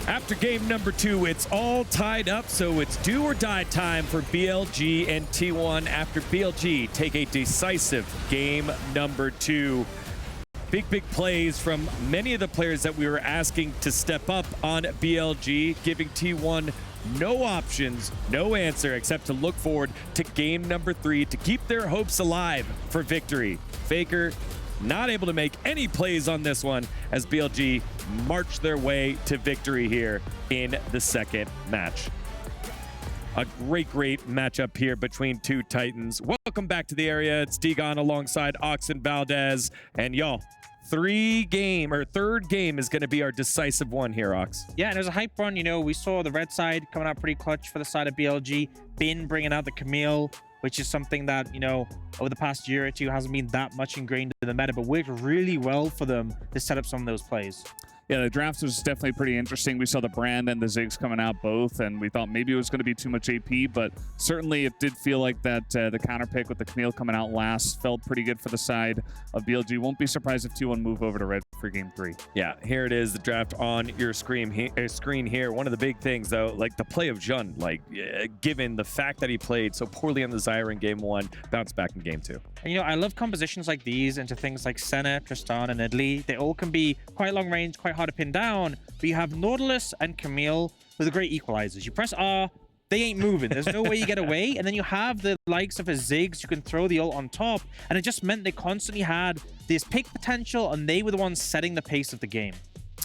After game number 2, it's all tied up, so it's do or die time for BLG and T1 after BLG take a decisive game number 2. Big plays from many of the players that we were asking to step up on BLG, giving T1 no options, no answer, except to look forward to game number 3 to keep their hopes alive for victory. Faker not able to make any plays on this one as BLG march their way to victory here in the second match. A great matchup here between two Titans. Welcome back to the area. It's Degon alongside Oxen Valdez. And y'all, third game is going to be our decisive one here, Ox. Yeah, and it was a hype run. You know, we saw the red side coming out pretty clutch for the side of BLG. Bin bringing out the Camille, which is something that, you know, over the past year or two hasn't been that much ingrained in the meta, but worked really well for them to set up some of those plays. Yeah, the draft was definitely pretty interesting. We saw the Brand and the Ziggs coming out both, and we thought maybe it was going to be too much AP, but certainly it did feel like that the counter pick with the Camille coming out last felt pretty good for the side of BLG. Won't be surprised if T1 move over to red for game 3. Yeah, here it is, the draft on your screen here. One of the big things, though, like the play of Jun, like given the fact that he played so poorly on the Zyra in game 1, bounced back in game 2. And, you know, I love compositions like these into things like Senna, Tristan, and Idli. They all can be quite long range, quite hard to pin down, but you have Nautilus and Camille with the great equalizers. You press R, they ain't moving. There's no way you get away. And then you have the likes of a Ziggs. You can throw the ult on top. And it just meant they constantly had this pick potential, and they were the ones setting the pace of the game.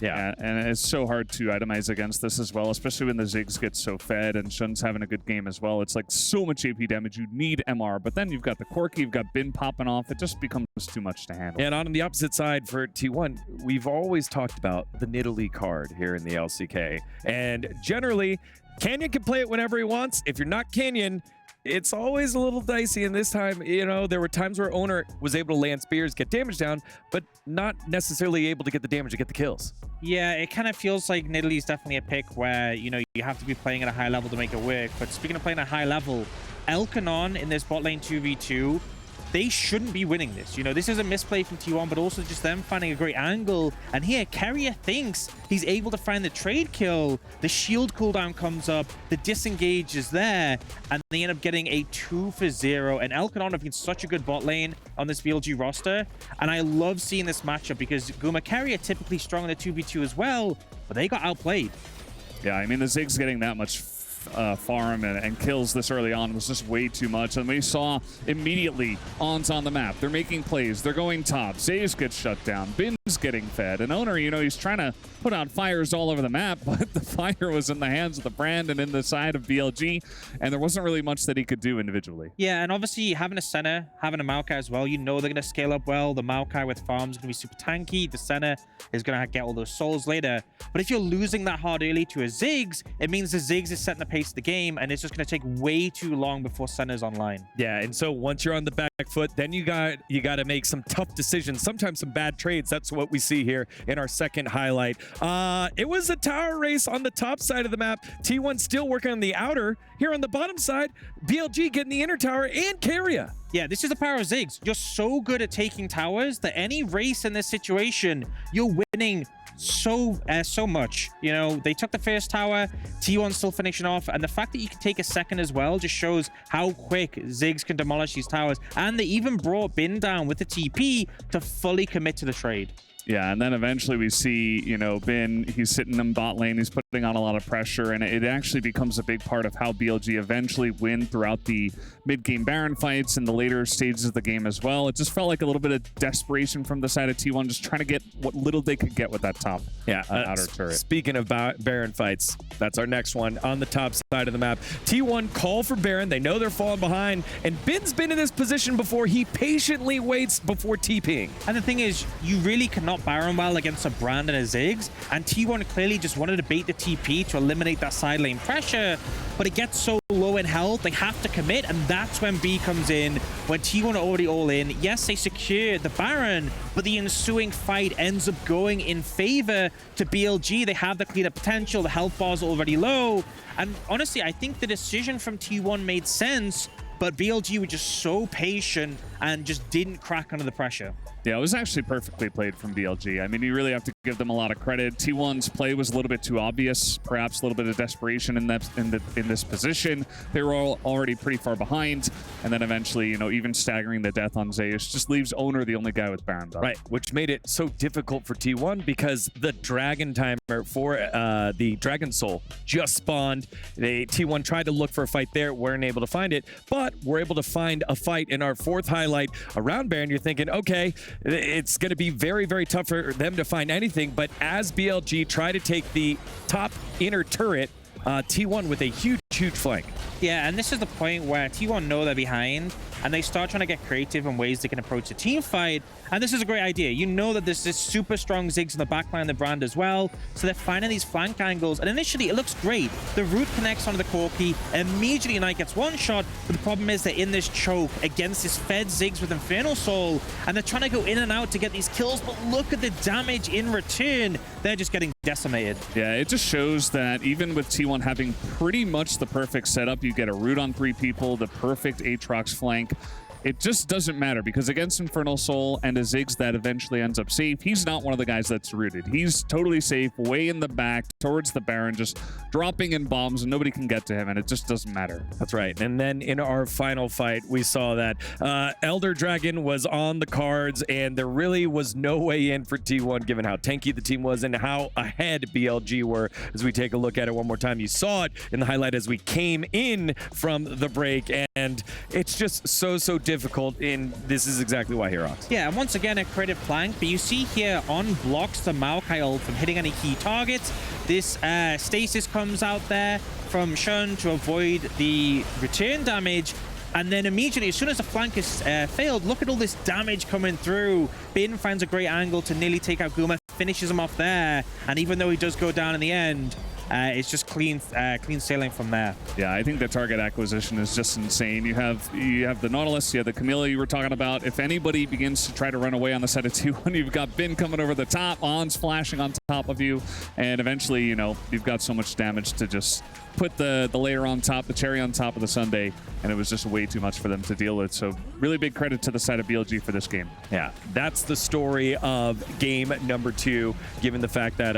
Yeah, and it's so hard to itemize against this as well, especially when the Ziggs get so fed and Shun's having a good game as well. It's like so much AP damage. You need MR, but then you've got the Corki, you've got Bin popping off. It just becomes too much to handle. And on the opposite side for T1, we've always talked about the Nidalee card here in the LCK. And generally, Canyon can play it whenever he wants. If you're not Canyon, it's always a little dicey, and this time, you know, there were times where Owner was able to land spears, get damage down, but not necessarily able to get the damage to get the kills. Yeah, it kind of feels like Nidalee's definitely a pick where, you know, you have to be playing at a high level to make it work. But speaking of playing at a high level, Elkanon in this bot lane 2v2, they shouldn't be winning this. You know, this is a misplay from T1, but also just them finding a great angle. And here, Carrier thinks he's able to find the trade kill. The shield cooldown comes up, the disengage is there, and they end up getting a 2-for-0. And Elkanon have been such a good bot lane on this BLG roster. And I love seeing this matchup because Guma Carrier typically strong in the 2v2 as well, but they got outplayed. Yeah, I mean, the Ziggs getting that much farm and kills this early on was just way too much. And we saw immediately On's on the map. They're making plays. They're going top. Zays gets shut down. Bin's getting fed. And Owner, you know, he's trying to put out fires all over the map, but the fire was in the hands of the brand and in the side of BLG, and there wasn't really much that he could do individually. Yeah, and obviously having a Senna, having a Maokai as well, you know they're going to scale up well. The Maokai with farms is going to be super tanky. The Senna is going to get all those souls later. But if you're losing that hard early to a Ziggs, it means the Ziggs is setting the pace of the game, and it's just going to take way too long before Senna's online. Yeah, and so once you're on the back foot, then you got to make some tough decisions, sometimes some bad trades. That's what we see here in our second highlight. It was a tower race on the top side of the map. T1 still working on the outer. Here on the bottom side, BLG getting the inner tower and Carrier. Yeah, this is the power of Ziggs. You're so good at taking towers that any race in this situation, you're winning so much. You know, they took the first tower, T1 still finishing off, and the fact that you can take a second as well just shows how quick Ziggs can demolish these towers. And they even brought Bin down with the TP to fully commit to the trade. Yeah, and then eventually we see, you know, Bin, he's sitting in bot lane, he's putting on a lot of pressure, and it actually becomes a big part of how BLG eventually win throughout the mid-game Baron fights and the later stages of the game as well. It just felt like a little bit of desperation from the side of T1, just trying to get what little they could get with that top outer turret. Speaking of Baron fights, that's our next one on the top side of the map. T1 call for Baron. They know they're falling behind, and Bin's been in this position before. He patiently waits before TPing. And the thing is, you really cannot Baron well against a Brand and a Ziggs, and T1 clearly just wanted to bait the TP to eliminate that side lane pressure, but it gets so low in health, they have to commit, and that's when B comes in, when T1 are already all in. Yes, they secure the Baron, but the ensuing fight ends up going in favor to BLG. They have the cleanup potential, the health bar's already low, and honestly, I think the decision from T1 made sense, but BLG were just so patient and just didn't crack under the pressure. Yeah, it was actually perfectly played from BLG. I mean, you really have to give them a lot of credit. T1's play was a little bit too obvious, perhaps a little bit of desperation in this position. They were all already pretty far behind, and then eventually, you know, even staggering the death on Zeus just leaves Owner the only guy with Baron up. Right, which made it so difficult for T1 because the Dragon timer for the Dragon Soul just spawned. T1 tried to look for a fight there, weren't able to find it, but we're able to find a fight in our fourth highlight around Baron. You're thinking, okay, it's going to be very, very tough for them to find anything, but as BLG try to take the top inner turret, T1 with a huge flank. Yeah, and this is the point where T1 know they're behind, and they start trying to get creative in ways they can approach the team fight. And this is a great idea. You know that there's this super strong Ziggs in the backline of the Brand as well, so they're finding these flank angles, and initially it looks great. The root connects onto the Corki, immediately Knight gets one shot, but the problem is they're in this choke against this fed Ziggs with Infernal Soul, and they're trying to go in and out to get these kills, but look at the damage in return. They're just getting decimated. Yeah, it just shows that even with T1 having pretty much the perfect setup, you get a root on 3 people, the perfect Aatrox flank. It just doesn't matter because against Infernal Soul and a Ziggs that eventually ends up safe, he's not one of the guys that's rooted. He's totally safe, way in the back, towards the Baron, just dropping in bombs and nobody can get to him, and it just doesn't matter. That's right. And then in our final fight, we saw that Elder Dragon was on the cards, and there really was no way in for T1 given how tanky the team was and how ahead BLG were. As we take a look at it one more time, you saw it in the highlight as we came in from the break, and it's just so difficult, and this is exactly why Herox. Yeah, and once again, a creative flank, but you see here on blocks the Maokai ult from hitting any key targets. This stasis comes out there from Shun to avoid the return damage, and then immediately, as soon as the flank is failed, look at all this damage coming through. Bin finds a great angle to nearly take out Guma, finishes him off there, and even though he does go down in the end, it's just clean sailing from there. Yeah, I think the target acquisition is just insane. You have the Nautilus, you have the Camilla you were talking about. If anybody begins to try to run away on the side of 2-1, you've got Bin coming over the top, On's flashing on top of you, and eventually, you know, you've got so much damage to just put the layer on top, the cherry on top of the sundae, and it was just way too much for them to deal with. So really big credit to the side of BLG for this game. Yeah, that's the story of game number 2, given the fact that,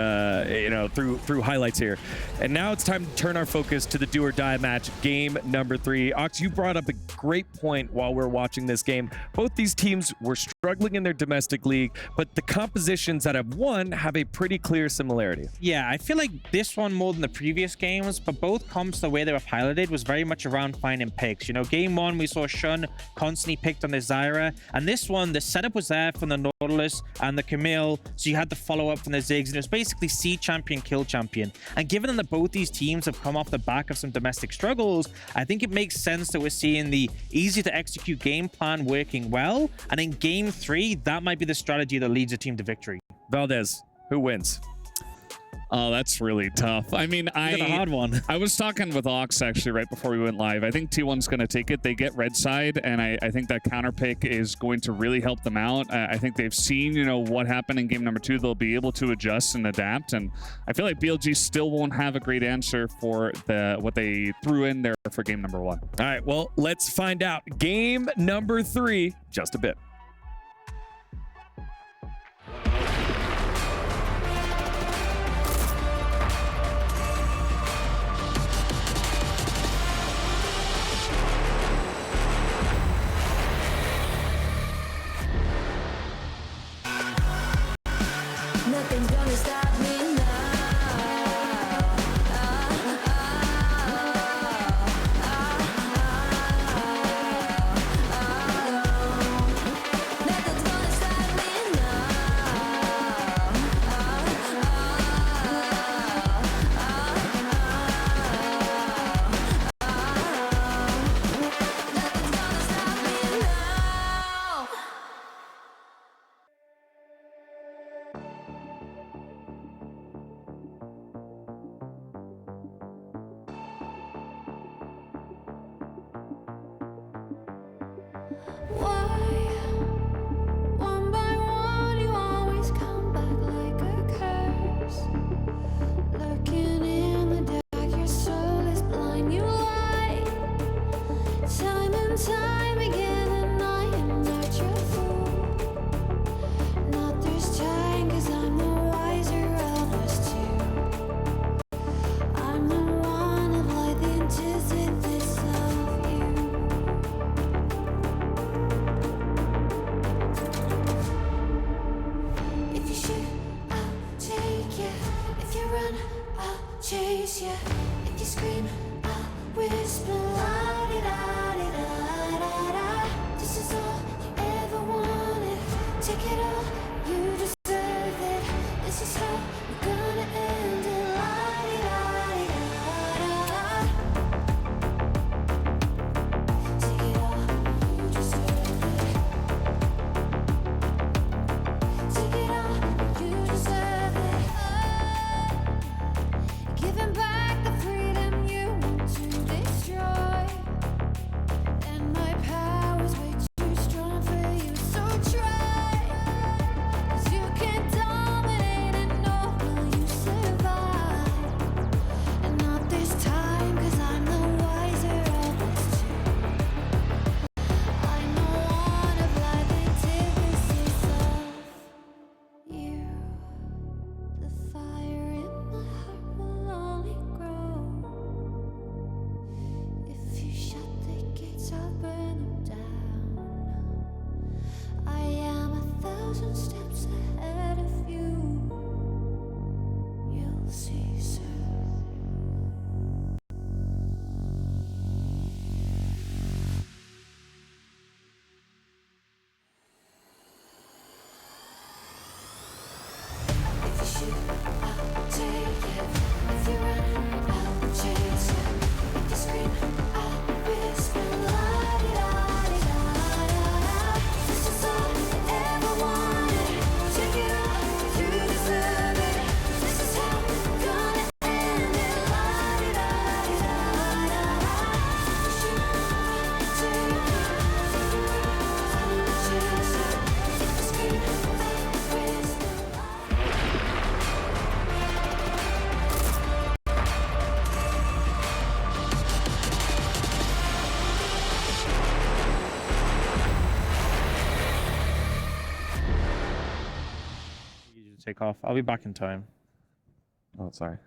you know, through highlights here. And now it's time to turn our focus to the do or die match, game number 3. Ox, you brought up a great point while we're watching this game. Both these teams were struggling in their domestic league, but the compositions that have won have a pretty clear similarity. Yeah, I feel like this one more than the previous games, but both comps, the way they were piloted was very much around finding picks. You know, game 1, we saw Shun constantly picked on the Zyra, and this one, the setup was there from the Nautilus and the Camille, so you had the follow-up from the Ziggs, and it was basically see champion, kill champion. And given that both these teams have come off the back of some domestic struggles, I think it makes sense that we're seeing the easy-to-execute game plan working well, and in game 3, that might be the strategy that leads a team to victory. Valdez, who wins? Oh, that's really tough. I mean, You got a hard one. I was talking with Ox actually right before we went live. I think T1's going to take it. They get red side, and I think that counter pick is going to really help them out. I think they've seen, you know, what happened in game number 2. They'll be able to adjust and adapt, and I feel like BLG still won't have a great answer for what they threw in there for game number 1. All right, well, let's find out. Game number 3, just a bit. Nothing's gonna stop me now. Nothing's gonna stop me Nothing's gonna stop me now. Why, one by one, you always come back like a curse? Lurking in the dark, your soul is blind. You lie, time and time again, and I am not your fool. Not this time, 'cause I'm the wiser of us two. I'm the one of light, the antithesis of you. If you shoot, I'll take you. If you run, I'll chase you. If you scream, I'll whisper. La-di-da-di-da-da-da. This is all you ever wanted. Take it all, you deserve it. This is how we're gonna end it. La-di-da-di-da-da. Take it all, you deserve it. Take it all, you deserve it. Giving back the freedom you want to destroy. And my power's way too strong for you, so try. 'Cause you can't dominate and nor will you survive. And not this time, 'cause I'm the wiser of us two. I'm the one of life, antithesis of you. The fire in my heart will only grow. If you shut the gates, I'll burn them down. I am 1,000 steps ahead of you. You'll see soon. If you shoot, I'll take it. If you run, I'll chase you. If you scream, I'll whisper. La-di-da-di-da-da-da. This is all you ever wanted. Take it all, you deserve it. This is how we're gonna end it. La-di-da-di-da-da-da. If you shoot, I'll take it. I'll chase you. If you scream, I'll whisper. You to take off. I'll be back in time. Oh, sorry.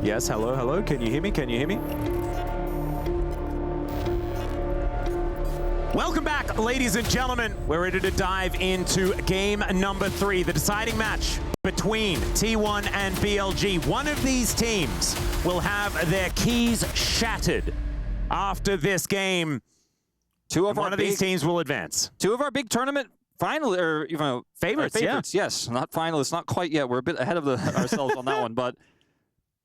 Yes, hello, hello. Can you hear me? Can you hear me? Welcome back, ladies and gentlemen. We're ready to dive into game number 3, the deciding match between T1 and BLG. One of these teams will have their keys shattered after this game. One of these teams will advance. 2 of our big tournament final, or favorites. Yes, not finalists, not quite yet. We're a bit ahead of ourselves on that one, but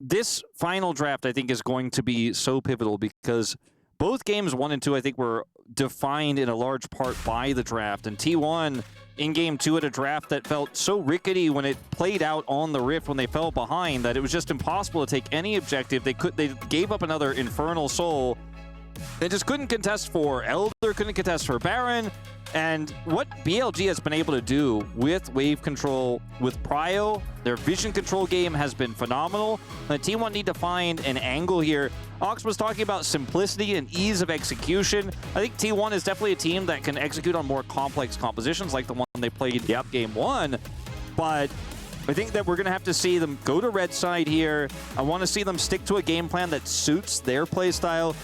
this final draft, I think, is going to be so pivotal because both games 1 and 2, I think, were defined in a large part by the draft. And T1 in game 2 at a draft that felt so rickety when it played out on the Rift when they fell behind that it was just impossible to take any objective. They gave up another Infernal Soul. They just couldn't contest for Elder, couldn't contest for Baron. And what BLG has been able to do with wave control, with Prio, their vision control game has been phenomenal. The T1 need to find an angle here. Ox was talking about simplicity and ease of execution. I think T1 is definitely a team that can execute on more complex compositions like the one they played game 1. But I think that we're going to have to see them go to red side here. I want to see them stick to a game plan that suits their play style.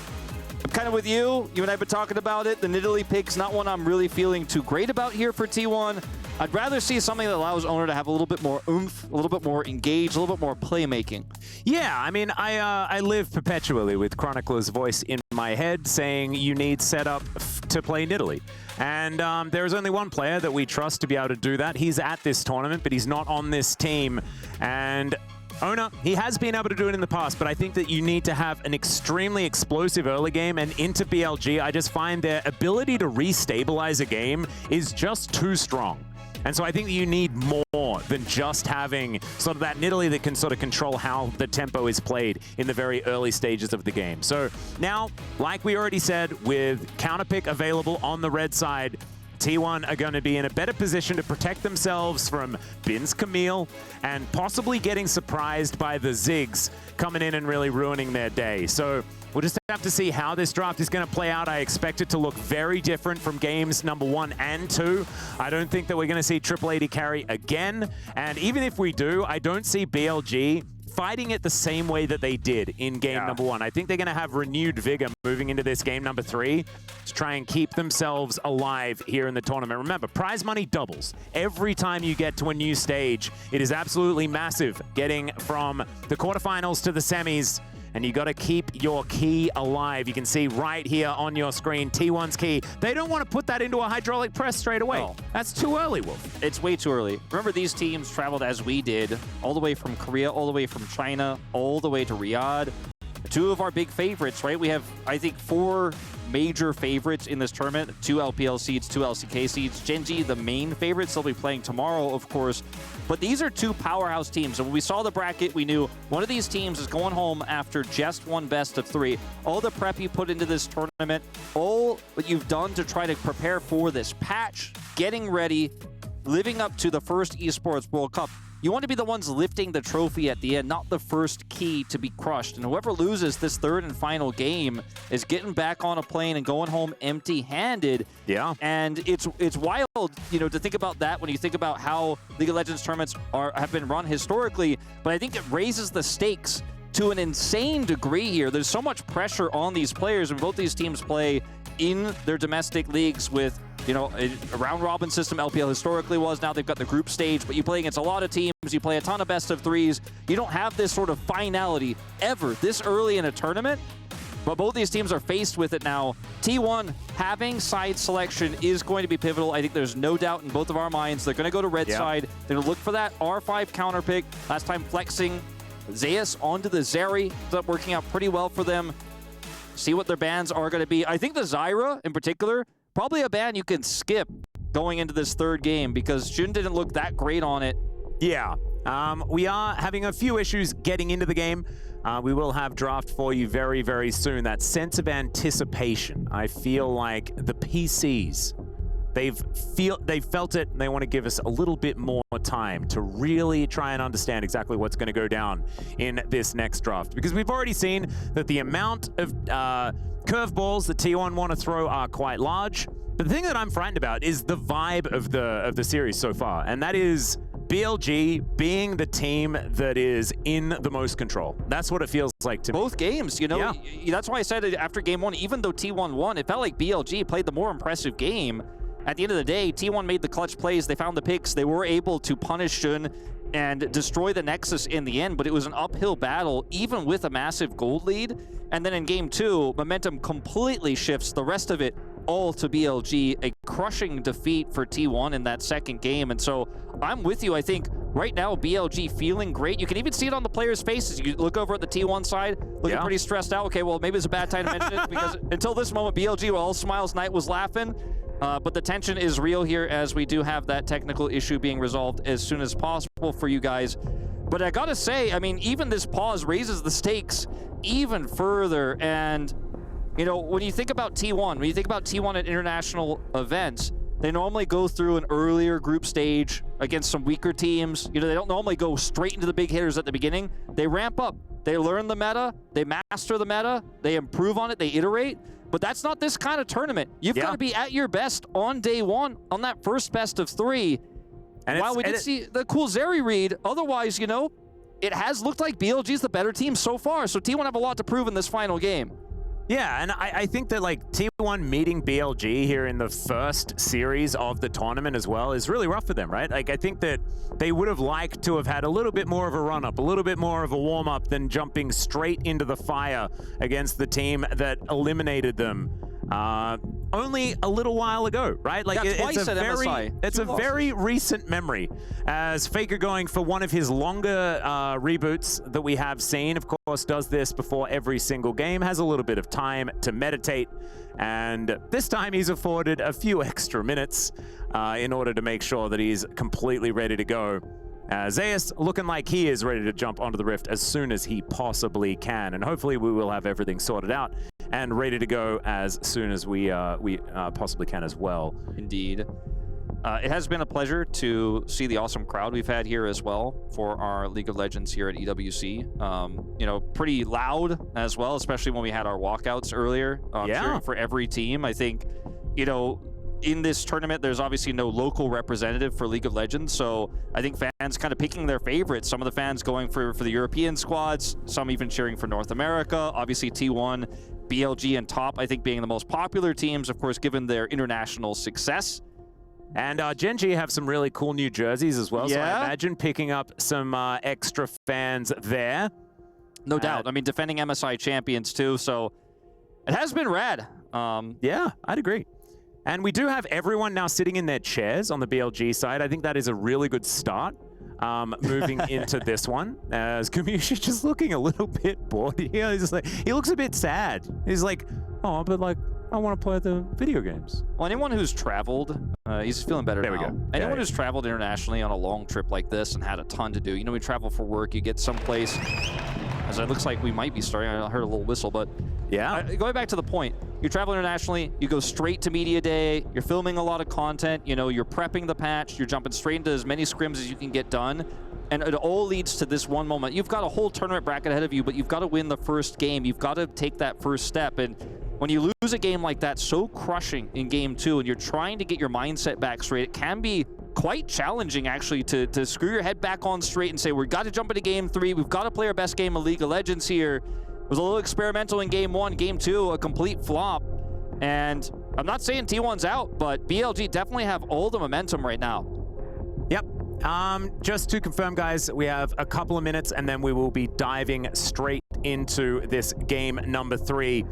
I'm kind of with you. You and I have been talking about it. The Nidalee pick's not one I'm really feeling too great about here for T1. I'd rather see something that allows Owner to have a little bit more oomph, a little bit more engaged, a little bit more playmaking. Yeah, I mean, I live perpetually with Chronicler's voice in my head saying you need setup to play Nidalee. And there's only one player that we trust to be able to do that. He's at this tournament, but he's not on this team. And Owner, he has been able to do it in the past, but I think that you need to have an extremely explosive early game, and into BLG, I just find their ability to restabilize a game is just too strong. And so I think that you need more than just having sort of that Nidalee that can sort of control how the tempo is played in the very early stages of the game. So now, like we already said, with counterpick available on the red side, T1 are going to be in a better position to protect themselves from Bin's Camille and possibly getting surprised by the Ziggs coming in and really ruining their day. So we'll just have to see how this draft is going to play out. I expect it to look very different from games number 1 and 2. I don't think that we're going to see Triple AD carry again. And even if we do, I don't see BLG fighting it the same way that they did in game number 1. I think they're going to have renewed vigor moving into this game number 3 to try and keep themselves alive here in the tournament. Remember, prize money doubles every time you get to a new stage. It is absolutely massive getting from the quarterfinals to the semis. And you got to keep your key alive. You can see right here on your screen, T1's key. They don't want to put that into a hydraulic press straight away. No. That's too early, Wolf. It's way too early. Remember, these teams traveled as we did, all the way from Korea, all the way from China, all the way to Riyadh. 2 of our big favorites, right? We have, I think, 4 major favorites in this tournament. 2 LPL seeds, 2 LCK seeds. Genji, the main favorites, they'll be playing tomorrow, of course. But these are 2 powerhouse teams. And when we saw the bracket, we knew one of these teams is going home after just one best of 3. All the prep you put into this tournament, all that you've done to try to prepare for this patch, getting ready, living up to the first Esports World Cup. You want to be the ones lifting the trophy at the end, not the first key to be crushed. And whoever loses this 3rd and final game is getting back on a plane and going home empty-handed. Yeah. And it's wild, you know, to think about that when you think about how League of Legends tournaments have been run historically. But I think it raises the stakes to an insane degree here. There's so much pressure on these players, and both these teams play in their domestic leagues with, you know, a round-robin system LPL historically was. Now they've got the group stage, but you play against a lot of teams. You play a ton of best of 3s. You don't have this sort of finality ever this early in a tournament, but both these teams are faced with it now. T1 having side selection is going to be pivotal. I think there's no doubt in both of our minds. They're going to go to red side. They're going to look for that R5 counter pick. Last time flexing Zeus onto the Zeri. Ends up working out pretty well for them. See what their bans are going to be. I think the Zyra, in particular, probably a ban you can skip going into this 3rd game because Jun didn't look that great on it. Yeah. We are having a few issues getting into the game. We will have draft for you very, very soon. That sense of anticipation. I feel like the PCs, they've felt it, and they want to give us a little bit more time to really try and understand exactly what's going to go down in this next draft. Because we've already seen that the amount of curveballs that T1 want to throw are quite large. But the thing that I'm frightened about is the vibe of the series so far, and that is BLG being the team that is in the most control. That's what it feels like to me. Both games, you know, Yeah. that's why I said it after game one, even though T1 won, it felt like BLG played the more impressive game. At the end of the day, T1 made the clutch plays, they found the picks, they were able to punish Shun and destroy the Nexus in the end, but it was an uphill battle, even with a massive gold lead. And then in game two, momentum completely shifts, the rest of it all to BLG, a crushing defeat for T1 in that second game. And so I'm with you. I think right now BLG feeling great. You can even see it on the players' faces. You look over at the T1 side, looking pretty stressed out. Okay, well, maybe it's a bad time to mention it because until this moment, BLG, all smiles, Knight was laughing. But the tension is real here as we do have that technical issue being resolved as soon as possible for you guys. But I gotta say, I mean, even this pause raises the stakes even further. And you know, when you think about T1, when you think about T1 at international events, they normally go through an earlier group stage against some weaker teams. You know, they don't normally go straight into the big hitters at the beginning. They ramp up, they learn the meta, they master the meta, they improve on it, they iterate. But that's not this kind of tournament. You've got to be at your best on day one, on that first best of three. And while we did see the cool Zeri read, otherwise, you know, it has looked like BLG's the better team so far. So T1 have a lot to prove in this final game. Yeah, and I think that like T1 meeting BLG here in the first series of the tournament as well is really rough for them, right? Like I think that they would have liked to have had a little bit more of a run-up, a little bit more of a warm-up than jumping straight into the fire against the team that eliminated them only a little while ago, right? Like it's a very recent memory as Faker going for one of his longer reboots that we have seen. Of course, does this before every single game, has a little bit of time to meditate, and this time he's afforded a few extra minutes in order to make sure that he's completely ready to go. Zeus looking like he is ready to jump onto the Rift as soon as he possibly can, and hopefully we will have everything sorted out and ready to go as soon as we possibly can as well. Indeed. It has been a pleasure to see the awesome crowd we've had here as well for our League of Legends here at EWC. You know, pretty loud as well, especially when we had our walkouts earlier. Cheering for every team. I think, you know, in this tournament, there's obviously no local representative for League of Legends, so I think fans kind of picking their favorites. Some of the fans going for the European squads, some even cheering for North America. Obviously T1, BLG, and Top, I think being the most popular teams, of course, given their international success. And Gen G have some really cool new jerseys as well, so I imagine picking up some extra fans there. No doubt. I mean, defending MSI champions too, so it has been rad. Yeah, I'd agree. And we do have everyone now sitting in their chairs on the BLG side. I think that is a really good start moving into this one. As Gumayusi just looking a little bit bored here. He's just like, he looks a bit sad. He's like, oh, but like, I want to play the video games. Well, anyone who's traveled, he's feeling better now. There we go. Anyone who's traveled internationally on a long trip like this and had a ton to do. You know, we travel for work, you get someplace, as it looks like we might be starting. I heard a little whistle, but yeah. Going back to the point, you travel internationally, you go straight to media day, you're filming a lot of content, you know, you're prepping the patch, you're jumping straight into as many scrims as you can get done, and it all leads to this one moment. You've got a whole tournament bracket ahead of you, but you've got to win the first game. You've got to take that first step, and when you lose a game like that, so crushing in game two, and you're trying to get your mindset back straight, it can be quite challenging, actually, to screw your head back on straight and say, we've got to jump into game three, we've got to play our best game of League of Legends here. It was a little experimental in game one, game two, a complete flop. And I'm not saying T1's out, but BLG definitely have all the momentum right now. Yep. Just to confirm, guys, we have a couple of minutes and then we will be diving straight into this game number 3.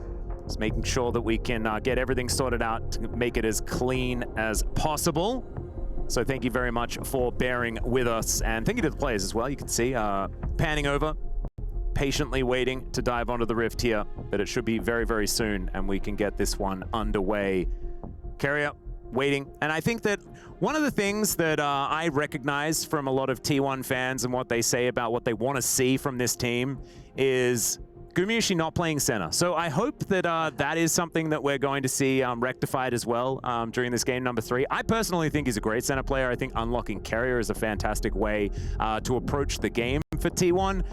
Just making sure that we can get everything sorted out to make it as clean as possible. So thank you very much for bearing with us, and thank you to the players as well. You can see panning over, patiently waiting to dive onto the Rift here, but it should be very, very soon, and we can get this one underway. Carrier, waiting. And I think that one of the things that I recognize from a lot of T1 fans and what they say about what they want to see from this team is Gumayusi not playing center. So I hope that that is something that we're going to see rectified as well during this game number 3. I personally think he's a great center player. I think unlocking carrier is a fantastic way to approach the game for T1.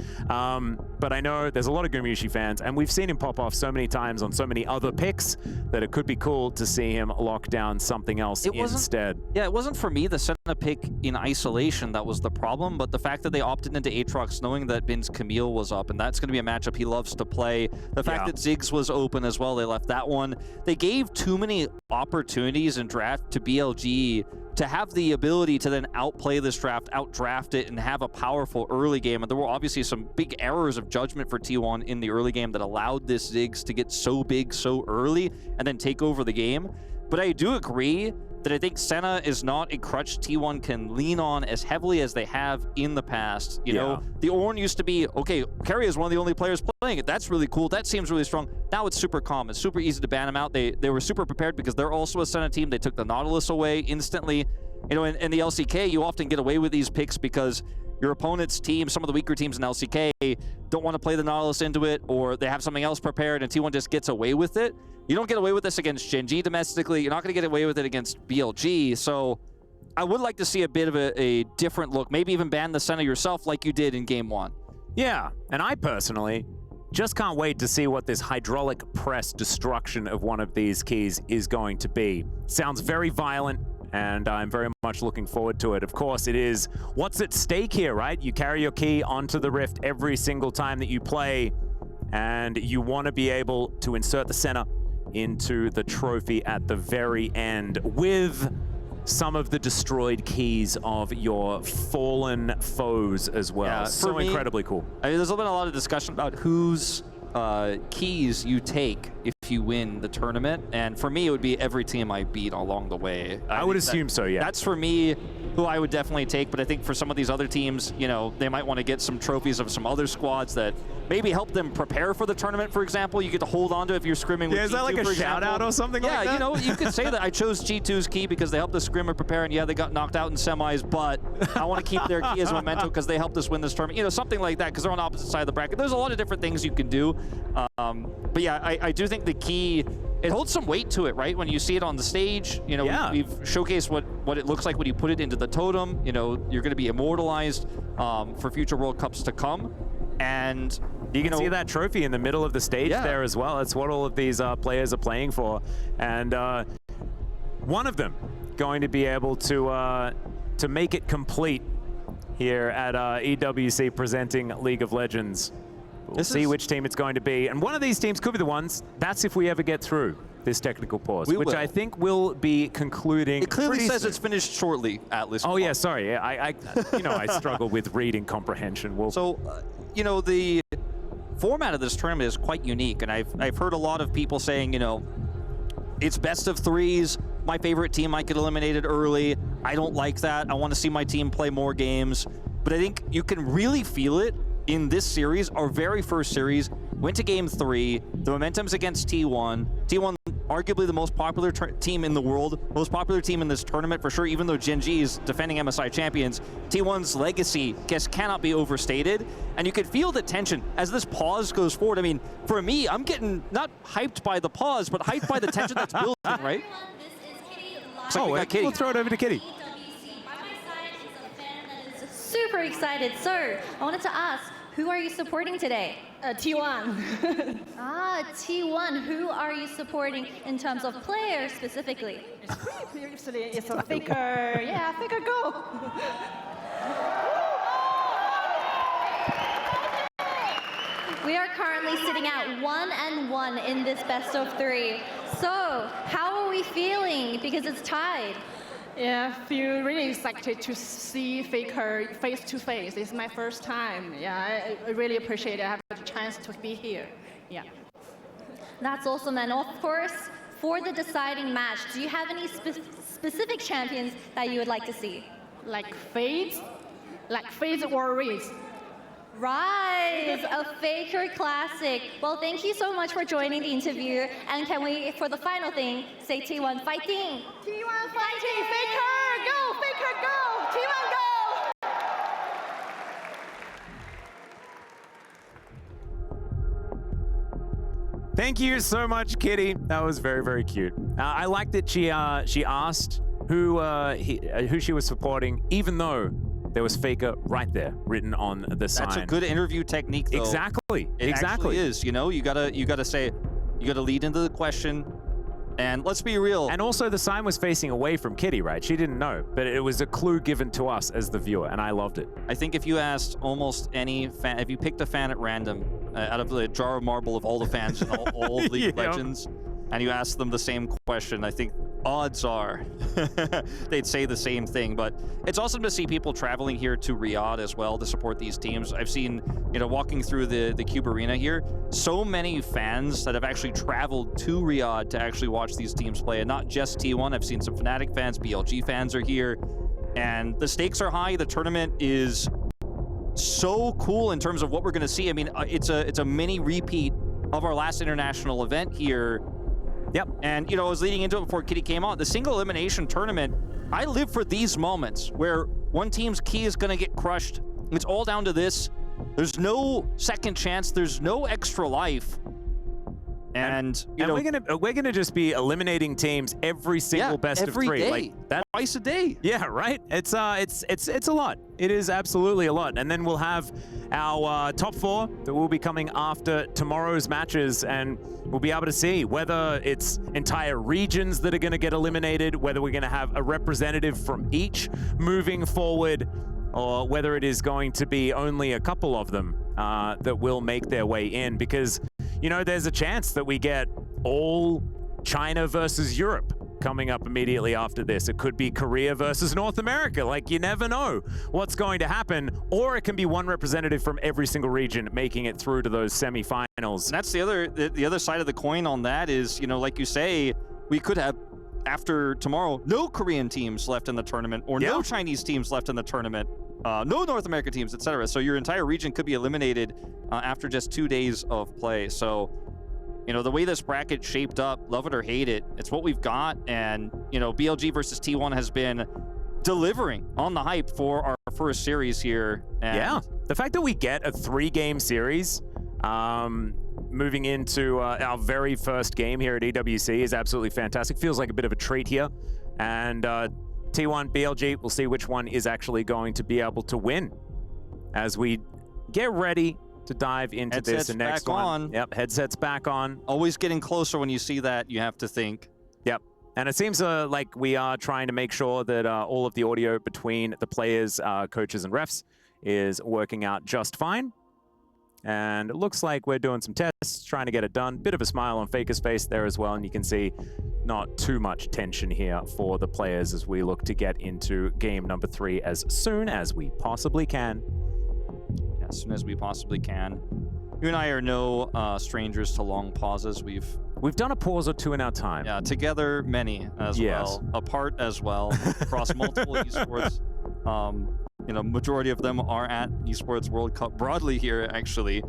But I know there's a lot of Gumayusi fans, and we've seen him pop off so many times on so many other picks that it could be cool to see him lock down something else instead. Yeah, it wasn't for me the center Senna pick in isolation that was the problem, but the fact that they opted into Aatrox knowing that Bin's Camille was up, and that's going to be a matchup he loves to play. The fact that Ziggs was open as well, they left that one. They gave too many opportunities in draft to BLG to have the ability to then outplay this draft, outdraft it, and have a powerful early game. And there were obviously some big errors of judgment for T1 in the early game that allowed this Ziggs to get so big so early and then take over the game. But I do agree that I think Senna is not a crutch T1 can lean on as heavily as they have in the past. You know, the Ornn used to be, okay, Carry is one of the only players playing it. That's really cool. That seems really strong. Now it's super calm. It's super easy to ban them out. They were super prepared because they're also a Senna team. They took the Nautilus away instantly. You know, in the LCK, you often get away with these picks because your opponent's team, some of the weaker teams in LCK, don't want to play the Nautilus into it, or they have something else prepared and T1 just gets away with it. You don't get away with this against Gen G domestically. You're not going to get away with it against BLG. So I would like to see a bit of a different look. Maybe even ban the Senna yourself like you did in Game 1. Yeah, and I personally just can't wait to see what this hydraulic press destruction of one of these keys is going to be. Sounds very violent, and I'm very much looking forward to it. Of course, it is what's at stake here, right? You carry your key onto the Rift every single time that you play, and you want to be able to insert the Senna into the trophy at the very end with some of the destroyed keys of your fallen foes as well. Yeah, so me, incredibly cool. I mean, there's been a lot of discussion about whose keys you take if you win the tournament, and for me it would be every team I beat along the way. I would assume so, yeah. That's for me who I would definitely take, but I think for some of these other teams, you know, they might want to get some trophies of some other squads that maybe help them prepare for the tournament, for example. You get to hold on to if you're scrimming with G2, is that like a shout out or something like that? Yeah, you know, you could say that I chose G2's key because they helped us scrim and prepare, and yeah, they got knocked out in semis, but I want to keep their key as a memento because they helped us win this tournament. You know, something like that, because they're on the opposite side of the bracket. There's a lot of different things you can do. But yeah, I do think the key, it holds some weight to it, right? When you see it on the stage, you know, we've showcased what it looks like when you put it into the totem. You know, you're going to be immortalized for future World Cups to come. And you can see that trophy in the middle of the stage there as well. It's what all of these players are playing for. And one of them going to be able to make it complete here at EWC presenting League of Legends. We'll see which team it's going to be. And one of these teams could be the ones. That's if we ever get through this technical pause, which I think will be concluding. It clearly says it's finished shortly, Atlas. Oh, yeah, sorry. I you know, I struggle with reading comprehension. So, you know, the format of this tournament is quite unique, and I've heard a lot of people saying, you know, it's best of threes. My favorite team might get eliminated early. I don't like that. I want to see my team play more games. But I think you can really feel it in this series. Our very first series went to game 3. The momentum's against T1. T1, arguably the most popular team in the world, most popular team in this tournament for sure, even though Gen G is defending MSI champions. T1's legacy cannot be overstated, and you could feel the tension as this pause goes forward. I mean, for me, I'm getting not hyped by the pause, but hyped by the tension that's building, right? We'll throw it over to Kitty. Super excited. Sir, I wanted to ask, who are you supporting today? T1. T1. Who are you supporting in terms of players specifically? Previously, it's a Faker. Yeah, Faker, go. We are currently sitting at 1-1 in this best of 3. So, how are we feeling? Because it's tied. Yeah, I feel really excited to see Faker face to face. It's my first time. Yeah, I really appreciate it. I have the chance to be here. Yeah. That's awesome. And of course, for the deciding match, do you have any specific champions that you would like to see? Like FaZe? Like FaZe or Riz? Rise, a Faker classic. Well, thank you so much for joining the interview. And can we, for the final thing, say T1 fighting? T1 fighting! Faker, go! Faker, go! T1, go! Thank you so much, Kitty. That was very, very cute. I like that she asked who she was supporting, even though there was Faker right there, written on the sign. That's a good interview technique, though. Exactly. It actually is. You know, you gotta say, you gotta lead into the question, And let's be real. And also the sign was facing away from Kitty, right? She didn't know, but it was a clue given to us as the viewer, and I loved it. I think if you asked almost any fan, if you picked a fan at random out of the jar of marble of all the fans in all League of Legends, and you asked them the same question, I think odds are they'd say the same thing. But it's awesome to see people traveling here to Riyadh as well to support these teams. I've seen, walking through the Cube Arena here, so many fans that have actually traveled to Riyadh to actually watch these teams play, and not just T1. I've seen some Fnatic fans, BLG fans are here, and the stakes are high. The tournament is so cool in terms of what we're going to see. I mean, it's a mini repeat of our last international event here. Yep. And, I was leading into it before Kitty came on. The single elimination tournament, I live for these moments where one team's key is going to get crushed. It's all down to this. There's no second chance. There's no extra life. And we're gonna just be eliminating teams every single best of 3. Day. Like that, twice a day. Yeah, right. It's a lot. It is absolutely a lot. And then we'll have our top 4 that will be coming after tomorrow's matches, and we'll be able to see whether it's entire regions that are going to get eliminated, whether we're going to have a representative from each moving forward, or whether it is going to be only a couple of them that will make their way in, because there's a chance that we get all China versus Europe coming up immediately after this. It could be Korea versus North America. Like, you never know what's going to happen. Or it can be one representative from every single region making it through to those semifinals. And that's the other side of the coin on that is, like you say, we could have, after tomorrow, no Korean teams left in the tournament, or no Chinese teams left in the tournament, no North American teams, etc. So your entire region could be eliminated after just 2 days of play. So, the way this bracket shaped up, love it or hate it, it's what we've got. And, BLG versus T1 has been delivering on the hype for our first series here. And the fact that we get a 3-game series moving into our very first game here at EWC is absolutely fantastic. Feels like a bit of a treat here. And T1, BLG, we'll see which one is actually going to be able to win as we get ready to dive into headsets this next back one. On. Yep, headsets back on. Always getting closer when you see that, you have to think. Yep. And it seems like we are trying to make sure that all of the audio between the players, coaches, and refs is working out just fine. And it looks like we're doing some tests, trying to get it done. Bit of a smile on Faker's face there as well. And you can see not too much tension here for the players as we look to get into game number 3 as soon as we possibly can. As soon as we possibly can. You and I are no strangers to long pauses. We've done a pause or 2 in our time. Yeah, together many as well. Apart as well, across multiple esports. Majority of them are at Esports World Cup broadly here, actually.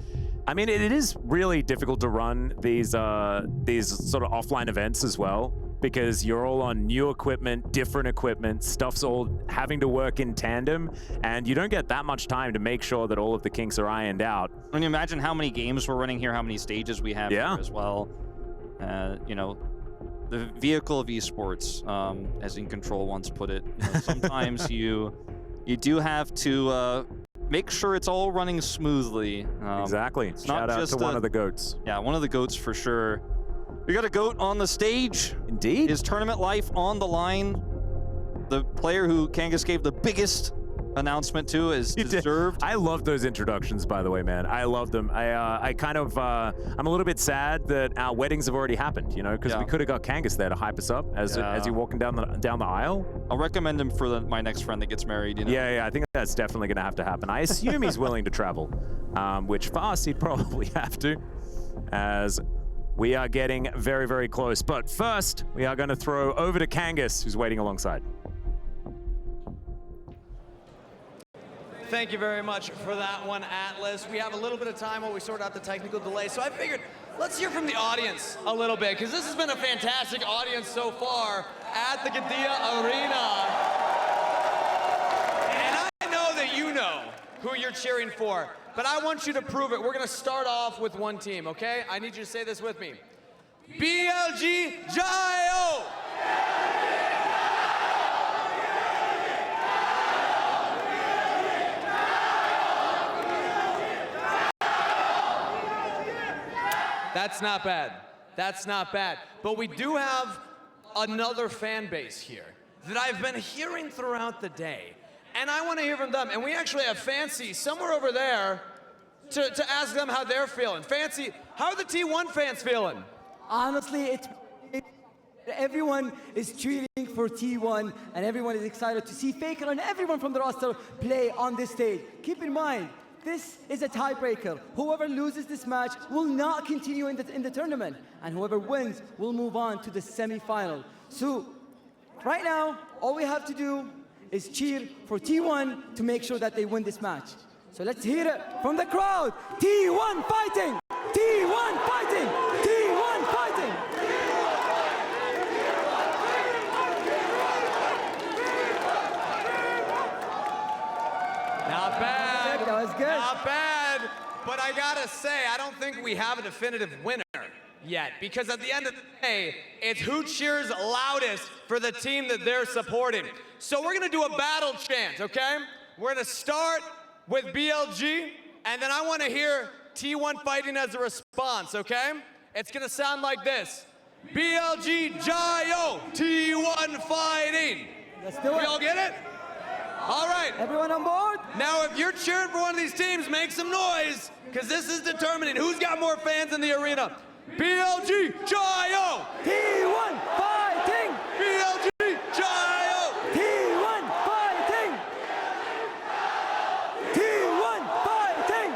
I mean, it is really difficult to run these sort of offline events as well, because you're all on new equipment, different equipment, stuff's all having to work in tandem, and you don't get that much time to make sure that all of the kinks are ironed out. When you imagine how many games we're running here, how many stages we have here as well. The vehicle of esports, as In Control once put it, sometimes you do have to make sure it's all running smoothly. Exactly. Shout out to one of the GOATs. Yeah, one of the GOATs for sure. We got a GOAT on the stage. Indeed. His tournament life on the line. The player who Kangas gave the biggest announcement to is deserved. I love those introductions, by the way, man. I love them. I kind of, I'm a little bit sad that our weddings have already happened, because we could have got Kangas there to hype us up as you're walking down the aisle. I'll recommend him for my next friend that gets married. Yeah, I think that's definitely going to have to happen. I assume he's willing to travel, which for us, he'd probably have to, as we are getting very, very close. But first, we are going to throw over to Kangas, who's waiting alongside. Thank you very much for that one, Atlas. We have a little bit of time while we sort out the technical delay, so I figured let's hear from the audience a little bit, because this has been a fantastic audience so far at the Qiddiya Arena. And I know that you know who you're cheering for, but I want you to prove it. We're going to start off with one team, okay? I need you to say this with me. BLG Jayo! That's not bad. That's not bad. But we do have another fan base here that I've been hearing throughout the day. And I want to hear from them. And we actually have Fancy somewhere over there to ask them how they're feeling. Fancy, how are the T1 fans feeling? Honestly, everyone is cheering for T1, and everyone is excited to see Faker and everyone from the roster play on this stage. Keep in mind, this is a tiebreaker. Whoever loses this match will not continue in the tournament, and whoever wins will move on to the semi-final. So, right now, all we have to do is cheer for T1 to make sure that they win this match. So let's hear it from the crowd. T1 fighting! T1 fighting! T1 fighting! Not bad. That was good. Not bad. But I gotta say, I don't think we have a definitive winner yet, because at the end of the day, it's who cheers loudest for the team that they're supporting. So we're gonna do a battle chant, okay? We're gonna start with BLG, and then I wanna hear T1 fighting as a response, okay? It's gonna sound like this. BLG Jayo, T1 fighting. Let's do it. We all get it? All right. Everyone on board? Now, if you're cheering for one of these teams, make some noise, because this is determining who's got more fans in the arena. BLG Jayo! T1 fighting! BLG Jayo! T1 fighting! T1 fighting!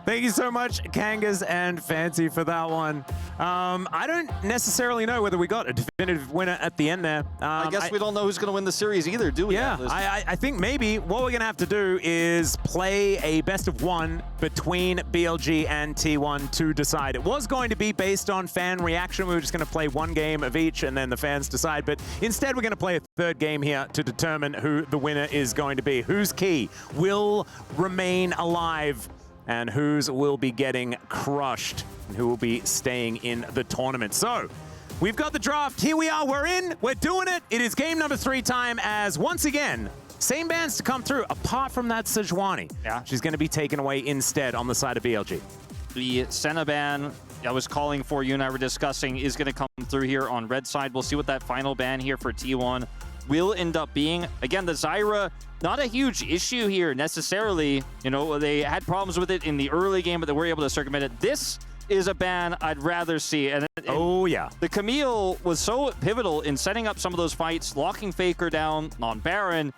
Thank you so much, Kangas and Fancy, for that one. I don't necessarily know whether we got a definitive winner at the end there. I guess we don't know who's going to win the series either, do we? Yeah, I think maybe what we're going to have to do is play a best of one between BLG and T1 to decide. It was going to be based on fan reaction. We were just going to play one game of each and then the fans decide. But instead, we're going to play a third game here to determine who the winner is going to be. Whose key will remain alive and whose will be getting crushed and who will be staying in the tournament. So we've got the draft. Here we are. We're in. We're doing it. It is game number 3 time as once again, same bands to come through apart from that Sejuani. Yeah. She's going to be taken away instead on the side of BLG. The Senna ban I was calling for, you and I were discussing, is going to come through here on red side. We'll see what that final ban here for T1 will end up being. Again, the Zyra, not a huge issue here necessarily. You know, they had problems with it in the early game, but they were able to circumvent it. This is a ban I'd rather see. And oh, yeah. The Camille was so pivotal in setting up some of those fights, locking Faker down on Baron,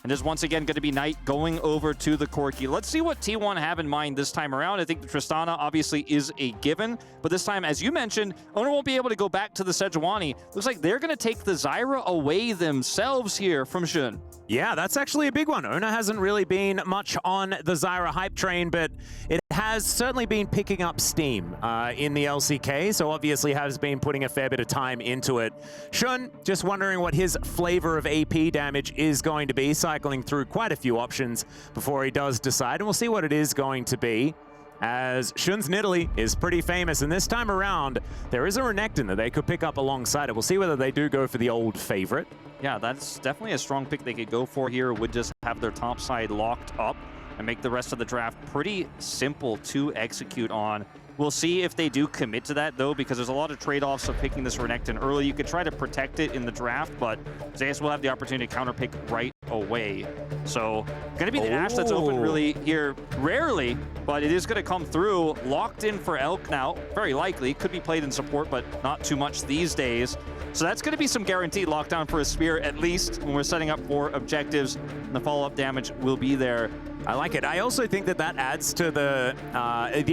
and is once again going to be Knight going over to the Corki. Let's see what T1 have in mind this time around. I think the Tristana obviously is a given, but this time, as you mentioned, Owner won't be able to go back to the Sejuani. Looks like they're going to take the Zyra away themselves here from Xun. Yeah, that's actually a big one. Owner hasn't really been much on the Zyra hype train, but it has certainly been picking up steam in the LCK, so obviously has been putting a fair bit of time into it. Xun, just wondering what his flavor of AP damage is going to be, cycling through quite a few options before he does decide, and we'll see what it is going to be, as Xun's Nidalee is pretty famous, and this time around, there is a Renekton that they could pick up alongside it. We'll see whether they do go for the old favorite. Yeah, that's definitely a strong pick they could go for here. Would just have their top side locked up and make the rest of the draft pretty simple to execute on. We'll see if they do commit to that, though, because there's a lot of trade-offs of picking this Renekton early. You could try to protect it in the draft, but Zeus will have the opportunity to counterpick right away. So, going to be the Ashe that's open really here rarely, but it is going to come through. Locked in for Elk now, very likely. Could be played in support, but not too much these days. So that's going to be some guaranteed lockdown for a Spear, at least when we're setting up for objectives. And the follow-up damage will be there. I like it. I also think that that adds to the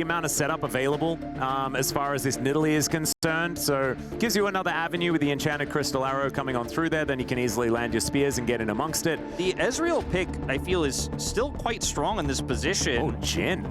amount of setup available as far as this Nidalee is concerned. So gives you another avenue with the Enchanted Crystal Arrow coming on through there. Then you can easily land your spears and get in amongst it. The Ezreal pick, I feel, is still quite strong in this position. Oh, Jhin.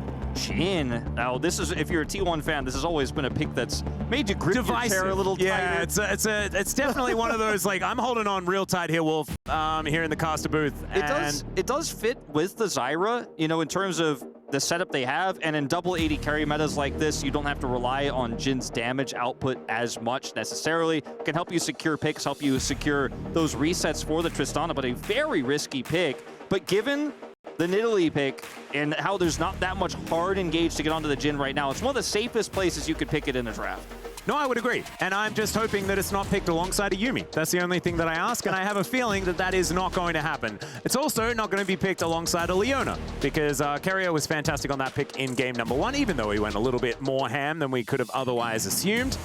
Now, this is, if you're a T1 fan, this has always been a pick that's made you grip your chair a little tighter. Yeah, it's definitely one of those, like, I'm holding on real tight here, Wolf, here in the caster booth. It does fit with the Zyra, you know, in terms of the setup they have, and in double 80 carry metas like this, you don't have to rely on Jin's damage output as much necessarily. It can help you secure picks, help you secure those resets for the Tristana, but a very risky pick. But given the Nidalee pick and how there's not that much hard engage to get onto the Jin right now, it's one of the safest places you could pick it in the draft. No, I would agree. And I'm just hoping that it's not picked alongside a Yuumi. That's the only thing that I ask, and I have a feeling that that is not going to happen. It's also not going to be picked alongside a Leona, because Kerio was fantastic on that pick in game number 1, even though he went a little bit more ham than we could have otherwise assumed.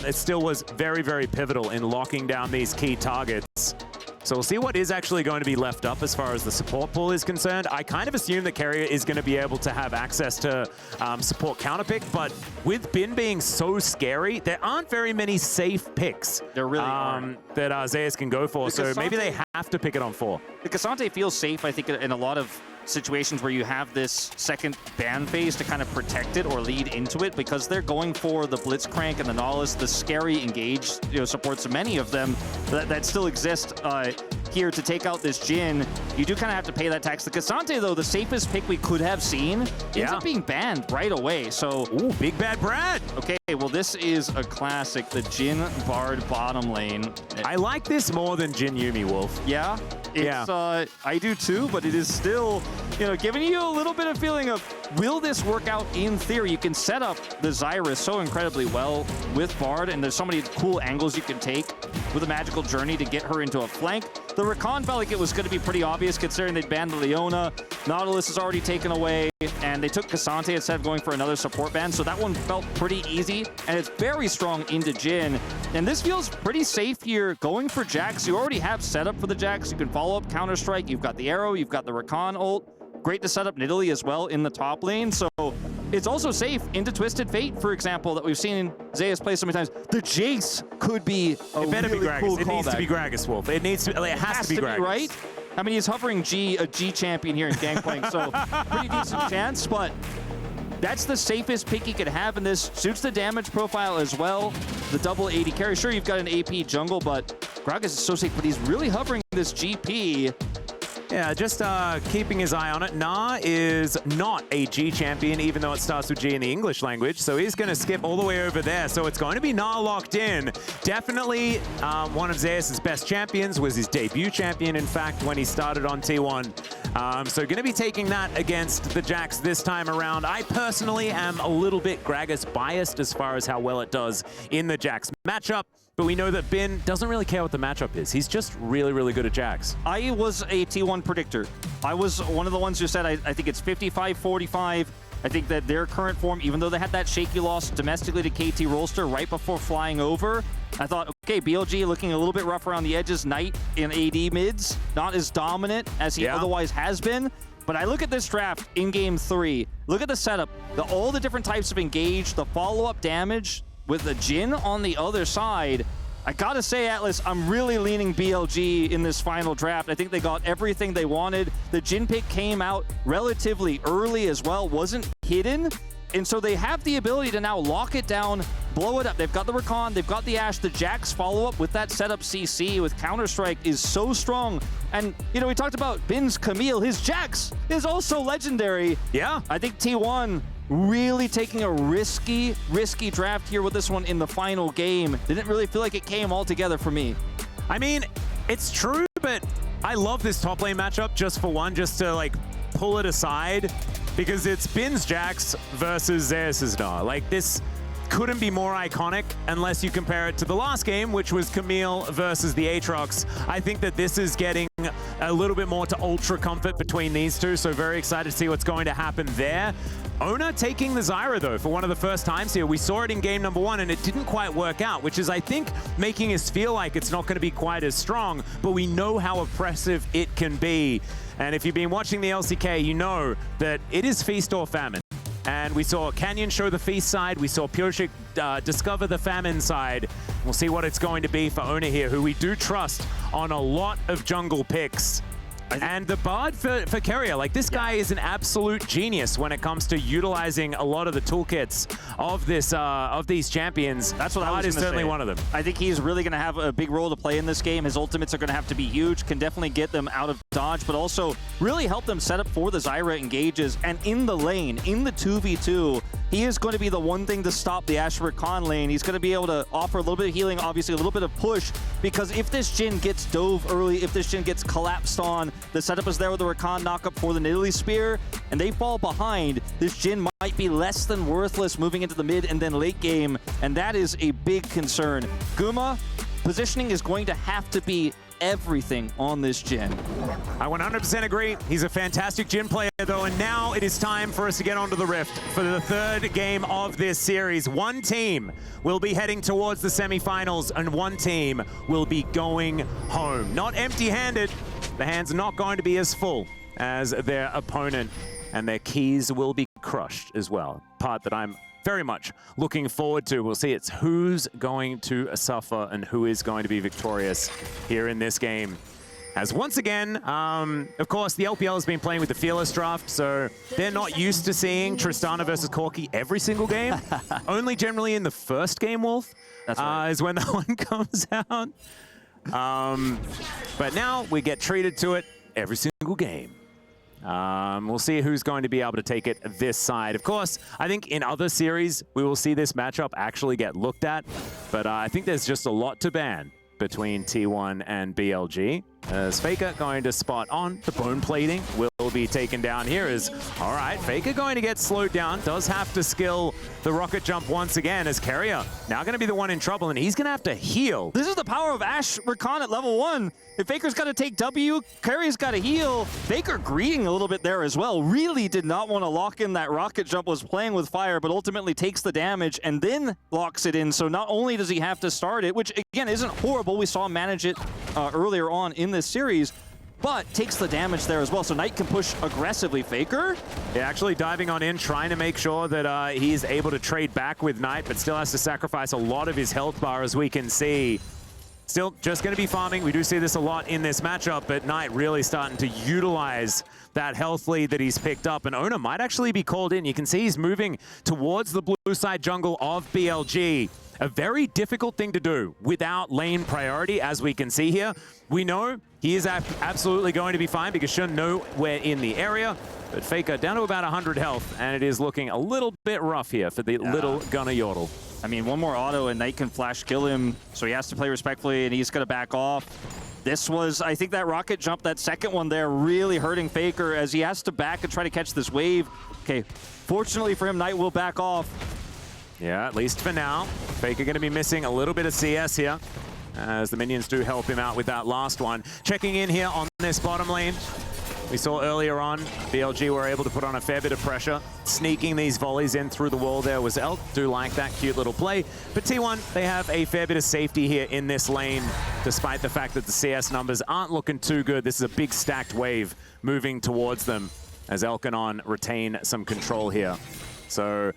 It still was very, very pivotal in locking down these key targets. So we'll see what is actually going to be left up as far as the support pool is concerned. I kind of assume that Kerio is going to be able to have access to support counterpick, but with Bin being so scary, there aren't very many safe picks. There really aren't. That Zayas can go for, so maybe they have to pick it on 4. The Cassante feels safe, I think, in a lot of situations where you have this second ban phase to kind of protect it or lead into it, because they're going for the Blitzcrank and the Nautilus, the scary engage, supports many of them that still exist here to take out this Jin. You do kind of have to pay that tax. The Cassante, though, the safest pick we could have seen, ends up being banned right away. So, ooh, Big Bad Brad. Okay, well, this is a classic, the Jin Bard bottom lane. I like this more than Jin Yuumi, Wolf. Yeah? I do too, but it is still, giving you a little bit of feeling of, will this work out in theory? You can set up the Zyra so incredibly well with Bard, and there's so many cool angles you can take with a magical journey to get her into a flank. The Rakan felt like it was going to be pretty obvious considering they'd banned the Leona. Nautilus is already taken away, and they took Cassante instead of going for another support ban, so that one felt pretty easy, and it's very strong into Jin. And this feels pretty safe here, going for Jax. You already have setup for the Jax. You can follow up Counter-Strike. You've got the arrow. You've got the Rakan ult. Great to set up Nidalee as well in the top lane. So it's also safe into Twisted Fate, for example, that we've seen Zayas play so many times. The Jace could be a really cool callback. It needs to be Gragas, Wolf. It has to be Gragas. Right? I mean, he's hovering a G champion here in Gangplank, so pretty decent chance, but that's the safest pick he could have in this. Suits the damage profile as well. The double 80 carry. Sure, you've got an AP jungle, but Gragas is so safe, but he's really hovering this GP. Yeah, just keeping his eye on it. Na is not a G champion, even though it starts with G in the English language, so he's going to skip all the way over there. So it's going to be Na locked in. Definitely one of Zayas' best champions, was his debut champion, in fact, when he started on T1. So going to be taking that against the Jax this time around. I personally am a little bit Gragas biased as far as how well it does in the Jax matchup. But we know that Bin doesn't really care what the matchup is. He's just really, really good at Jax. I was a T1 predictor. I was one of the ones who said I think it's 55-45. I think that their current form, even though they had that shaky loss domestically to KT Rolster right before flying over, I thought, okay, BLG looking a little bit rough around the edges. Knight in AD mids, not as dominant as he otherwise has been. But I look at this draft in game 3. Look at the setup, all the different types of engage, the follow-up damage, with the Jin on the other side. I gotta say, Atlas, I'm really leaning BLG in this final draft. I think they got everything they wanted. The Jin pick came out relatively early as well, wasn't hidden. And so they have the ability to now lock it down, blow it up. They've got the Rakan, they've got the Ashe, the Jax follow-up with that setup CC with Counter-Strike is so strong. And, we talked about Bin's Camille. His Jax is also legendary. Yeah. I think T1 really taking a risky draft here with this one in the final game. Didn't really feel like it came all together for me. I mean, it's true, but I love this top lane matchup just to pull it aside, because it's Bin's Jax versus Zayas' Na. This couldn't be more iconic unless you compare it to the last game, which was Camille versus the Aatrox. I think that this is getting a little bit more to ultra comfort between these two, so very excited to see what's going to happen there. Ona taking the Zyra, though, for one of the first times here. We saw it in game number 1, and it didn't quite work out, which is, I think, making us feel like it's not going to be quite as strong, but we know how oppressive it can be. And if you've been watching the LCK, you know that it is feast or famine. And we saw Canyon show the feast side. We saw Pyoshik discover the famine side. We'll see what it's going to be for Ona here, who we do trust on a lot of jungle picks. And the Bard for Keria, like this guy is an absolute genius when it comes to utilizing a lot of the toolkits of this of these champions. That's what I was Bard is certainly one of them. I think he's really going to have a big role to play in this game. His ultimates are going to have to be huge, can definitely get them out of dodge, but also really help them set up for the Zyra engages. And in the lane, in the 2v2, he is going to be the one thing to stop the Asher Khan lane. He's going to be able to offer a little bit of healing, obviously a little bit of push, because if this Jhin gets dove early, if this Jhin gets collapsed on, the setup is there with the Rakan knockup for the Nidalee Spear, and they fall behind, this Jhin might be less than worthless moving into the mid and then late game, and that is a big concern. Guma, positioning is going to have to be everything on this Jhin. I 100% agree. He's a fantastic Jhin player, though, and now it is time for us to get onto the Rift for the third game of this series. One team will be heading towards the semifinals, and one team will be going home. Not empty-handed. The hands are not going to be as full as their opponent, and their keys will be crushed as well. Part that I'm very much looking forward to. We'll see it's who's going to suffer and who is going to be victorious here in this game. As once again, of course, the LPL has been playing with the Fearless draft, so they're not used to seeing Tristana versus Corki every single game. Only generally in the first game, Wolf, That's right. is when that one comes out. But now we get treated to it every single game. We'll see who's going to be able to take it this side. Of course, I think in other series, we will see this matchup actually get looked at. But I think there's just a lot to ban between T1 and BLG. As Faker going to spot on, the bone plating will be taken down here. All right, Faker going to get slowed down. Does have to skill the rocket jump once again as Keria now going to be the one in trouble, and he's going to have to heal. This is the power of Ashe Rakan at level 1. If Faker's got to take W, Keria's got to heal. Faker greeting a little bit there as well. Really did not want to lock in that rocket jump, was playing with fire, but ultimately takes the damage and then locks it in. So not only does he have to start it, which again isn't horrible, we saw him manage it earlier on in this series, but takes the damage there as well. So Knight can push aggressively. Faker? Yeah, actually diving on in, trying to make sure that he's able to trade back with Knight, but still has to sacrifice a lot of his health bar, as we can see. Still just going to be farming. We do see this a lot in this matchup, but Knight really starting to utilize that health lead that he's picked up, and Ona might actually be called in. You can see he's moving towards the blue side jungle of BLG. A very difficult thing to do without lane priority, as we can see here. We know he is absolutely going to be fine because Shun nowhere in the area, but Faker down to about 100 health, and it is looking a little bit rough here for the little Gunnar Yordle. I mean, one more auto and Knight can flash kill him, so he has to play respectfully and he's going to back off. This was, I think that rocket jump, that second one there, really hurting Faker as he has to back and try to catch this wave. Okay, fortunately for him, Knight will back off. Yeah, at least for now. Faker going to be missing a little bit of CS here, as the minions do help him out with that last one. Checking in here on this bottom lane. We saw earlier on, BLG were able to put on a fair bit of pressure. Sneaking these volleys in through the wall there was Elk. Do like that cute little play. But T1, they have a fair bit of safety here in this lane, despite the fact that the CS numbers aren't looking too good. This is a big stacked wave moving towards them as Elkanon retain some control here. So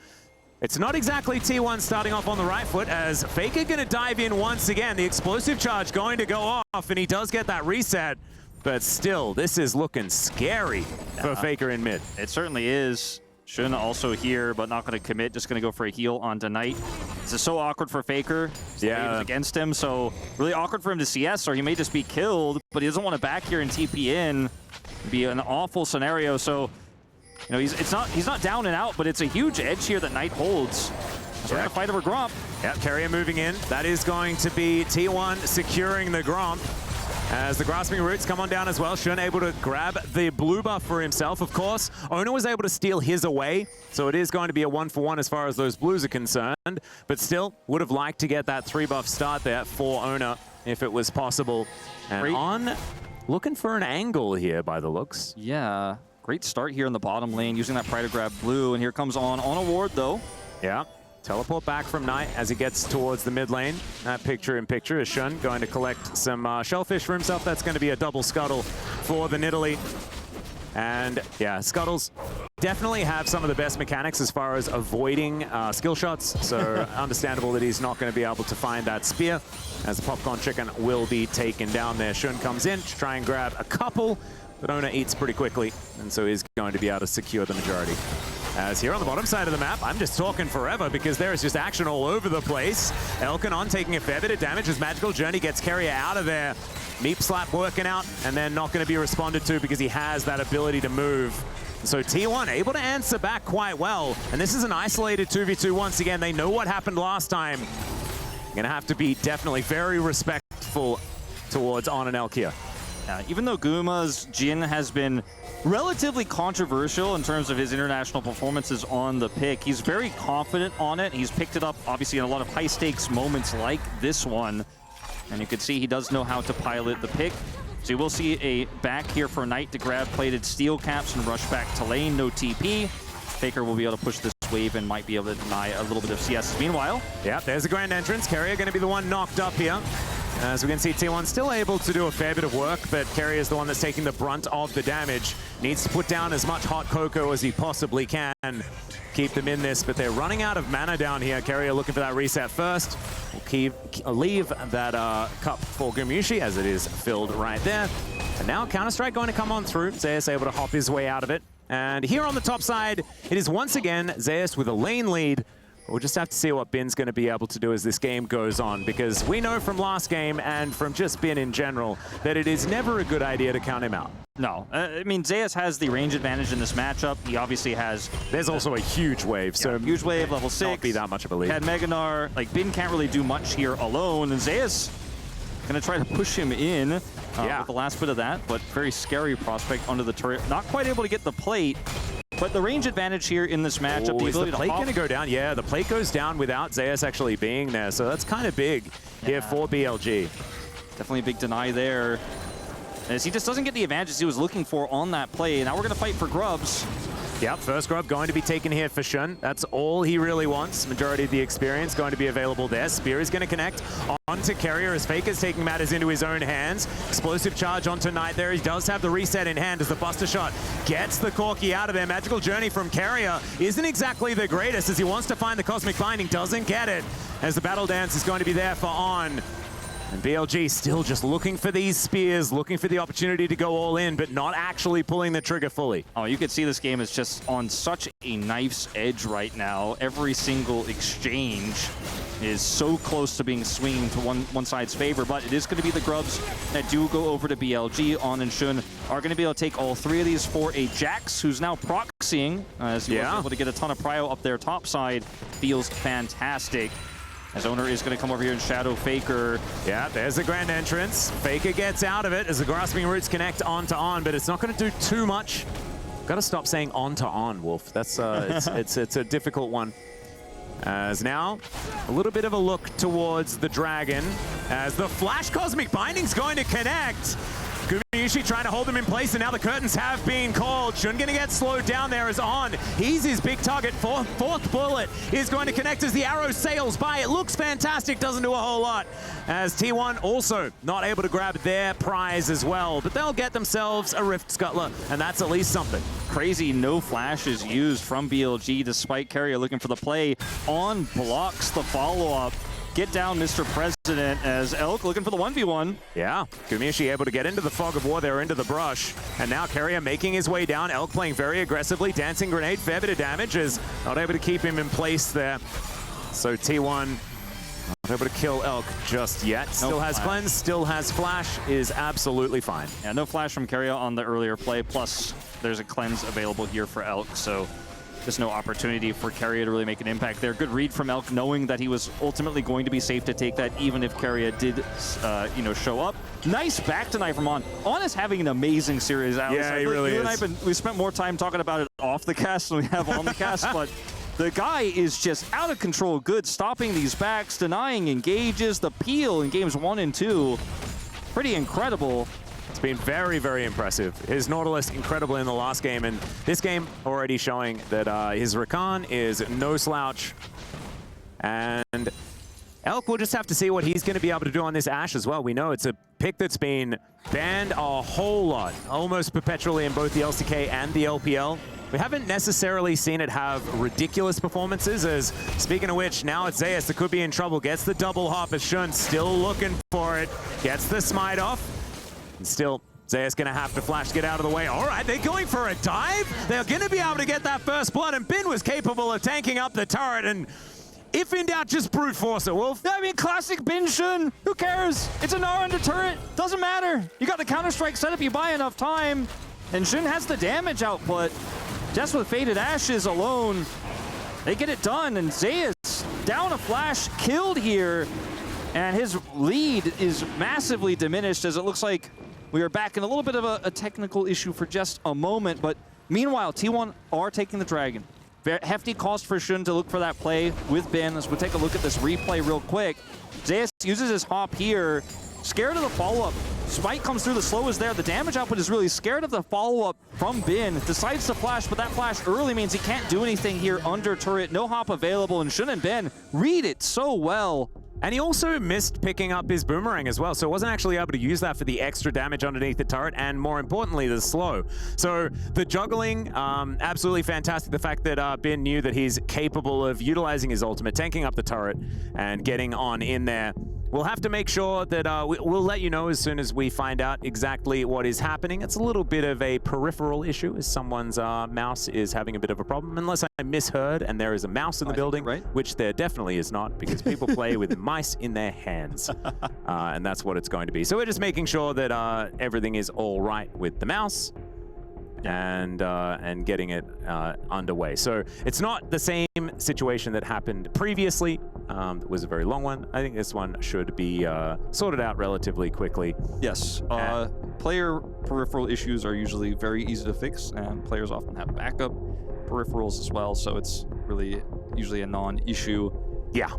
it's not exactly T1 starting off on the right foot, as Faker going to dive in once again. The explosive charge going to go off, and he does get that reset. But still, this is looking scary for Faker in mid. It certainly is. Shun also here, but not going to commit. Just going to go for a heal onto Knight. This is so awkward for Faker. Yeah, against him, so really awkward for him to CS, or he may just be killed. But he doesn't want to back here and TP in. It'd be an awful scenario. So, you know, he's not down and out, but it's a huge edge here that Knight holds. So we're going to fight over Gromp. Yep, Keria moving in. That is going to be T1 securing the Gromp. As the grasping roots come on down as well, Shun able to grab the blue buff for himself, of course. Ona was able to steal his away, so it is going to be a 1-for-1 as far as those blues are concerned. But still, would have liked to get that 3-buff start there for Ona if it was possible. And on looking for an angle here by the looks. Yeah, great start here in the bottom lane using that Pride to grab blue, and here comes on a ward though. Yeah. Teleport back from Knight as he gets towards the mid lane. That picture-in-picture is Shun going to collect some shellfish for himself. That's going to be a double scuttle for the Nidalee. And yeah, scuttles definitely have some of the best mechanics as far as avoiding skill shots. So understandable that he's not going to be able to find that spear, as the popcorn chicken will be taken down there. Shun comes in to try and grab a couple, but Owner eats pretty quickly, and so he's going to be able to secure the majority. As here on the bottom side of the map, I'm just talking forever because there is just action all over the place. Elkanon taking a fair bit of damage as Magical Journey gets Carrier out of there. Meep Slap working out, and then not going to be responded to because he has that ability to move. So T1 able to answer back quite well, and this is an isolated 2v2 once again. They know what happened last time. Gonna have to be definitely very respectful towards On and Elk here. Even though Guma's Jin has been relatively controversial in terms of his international performances on the pick, he's very confident on it. He's picked it up, obviously, in a lot of high-stakes moments like this one. And you can see he does know how to pilot the pick. So you will see a back here for Knight to grab plated steel caps and rush back to lane. No TP. Faker will be able to push this wave and might be able to deny a little bit of CS. Meanwhile, yeah, there's a grand entrance. Carrier going to be the one knocked up here. As we can see, T1 still able to do a fair bit of work, but Carrier is the one that's taking the brunt of the damage. Needs to put down as much hot cocoa as he possibly can. Keep them in this, but they're running out of mana down here. Carrier looking for that reset first. We'll leave that cup for Gumyushi as it is filled right there. And now Counter-Strike going to come on through. Zeus able to hop his way out of it. And here on the top side, it is once again Zeus with a lane lead. We'll just have to see what Bin's going to be able to do as this game goes on, because we know from last game and from just Bin in general that it is never a good idea to count him out. No, I mean, Zeus has the range advantage in this matchup. He obviously has... There's also a huge wave, so... huge wave, level 6. Not be that much of a lead. Had Meganar. Like, Bin can't really do much here alone, and Zeus gonna try to push him in with the last bit of that, but very scary prospect under the turret. Not quite able to get the plate, but the range advantage here in this matchup... Is the plate going to go down? Yeah, the plate goes down without Zeus actually being there, so that's kind of big here for BLG. Definitely a big deny there, as he just doesn't get the advantages he was looking for on that play. Now we're going to fight for grubs. Yep, first grub going to be taken here for Shun. That's all he really wants. Majority of the experience going to be available there. Spear is going to connect onto Carrier as Faker's taking matters into his own hands. Explosive charge onto Knight there. He does have the reset in hand as the Buster Shot gets the Corki out of there. Magical Journey from Carrier isn't exactly the greatest as he wants to find the Cosmic Binding. Doesn't get it as the Battle Dance is going to be there for On. And BLG still just looking for these spears, looking for the opportunity to go all in, but not actually pulling the trigger fully. Oh, you can see this game is just on such a knife's edge right now. Every single exchange is so close to being swinging to one side's favor, but it is going to be the grubs that do go over to BLG. On and Shun are going to be able to take all three of these for a Jax, who's now proxying, as he was able to get a ton of prio up there top side. Feels fantastic. As Owner is going to come over here and shadow Faker. Yeah, there's the grand entrance. Faker gets out of it as the Grasping Roots connect onto On, but it's not going to do too much. Got to stop saying onto On, Wolf. That's it's a difficult one. As now, a little bit of a look towards the Dragon as the Flash Cosmic Binding's going to connect. Gumyushi trying to hold him in place, and now the curtains have been called. Shun going to get slowed down there as On. He's his big target. Fourth bullet is going to connect as the arrow sails by. It looks fantastic, doesn't do a whole lot. As T1 also not able to grab their prize as well, but they'll get themselves a Rift Scuttler, and that's at least something. Crazy no flash is used from BLG despite Carrier looking for the play. On blocks the follow-up. Get down, Mr. President, as Elk looking for the 1v1. Yeah, Gumyushi able to get into the fog of war there, into the brush. And now Carrier making his way down. Elk playing very aggressively. Dancing Grenade, fair bit of damage, is not able to keep him in place there. So T1 not able to kill Elk just yet. Still has cleanse, still has flash, is absolutely fine. Yeah, no flash from Carrier on the earlier play, plus there's a cleanse available here for Elk, so there's no opportunity for Carrier to really make an impact there. Good read from Elk, knowing that he was ultimately going to be safe to take that, even if Carrier did, show up. Nice back deny from On. On is having an amazing series, Alex. Yeah, he really is. We spent more time talking about it off the cast than we have on the cast, but the guy is just out of control. Good, stopping these backs, denying engages. The peel in games 1 and 2, pretty incredible. It's been very, very impressive. His Nautilus incredible in the last game, and this game already showing that his Rakan is no slouch. And Elk will just have to see what he's going to be able to do on this Ashe as well. We know it's a pick that's been banned a whole lot, almost perpetually in both the LCK and the LPL. We haven't necessarily seen it have ridiculous performances, as, speaking of which, now it's Zeus that could be in trouble. Gets the double hop as Shun still looking for it. Gets the smite off. And still Zaya's going to have to flash to get out of the way. All right, they're going for a dive. They're going to be able to get that first blood, and Bin was capable of tanking up the turret, and if in doubt, just brute force it, Wolf. I mean, classic Bin Shun. Who cares? It's an R under turret. Doesn't matter. You got the Counter-Strike setup, you buy enough time, and Shun has the damage output. Just with Faded Ashes alone, they get it done, and Zaya's down a flash, killed here, and his lead is massively diminished as it looks like we are back in a little bit of a technical issue for just a moment, but meanwhile, T1 are taking the Dragon. Very hefty cost for Shun to look for that play with Bin. As we'll take a look at this replay real quick. Zayas uses his hop here, scared of the follow-up. Spike comes through, the slow is there. The damage output is really scared of the follow-up from Bin. Decides to flash, but that flash early means he can't do anything here under turret. No hop available, and Shun and Bin read it so well. And he also missed picking up his boomerang as well, so wasn't actually able to use that for the extra damage underneath the turret, and more importantly, the slow. So the juggling, absolutely fantastic. The fact that Bin knew that he's capable of utilizing his ultimate, tanking up the turret, and getting on in there. We'll have to make sure that we'll let you know as soon as we find out exactly what is happening. It's a little bit of a peripheral issue as someone's mouse is having a bit of a problem, unless I misheard and there is a mouse in the building, right? Which there definitely is not, because people play with mice in their hands, and that's what it's going to be. So we're just making sure that everything is all right with the mouse and getting it underway. So it's not the same situation that happened previously. It was a very long one. I think this one should be sorted out relatively quickly. Yes. Player peripheral issues are usually very easy to fix, and players often have backup peripherals as well, so it's really usually a non-issue. Yeah.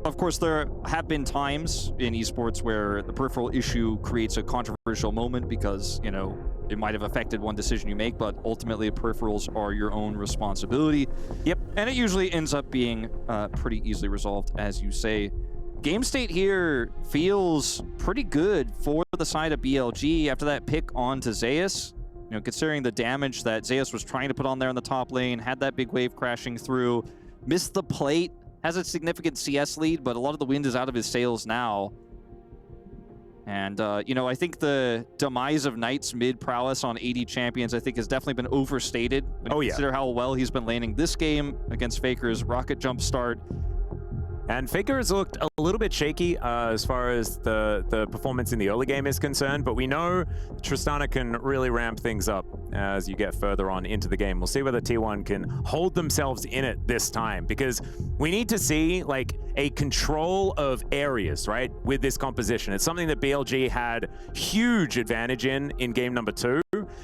Of course, there have been times in esports where the peripheral issue creates a controversial moment because, you know, it might have affected one decision you make, but ultimately peripherals are your own responsibility. Yep. And it usually ends up being pretty easily resolved, as you say. Game state here feels pretty good for the side of BLG after that pick onto Zayas. You know, considering the damage that Zayas was trying to put on there in the top lane, had that big wave crashing through, missed the plate, has a significant CS lead, but a lot of the wind is out of his sails now. And, you know, I think the demise of Knight's mid prowess on AD champions, I think, has definitely been overstated. When you consider how well he's been laning this game against Faker's rocket jump start. And Faker has looked a little bit shaky as far as the performance in the early game is concerned, but we know Tristana can really ramp things up as you get further on into the game. We'll see whether T1 can hold themselves in it this time, because we need to see like a control of areas, right, with this composition. It's something that BLG had huge advantage in game number 2,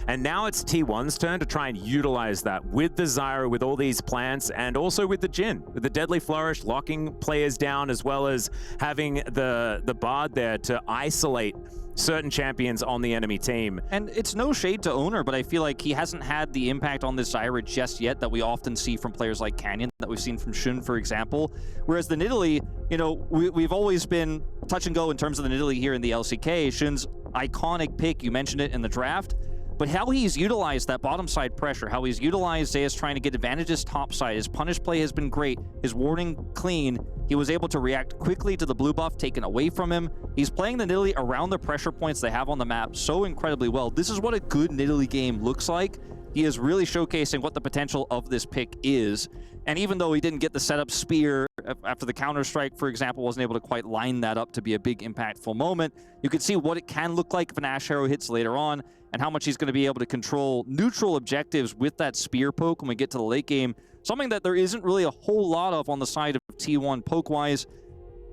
and now it's T1's turn to try and utilize that with the Zyra, with all these plants, and also with the Jhin, with the Deadly Flourish, locking players down, as well as having the Bard there to isolate certain champions on the enemy team. And it's no shade to Owner, but I feel like he hasn't had the impact on this Zyra just yet that we often see from players like Canyon, that we've seen from Shun, for example. Whereas the Nidalee, you know, we've always been touch and go in terms of the Nidalee here in the LCK. Shun's iconic pick, you mentioned it in the draft, but how he's utilized that bottom side pressure, how he's utilized Zayas trying to get advantages top side, his punish play has been great, his warding clean. He was able to react quickly to the blue buff taken away from him. He's playing the Nidalee around the pressure points they have on the map so incredibly well. This is what a good Nidalee game looks like. He is really showcasing what the potential of this pick is. And even though he didn't get the setup spear after the Counter-Strike, for example, wasn't able to quite line that up to be a big impactful moment, you can see what it can look like if an Ash Arrow hits later on, and how much he's going to be able to control neutral objectives with that spear poke when we get to the late game. Something that there isn't really a whole lot of on the side of T1 poke-wise.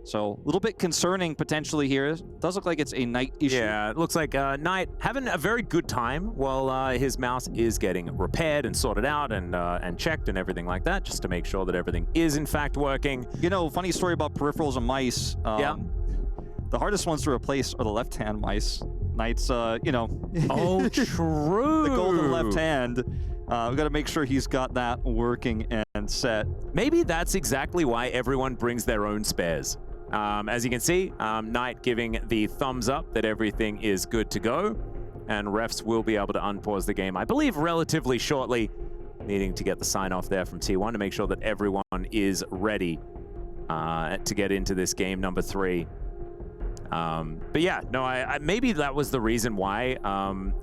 So a little bit concerning potentially here. It does look like it's a Knight issue. Yeah, it looks like Knight having a very good time while his mouse is getting repaired and sorted out and checked and everything like that, just to make sure that everything is in fact working. You know, funny story about peripherals and mice. Yeah. The hardest ones to replace are the left-hand mice. Knight's, you know. Oh, true. The golden left hand. We've got to make sure he's got that working and set. Maybe that's exactly why everyone brings their own spares. As you can see, Knight giving the thumbs up that everything is good to go, and refs will be able to unpause the game, I believe, relatively shortly, needing to get the sign-off there from T1 to make sure that everyone is ready to get into this game number 3. But yeah, no, I maybe that was the reason why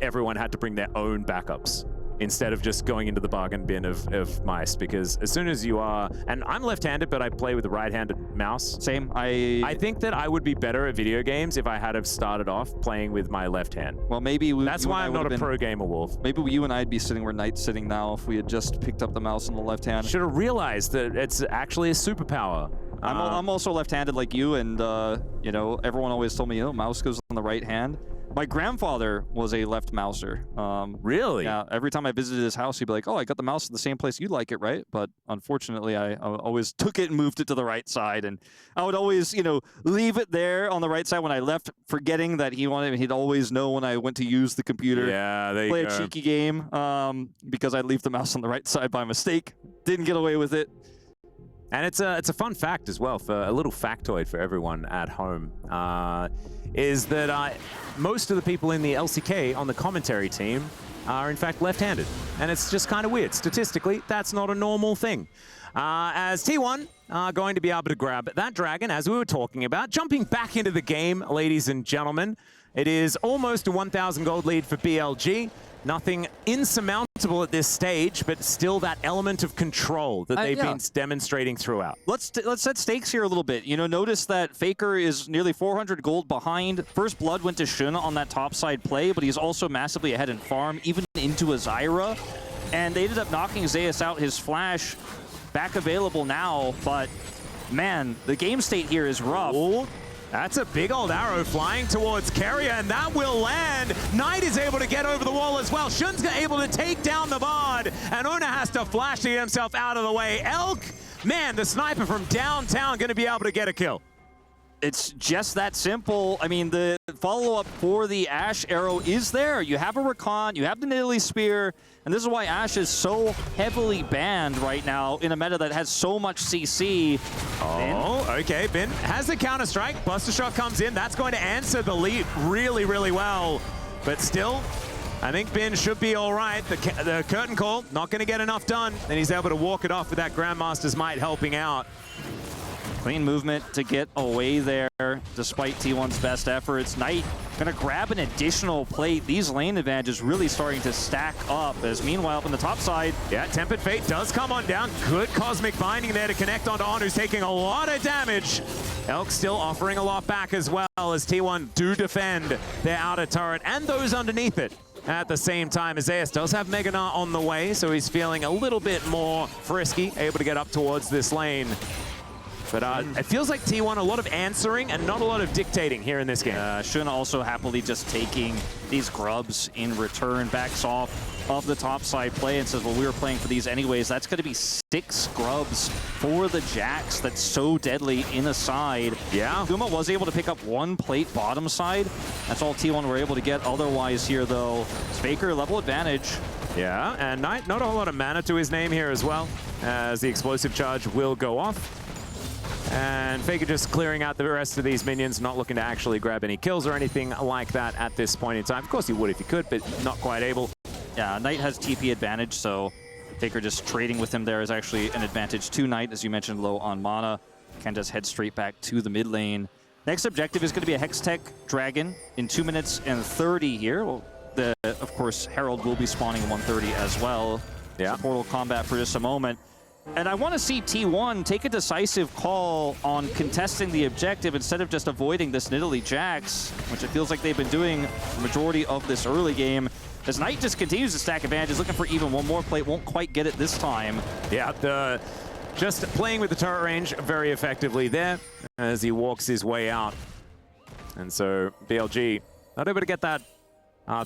everyone had to bring their own backups instead of just going into the bargain bin of mice, because as soon as you are, and I'm left-handed, but I play with a right-handed mouse. Same. I think that I would be better at video games if I had have started off playing with my left hand. Well, maybe that's why I'm not a pro gamer, Wolf. Maybe you and I'd be sitting where Knight's sitting now if we had just picked up the mouse in the left hand. Should have realized that it's actually a superpower. I'm also left-handed like you, and you know, everyone always told me, oh, mouse goes on the right hand. My grandfather was a left mouser. Really? Yeah. Every time I visited his house, he'd be like, "Oh, I got the mouse in the same place you like it, right?" But unfortunately, I always took it and moved it to the right side, and I would always, you know, leave it there on the right side when I left, forgetting that he'd always know when I went to use the computer. Yeah, there you play go. a cheeky game because I'd leave the mouse on the right side by mistake. Didn't get away with it. And it's a fun fact as well, for a little factoid for everyone at home, is that most of the people in the LCK on the commentary team are in fact left-handed. And it's just kind of weird. Statistically, that's not a normal thing. As T1 are going to be able to grab that dragon, as we were talking about. Jumping back into the game, ladies and gentlemen, it is almost a 1,000 gold lead for BLG. Nothing insurmountable at this stage, but still that element of control that they've been demonstrating throughout. Let's set stakes here a little bit. You know, notice that Faker is nearly 400 gold behind. First blood went to Shun on that topside play, but he's also massively ahead in farm, even into a Zyra. And they ended up knocking Zeus out. His flash back available now, but man, the game state here is rough. Ooh. That's a big old arrow flying towards Carrier, and that will land. Knight is able to get over the wall as well. Shun's able to take down the Bard, and Ona has to flash to get himself out of the way. Elk, man, the sniper from downtown going to be able to get a kill. It's just that simple. I mean, the follow-up for the Ashe arrow is there. You have a Recon, you have the Nidalee Spear, and this is why Ashe is so heavily banned right now in a meta that has so much CC. Oh, okay, Bin has the counter-strike. Buster Shot comes in. That's going to answer the lead really, really well. But still, I think Bin should be all right. The curtain call, not going to get enough done. Then he's able to walk it off with that Grandmaster's Might helping out. Clean movement to get away there, despite T1's best efforts. Knight gonna grab an additional plate. These lane advantages really starting to stack up, as meanwhile up on the top side. Yeah, Tempered Fate does come on down. Good Cosmic Binding there to connect onto On, who's taking a lot of damage. Elk still offering a lot back as well, as T1 do defend their outer turret and those underneath it. At the same time, Zeus does have Mega Gnar on the way, so he's feeling a little bit more frisky, able to get up towards this lane. But it feels like T1, a lot of answering and not a lot of dictating here in this game. Shun also happily just taking these grubs in return, backs off of the topside play and says, well, we were playing for these anyways. That's going to be 6 grubs for the Jax. That's so deadly in a side. Yeah. Kuma was able to pick up 1 plate bottom side. That's all T1 were able to get otherwise here, though. Faker, level advantage. Yeah, and Knight, not a whole lot of mana to his name here as well, as the explosive charge will go off. And Faker just clearing out the rest of these minions, not looking to actually grab any kills or anything like that at this point in time. Of course he would if he could, but not quite able. Yeah, Knight has TP advantage, so Faker just trading with him there is actually an advantage to Knight, as you mentioned, low on mana. Can just head straight back to the mid lane. Next objective is going to be a Hextech Dragon in 2 minutes and 30 here. Well, of course, Herald will be spawning in 130 as well. Yeah. Portal combat for just a moment. And I want to see T1 take a decisive call on contesting the objective instead of just avoiding this Nidalee Jax, which it feels like they've been doing the majority of this early game. As Knight just continues to stack advantages, looking for even one more plate, won't quite get it this time. Yeah, just playing with the turret range very effectively there as he walks his way out. And so BLG not able to get that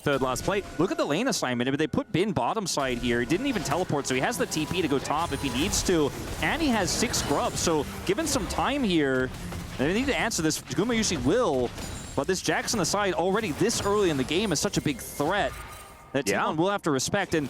third last plate. Look at the lane assignment. They put Bin bottom side here. He didn't even teleport, so he has the TP to go top if he needs to. And he has 6 grubs, so given some time here, they need to answer this. Guma usually will, but this Jax on the side already this early in the game is such a big threat that T1 will have to respect. And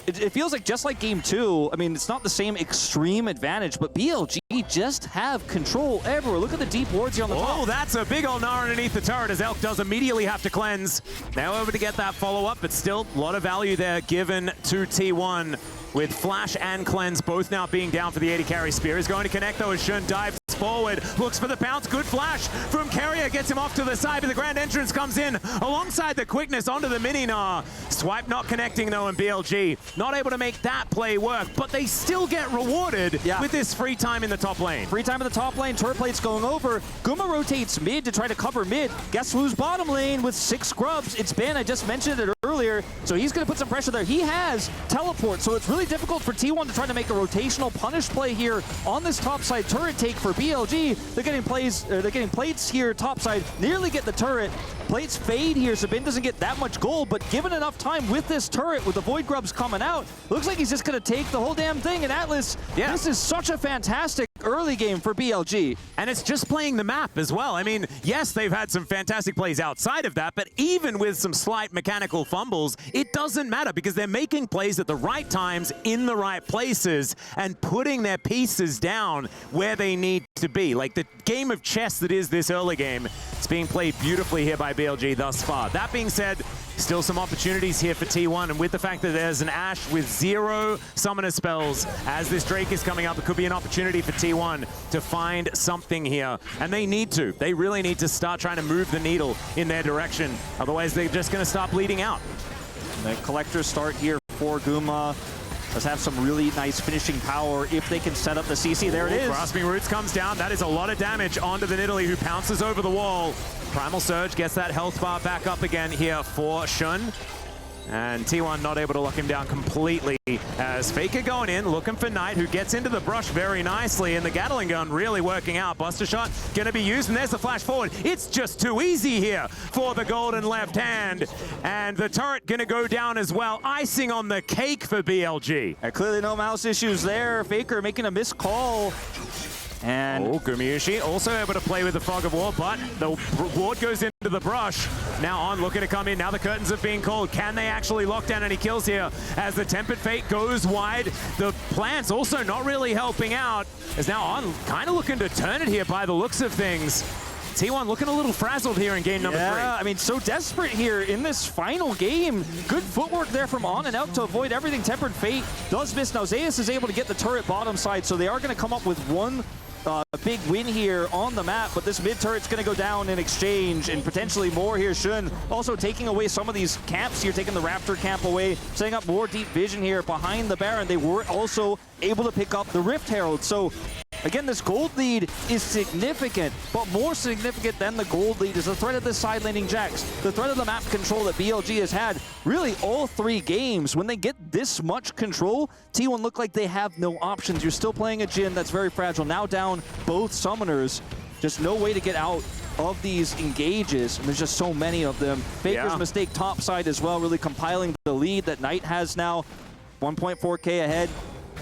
it feels like just like game 2, I mean, it's not the same extreme advantage, but BLG just have control everywhere. Look at the deep wards here on the top. Oh, that's a big old Gnar underneath the turret as Elk does immediately have to cleanse. Now over to get that follow-up, but still a lot of value there given to T1 with Flash and Cleanse both now being down for the 80 carry. Spear is going to connect though as Shun dives forward, looks for the bounce, good flash from Carrier, gets him off to the side, but the Grand Entrance comes in alongside the quickness onto the Mini-Gnar. Swipe not connecting though, and BLG not able to make that play work, but they still get rewarded with this free time in the top lane. Free time in the top lane, turret plate's going over. Guma rotates mid to try to cover mid. Guess who's bottom lane with 6 scrubs? It's Ben, I just mentioned it earlier, so he's going to put some pressure there. He has teleport, so it's really difficult for T1 to try to make a rotational punish play here on this topside turret take for BLG. They're getting plates here topside, nearly get the turret. Plates fade here, so Ben doesn't get that much gold, but given enough time with this turret, with the Void Grubs coming out, looks like he's just going to take the whole damn thing. And Atlas, this is such a fantastic early game for BLG. And it's just playing the map as well. I mean, yes, they've had some fantastic plays outside of that, but even with some slight mechanical fumbles, it doesn't matter because they're making plays at the right times in the right places and putting their pieces down where they need to be. Like the game of chess that is this early game, it's being played beautifully here by BLG thus far. That being said, still some opportunities here for T1, and with the fact that there's an Ashe with 0 summoner spells as this Drake is coming up, it could be an opportunity for T1 to find something here. And they need to. They really need to start trying to move the needle in their direction. Otherwise, they're just going to start bleeding out. The collectors start here for Guma. Does have some really nice finishing power if they can set up the CC. There it is. Grasping Roots comes down. That is a lot of damage onto the Nidalee, who pounces over the wall. Primal Surge gets that health bar back up again here for Shun. And T1 not able to lock him down completely as Faker going in, looking for Knight, who gets into the brush very nicely, and the Gatling gun really working out. Buster Shot going to be used, and there's the flash forward. It's just too easy here for the golden left hand. And the turret going to go down as well. Icing on the cake for BLG. Clearly no mouse issues there. Faker making a missed call. And Gumayusi also able to play with the Fog of War, but the ward goes into the brush. Now On looking to come in. Now the curtains have been called. Can they actually lock down any kills here? As the Tempered Fate goes wide, the plants also not really helping out. As now On kind of looking to turn it here by the looks of things. T1 looking a little frazzled here in game number 3. I mean, so desperate here in this final game. Good footwork there from On and out to avoid everything. Tempered Fate does miss. Now Zeus is able to get the turret bottom side, so they are going to come up with one big win here on the map, but this mid turret's going to go down in exchange, and potentially more here. Shun also taking away some of these camps here, taking the Raptor camp away, setting up more deep vision here behind the Baron. They were also able to pick up the Rift Herald. So again, this gold lead is significant, but more significant than the gold lead is the threat of this side laning Jax, the threat of the map control that BLG has had really all 3 games. When they get this much control, T1 look like they have no options. You're still playing a Jhin that's very fragile, now down both summoners. Just no way to get out of these engages, and there's just so many of them. Faker's mistake topside as well, really compiling the lead that Knight has now. 1.4k ahead,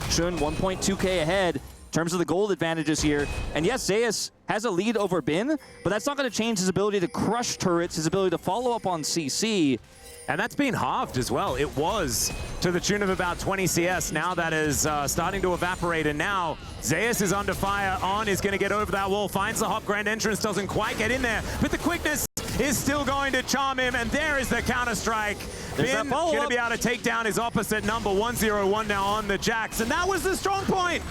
Shun 1.2k ahead. In terms of the gold advantages here. And yes, Zeus has a lead over Bin, but that's not going to change his ability to crush turrets, his ability to follow up on CC. And that's been halved as well. It was to the tune of about 20 CS. Now that is starting to evaporate, and now Zeus is under fire. On is going to get over that wall, finds the hop. Grand Entrance doesn't quite get in there, but the quickness is still going to charm him, and there is the counter-strike. Bin going to be able to take down his opposite number. 101 now on the Jax, and that was the strong point.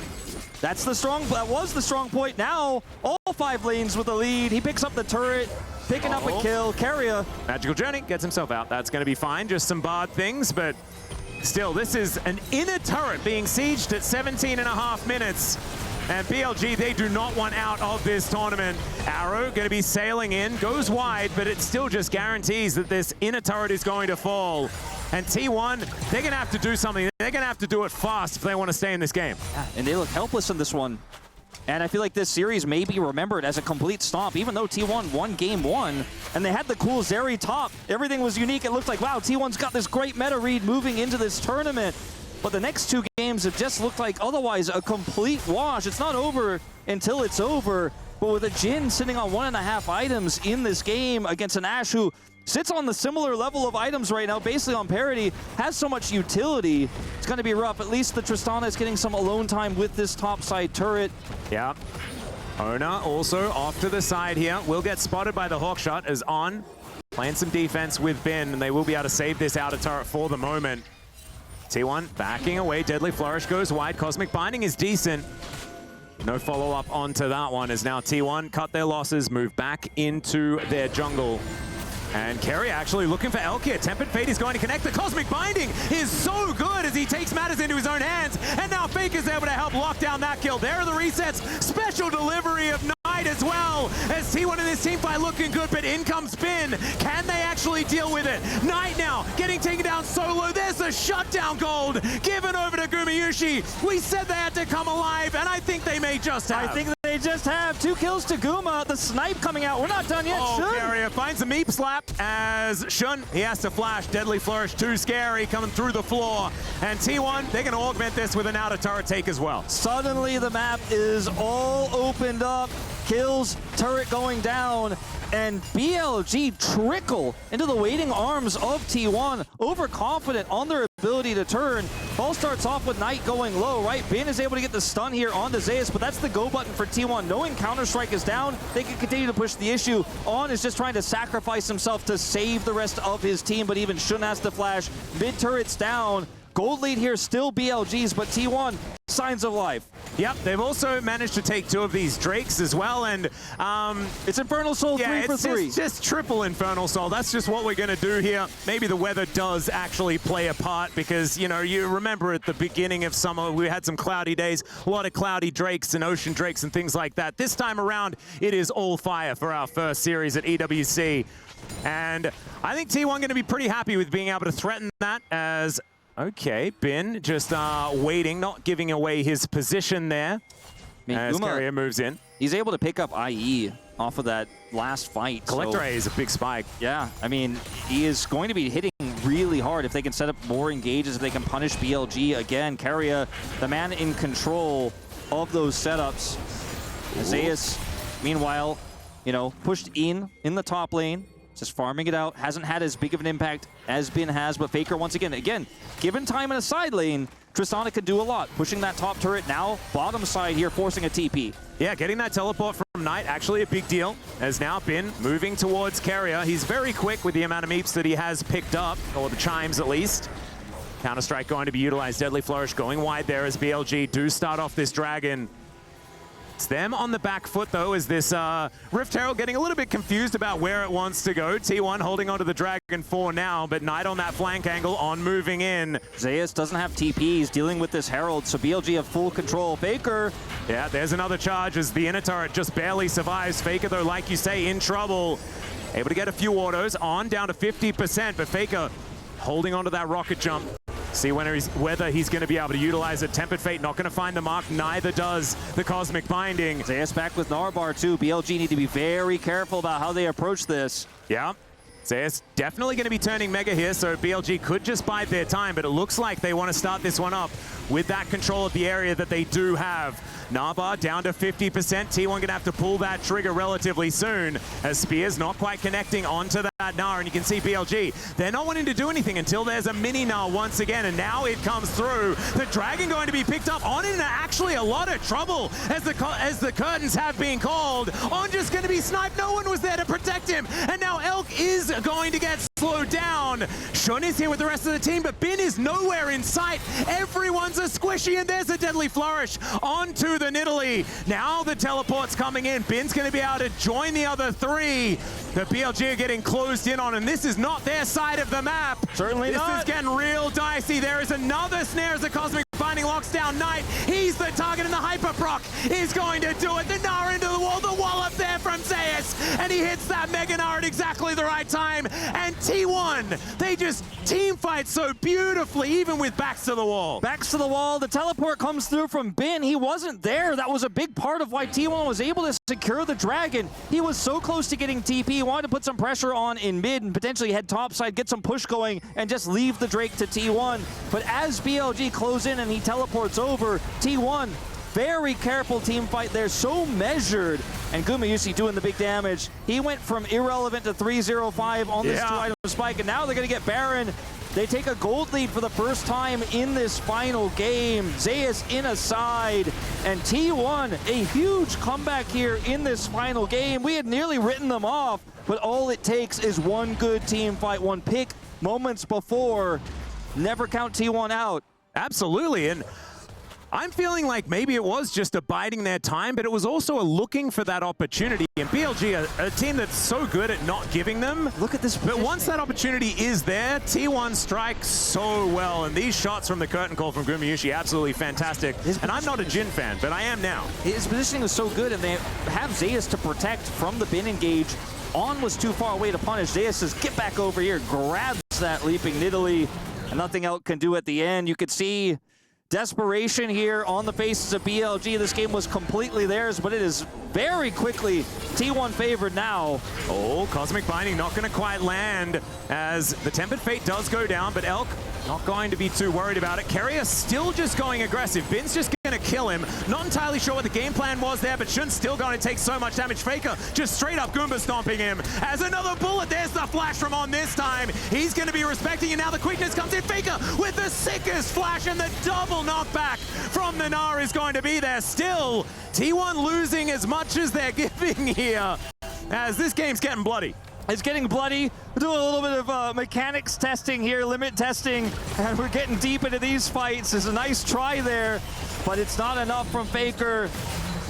That was the strong point. Now, all 5 lanes with the lead. He picks up the turret, picking up a kill. Carrier. Magical Journey gets himself out. That's going to be fine. Just some barred things, but still, this is an inner turret being sieged at 17.5 minutes. And BLG, they do not want out of this tournament. Arrow going to be sailing in, goes wide, but it still just guarantees that this inner turret is going to fall. And T1, they're going to have to do something. They're going to have to do it fast if they want to stay in this game. Yeah, and they look helpless in this one. And I feel like this series may be remembered as a complete stomp, even though T1 won game 1, and they had the cool Zeri top. Everything was unique. It looked like, wow, T1's got this great meta read moving into this tournament. But the next 2 games have just looked like otherwise a complete wash. It's not over until it's over. But with a Jhin sitting on 1.5 items in this game against an Ashe who sits on the similar level of items right now, basically on parity, has so much utility, it's going to be rough. At least the Tristana is getting some alone time with this topside turret. Yeah. Ona also off to the side here. Will get spotted by the Hawkshot as On playing some defense with Ben, and they will be able to save this outer turret for the moment. T1 backing away. Deadly Flourish goes wide. Cosmic Binding is decent. No follow-up onto that one as now T1 cut their losses, move back into their jungle. And Kerry actually looking for Elk here. Tempered Fate is going to connect. The Cosmic Binding is so good as he takes matters into his own hands. And now Fake is able to help lock down that kill. There are the resets. Special delivery of Knight as well. As T1 in this team fight looking good, but in comes Spin. Can they actually deal with it? Knight now getting taken down solo. There's a shutdown gold given over to Gumayusi. We said they had to come alive, and I think they may just have. I think they just have 2 kills to Guma. The snipe coming out. We're not done yet. Oh, Carrier finds a meep slap as Shun, he has to flash. Deadly Flourish, too scary, coming through the floor. And T1, they're going to augment this with an outer turret take as well. Suddenly the map is all opened up. Kills, turret going down, and BLG trickle into the waiting arms of T1. Overconfident on their ability to turn. Ball starts off with Knight going low, right? Bin is able to get the stun here on the Zeus, but that's the go button for T1. Knowing Counter-Strike is down, they can continue to push the issue. On is just trying to sacrifice himself to save the rest of his team, but even Shun has to flash. Mid turret's down. Gold lead here, still BLG's, but T1, signs of life. Yep, they've also managed to take 2 of these Drakes as well, and it's Infernal Soul 3 for 3. It's just triple Infernal Soul. That's just what we're going to do here. Maybe the weather does actually play a part because, you know, you remember at the beginning of summer, we had some cloudy days, a lot of cloudy Drakes and Ocean Drakes and things like that. This time around, it is all fire for our first series at EWC. And I think T1 going to be pretty happy with being able to threaten that as... Okay, Bin just waiting, not giving away his position there. As Carrier moves in. He's able to pick up IE off of that last fight. Collector A is a big spike. Yeah, I mean, he is going to be hitting really hard if they can set up more engages, if they can punish BLG again. Carrier, the man in control of those setups. Zeus, meanwhile, you know, pushed in the top lane. Just farming it out. Hasn't had as big of an impact as Bin has, but Faker once again, given time in a side lane, Tristana could do a lot. Pushing that top turret now, bottom side here, forcing a TP. Yeah, getting that teleport from Knight, actually a big deal. As now Bin moving towards Carrier. He's very quick with the amount of meeps that he has picked up, or the chimes at least. Counter-Strike going to be utilized. Deadly Flourish going wide there as BLG do start off this Dragon. It's them on the back foot, though, as this Rift Herald getting a little bit confused about where it wants to go. T1 holding onto the Dragon 4 now, but Knight on that flank angle on moving in. Zeus doesn't have TPs, dealing with this Herald, so BLG have full control. Faker. Yeah, there's another charge as the inner turret just barely survives. Faker, though, like you say, in trouble. Able to get a few autos on, down to 50%, but Faker holding onto that rocket jump. See whether he's going to be able to utilize it. Tempered Fate not going to find the mark. Neither does the Cosmic Binding. Zeus back with Narbar too. BLG need to be very careful about how they approach this. Yeah. Zeus definitely going to be turning Mega here, so BLG could just bide their time, but it looks like they want to start this one up with that control of the area that they do have. Narbar down to 50%. T1 going to have to pull that trigger relatively soon as Spears not quite connecting onto that Gnar, and you can see BLG. They're not wanting to do anything until there's a mini Gnar once again, and now it comes through. The Dragon going to be picked up. On in actually a lot of trouble as the curtains have been called. On just going to be sniped. No one was there to protect him, and now Elk is going to get slowed down. Shun is here with the rest of the team, but Bin is nowhere in sight. Everyone's a squishy, and there's a Deadly Flourish onto the Nidalee. Now the teleport's coming in. Bin's going to be able to join the other 3. The BLG are getting closed in on, and this is not their side of the map. Certainly not. This is getting real dicey. There is another snare as the Cosmic Binding locks down Knight. He's the target, and the Hyper Proc is going to do it. The Gnar into the wall up there from Zeus, and he hits that Mega Gnar at exactly the right time. And T1, they just team fight so beautifully, even with backs to the wall. Backs to the wall. The teleport comes through from Bin. He wasn't there. That was a big part of why T1 was able to secure the Dragon. He was so close to getting TP. He wanted to put some pressure on in mid and potentially head topside, get some push going, and just leave the Drake to T1. But as BLG close in and he teleports over, T1, very careful team fight there, so measured. And Gumayusi doing the big damage. He went from irrelevant to 305 on this 2-item spike, and now they're going to get Baron. They take a gold lead for the first time in this final game. Zeus in a side, and T1, a huge comeback here in this final game. We had nearly written them off, but all it takes is one good team fight, one pick moments before. Never count T1 out. Absolutely, and I'm feeling like maybe it was just abiding their time, but it was also a looking for that opportunity. And BLG, a team that's so good at not giving them. Look at this But once that opportunity is there, T1 strikes so well. And these shots from the curtain call from Gumayusi, absolutely fantastic. And I'm not a Jhin fan, but I am now. His positioning was so good, and they have Zeus to protect from the bin engage. On was too far away to punish. Zeus says, get back over here, grabs that leaping Nidalee, and nothing else can do at the end. You could see desperation here on the faces of BLG. This game was completely theirs, but it is very quickly T1 favored now. Oh, Cosmic Binding not going to quite land as the Tempered Fate does go down, but Elk not going to be too worried about it. Keria still just going aggressive. Bin's just going to kill him. Not entirely sure what the game plan was there, but Shun's still going to take so much damage. Faker just straight up Goomba stomping him. As another bullet, there's the flash from On this time. He's going to be respecting, and now the quickness comes in. Faker with the sickest flash, and the double knockback from the Gnar is going to be there. Still, T1 losing as much as they're giving here, as this game's getting bloody. It's getting bloody. We're doing a little bit of mechanics testing here, limit testing, and we're getting deep into these fights. There's a nice try there, but it's not enough from Faker.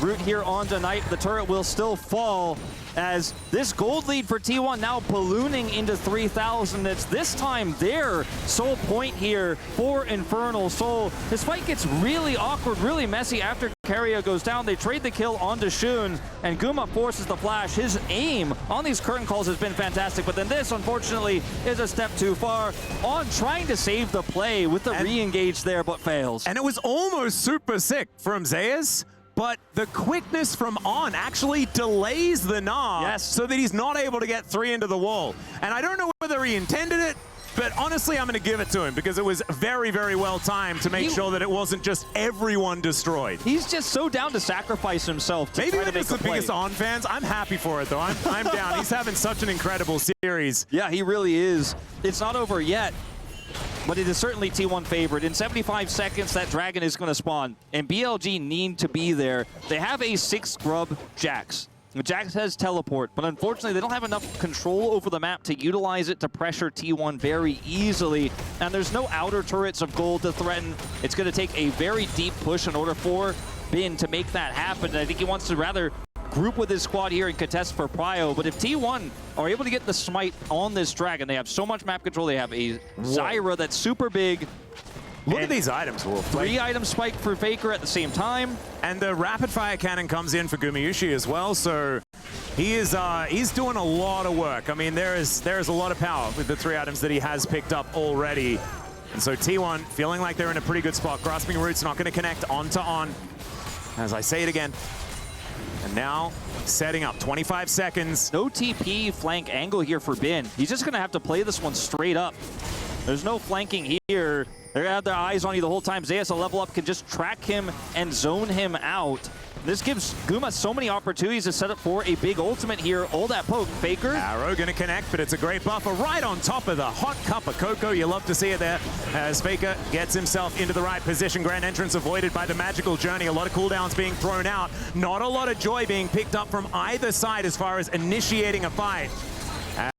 Root here on tonight. The turret will still fall as this gold lead for T1 now ballooning into 3,000. It's this time their sole point here for Infernal Soul. This fight gets really awkward, really messy after Keria goes down. They trade the kill onto Shun, and Guma forces the flash. His aim on these curtain calls has been fantastic, but then this, unfortunately, is a step too far. On trying to save the play with the re-engage there, but fails. And it was almost super sick from Zeus, but the quickness from On actually delays the Gnar so that he's not able to get 3 into the wall. And I don't know whether he intended it, but honestly, I'm going to give it to him because it was very, very well timed to make sure that it wasn't just everyone destroyed. He's just so down to sacrifice himself to Maybe try to he's make the a play. biggest On fans. I'm happy for it, though. I'm down. He's having such an incredible series. Yeah, he really is. It's not over yet, but it is certainly T1 favored. In 75 seconds, that dragon is going to spawn, and BLG need to be there. They have a 6 grub Jax. Jax has teleport, but unfortunately they don't have enough control over the map to utilize it to pressure T1 very easily. And there's no outer turrets of gold to threaten. It's going to take a very deep push in order for Bin to make that happen. And I think he wants to rather group with his squad here and contest for Prio. But if T1 are able to get the smite on this dragon, they have so much map control. They have a Zyra that's super big. Look at these items, Wolf. 3 item spike for Faker at the same time. And the rapid fire cannon comes in for Gumayusi as well, so he is he's doing a lot of work. I mean, there is a lot of power with the 3 items that he has picked up already. And so T1 feeling like they're in a pretty good spot. Grasping Root's not going to connect onto On. As I say it again. And now setting up 25 seconds. No TP flank angle here for Bin. He's just going to have to play this one straight up. There's no flanking here. They have their eyes on you the whole time. Zeus, a level up, can just track him and zone him out. This gives Guma so many opportunities to set up for a big ultimate here. All that poke. Faker. Arrow going to connect, but it's a great buffer right on top of the hot cup of cocoa. You love to see it there as Faker gets himself into the right position. Grand entrance avoided by the magical journey. A lot of cooldowns being thrown out. Not a lot of joy being picked up from either side as far as initiating a fight.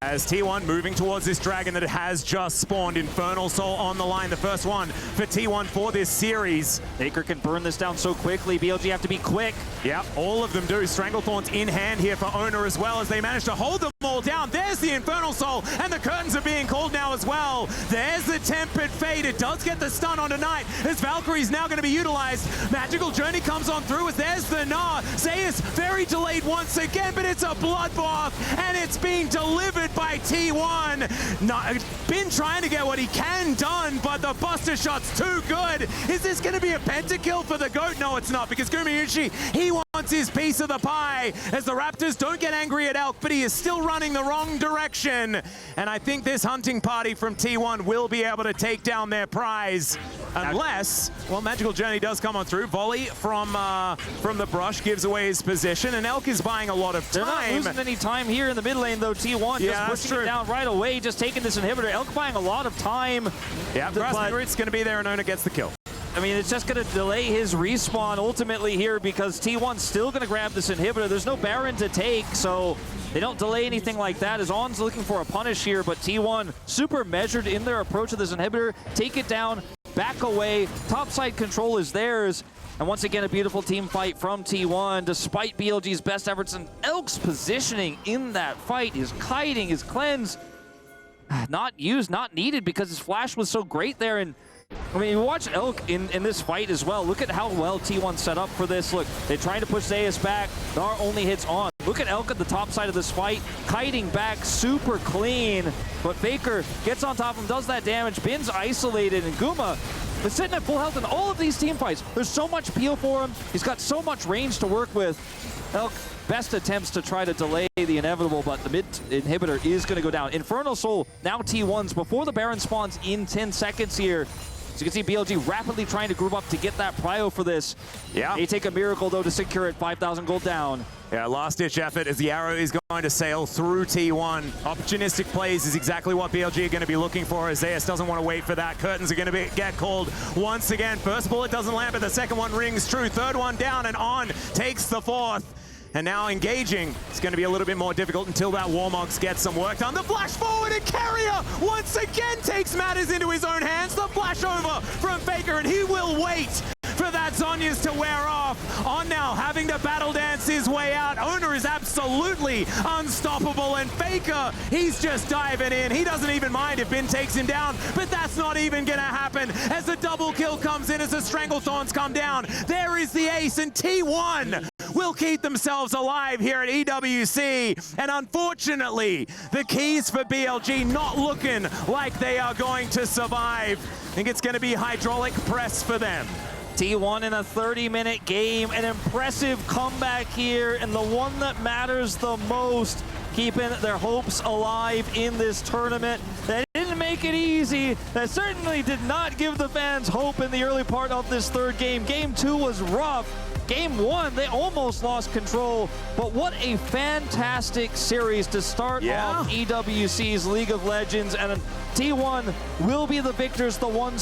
As T1 moving towards this dragon that has just spawned. Infernal Soul on the line, the first one for T1 for this series. Faker can burn this down so quickly. BLG have to be quick. Yep, all of them do. Stranglethorns in hand here for Owner as well as they manage to hold them all down. There's the Infernal Soul, and the curtains are being called now as well. There's the Tempered Fate. It does get the stun on tonight as Valkyrie's now going to be utilized. Magical Journey comes on through as there's the Gnar. Zeus very delayed once again, but it's a bloodbath, and it's being delivered by T1. Been trying to get what he can done, but the Buster Shot's too good. Is this going to be a pentakill for the GOAT? No, it's not, because Gumayusi, he wants his piece of the pie as the Raptors don't get angry at Elk, but he is still running the wrong direction. And I think this hunting party from T1 will be able to take down their prize. Unless, well, Magical Journey does come on through. Volley from the brush gives away his position, and Elk is buying a lot of time. They're not losing any time here in the mid lane, though. T1 just pushing it down right away, just taking this inhibitor. Elk buying a lot of time. Yeah, Grasping Root's going to be there, and Owner gets the kill. I mean, it's just going to delay his respawn ultimately here because T1's still going to grab this inhibitor. There's no Baron to take, so they don't delay anything like that. As On's looking for a punish here, but T1 super measured in their approach to this inhibitor. Take it down, back away. Topside control is theirs. And once again, a beautiful team fight from T1. Despite BLG's best efforts and Elk's positioning in that fight, his kiting, his cleanse, not used, not needed because his flash was so great there. And I mean, you watch Elk in this fight as well. Look at how well T1 set up for this. Look, they're trying to push Zeus back. Dar only hits on. Look at Elk at the top side of this fight, kiting back super clean. But Faker gets on top of him, does that damage. Bin's isolated, and Guma is sitting at full health in all of these team fights. There's so much peel for him. He's got so much range to work with. Elk, best attempts to try to delay the inevitable, but the mid inhibitor is going to go down. Infernal Soul, now T1's before the Baron spawns in 10 seconds here. So you can see BLG rapidly trying to group up to get that prio for this. Yeah. They take a miracle, though, to secure it. 5,000 gold down. Yeah, last-ditch effort as the arrow is going to sail through T1. Opportunistic plays is exactly what BLG are going to be looking for. As Zeus doesn't want to wait for that. Curtains are going to get called once again. First bullet doesn't land, but the second one rings true. Third one down, and On takes the fourth. And now engaging, it's going to be a little bit more difficult until that Warmogs gets some work done. The flash forward, and Carrier once again takes matters into his own hands. The flash over from Faker, and he will wait for that Zhonya's to wear off. On now, having to battle dance his way out. Owner is absolutely unstoppable, and Faker, he's just diving in. He doesn't even mind if Bin takes him down, but that's not even gonna happen as the double kill comes in, as the Stranglethorns come down. There is the ace, and T1 will keep themselves alive here at EWC. And unfortunately, the keys for BLG not looking like they are going to survive. I think it's gonna be hydraulic press for them. T1 in a 30-minute game, an impressive comeback here, and the one that matters the most, keeping their hopes alive in this tournament. That didn't make it easy. That certainly did not give the fans hope in the early part of this third game. Game 2 was rough. Game 1, they almost lost control, but what a fantastic series to start off EWC's League of Legends, and T1 will be the victors, the ones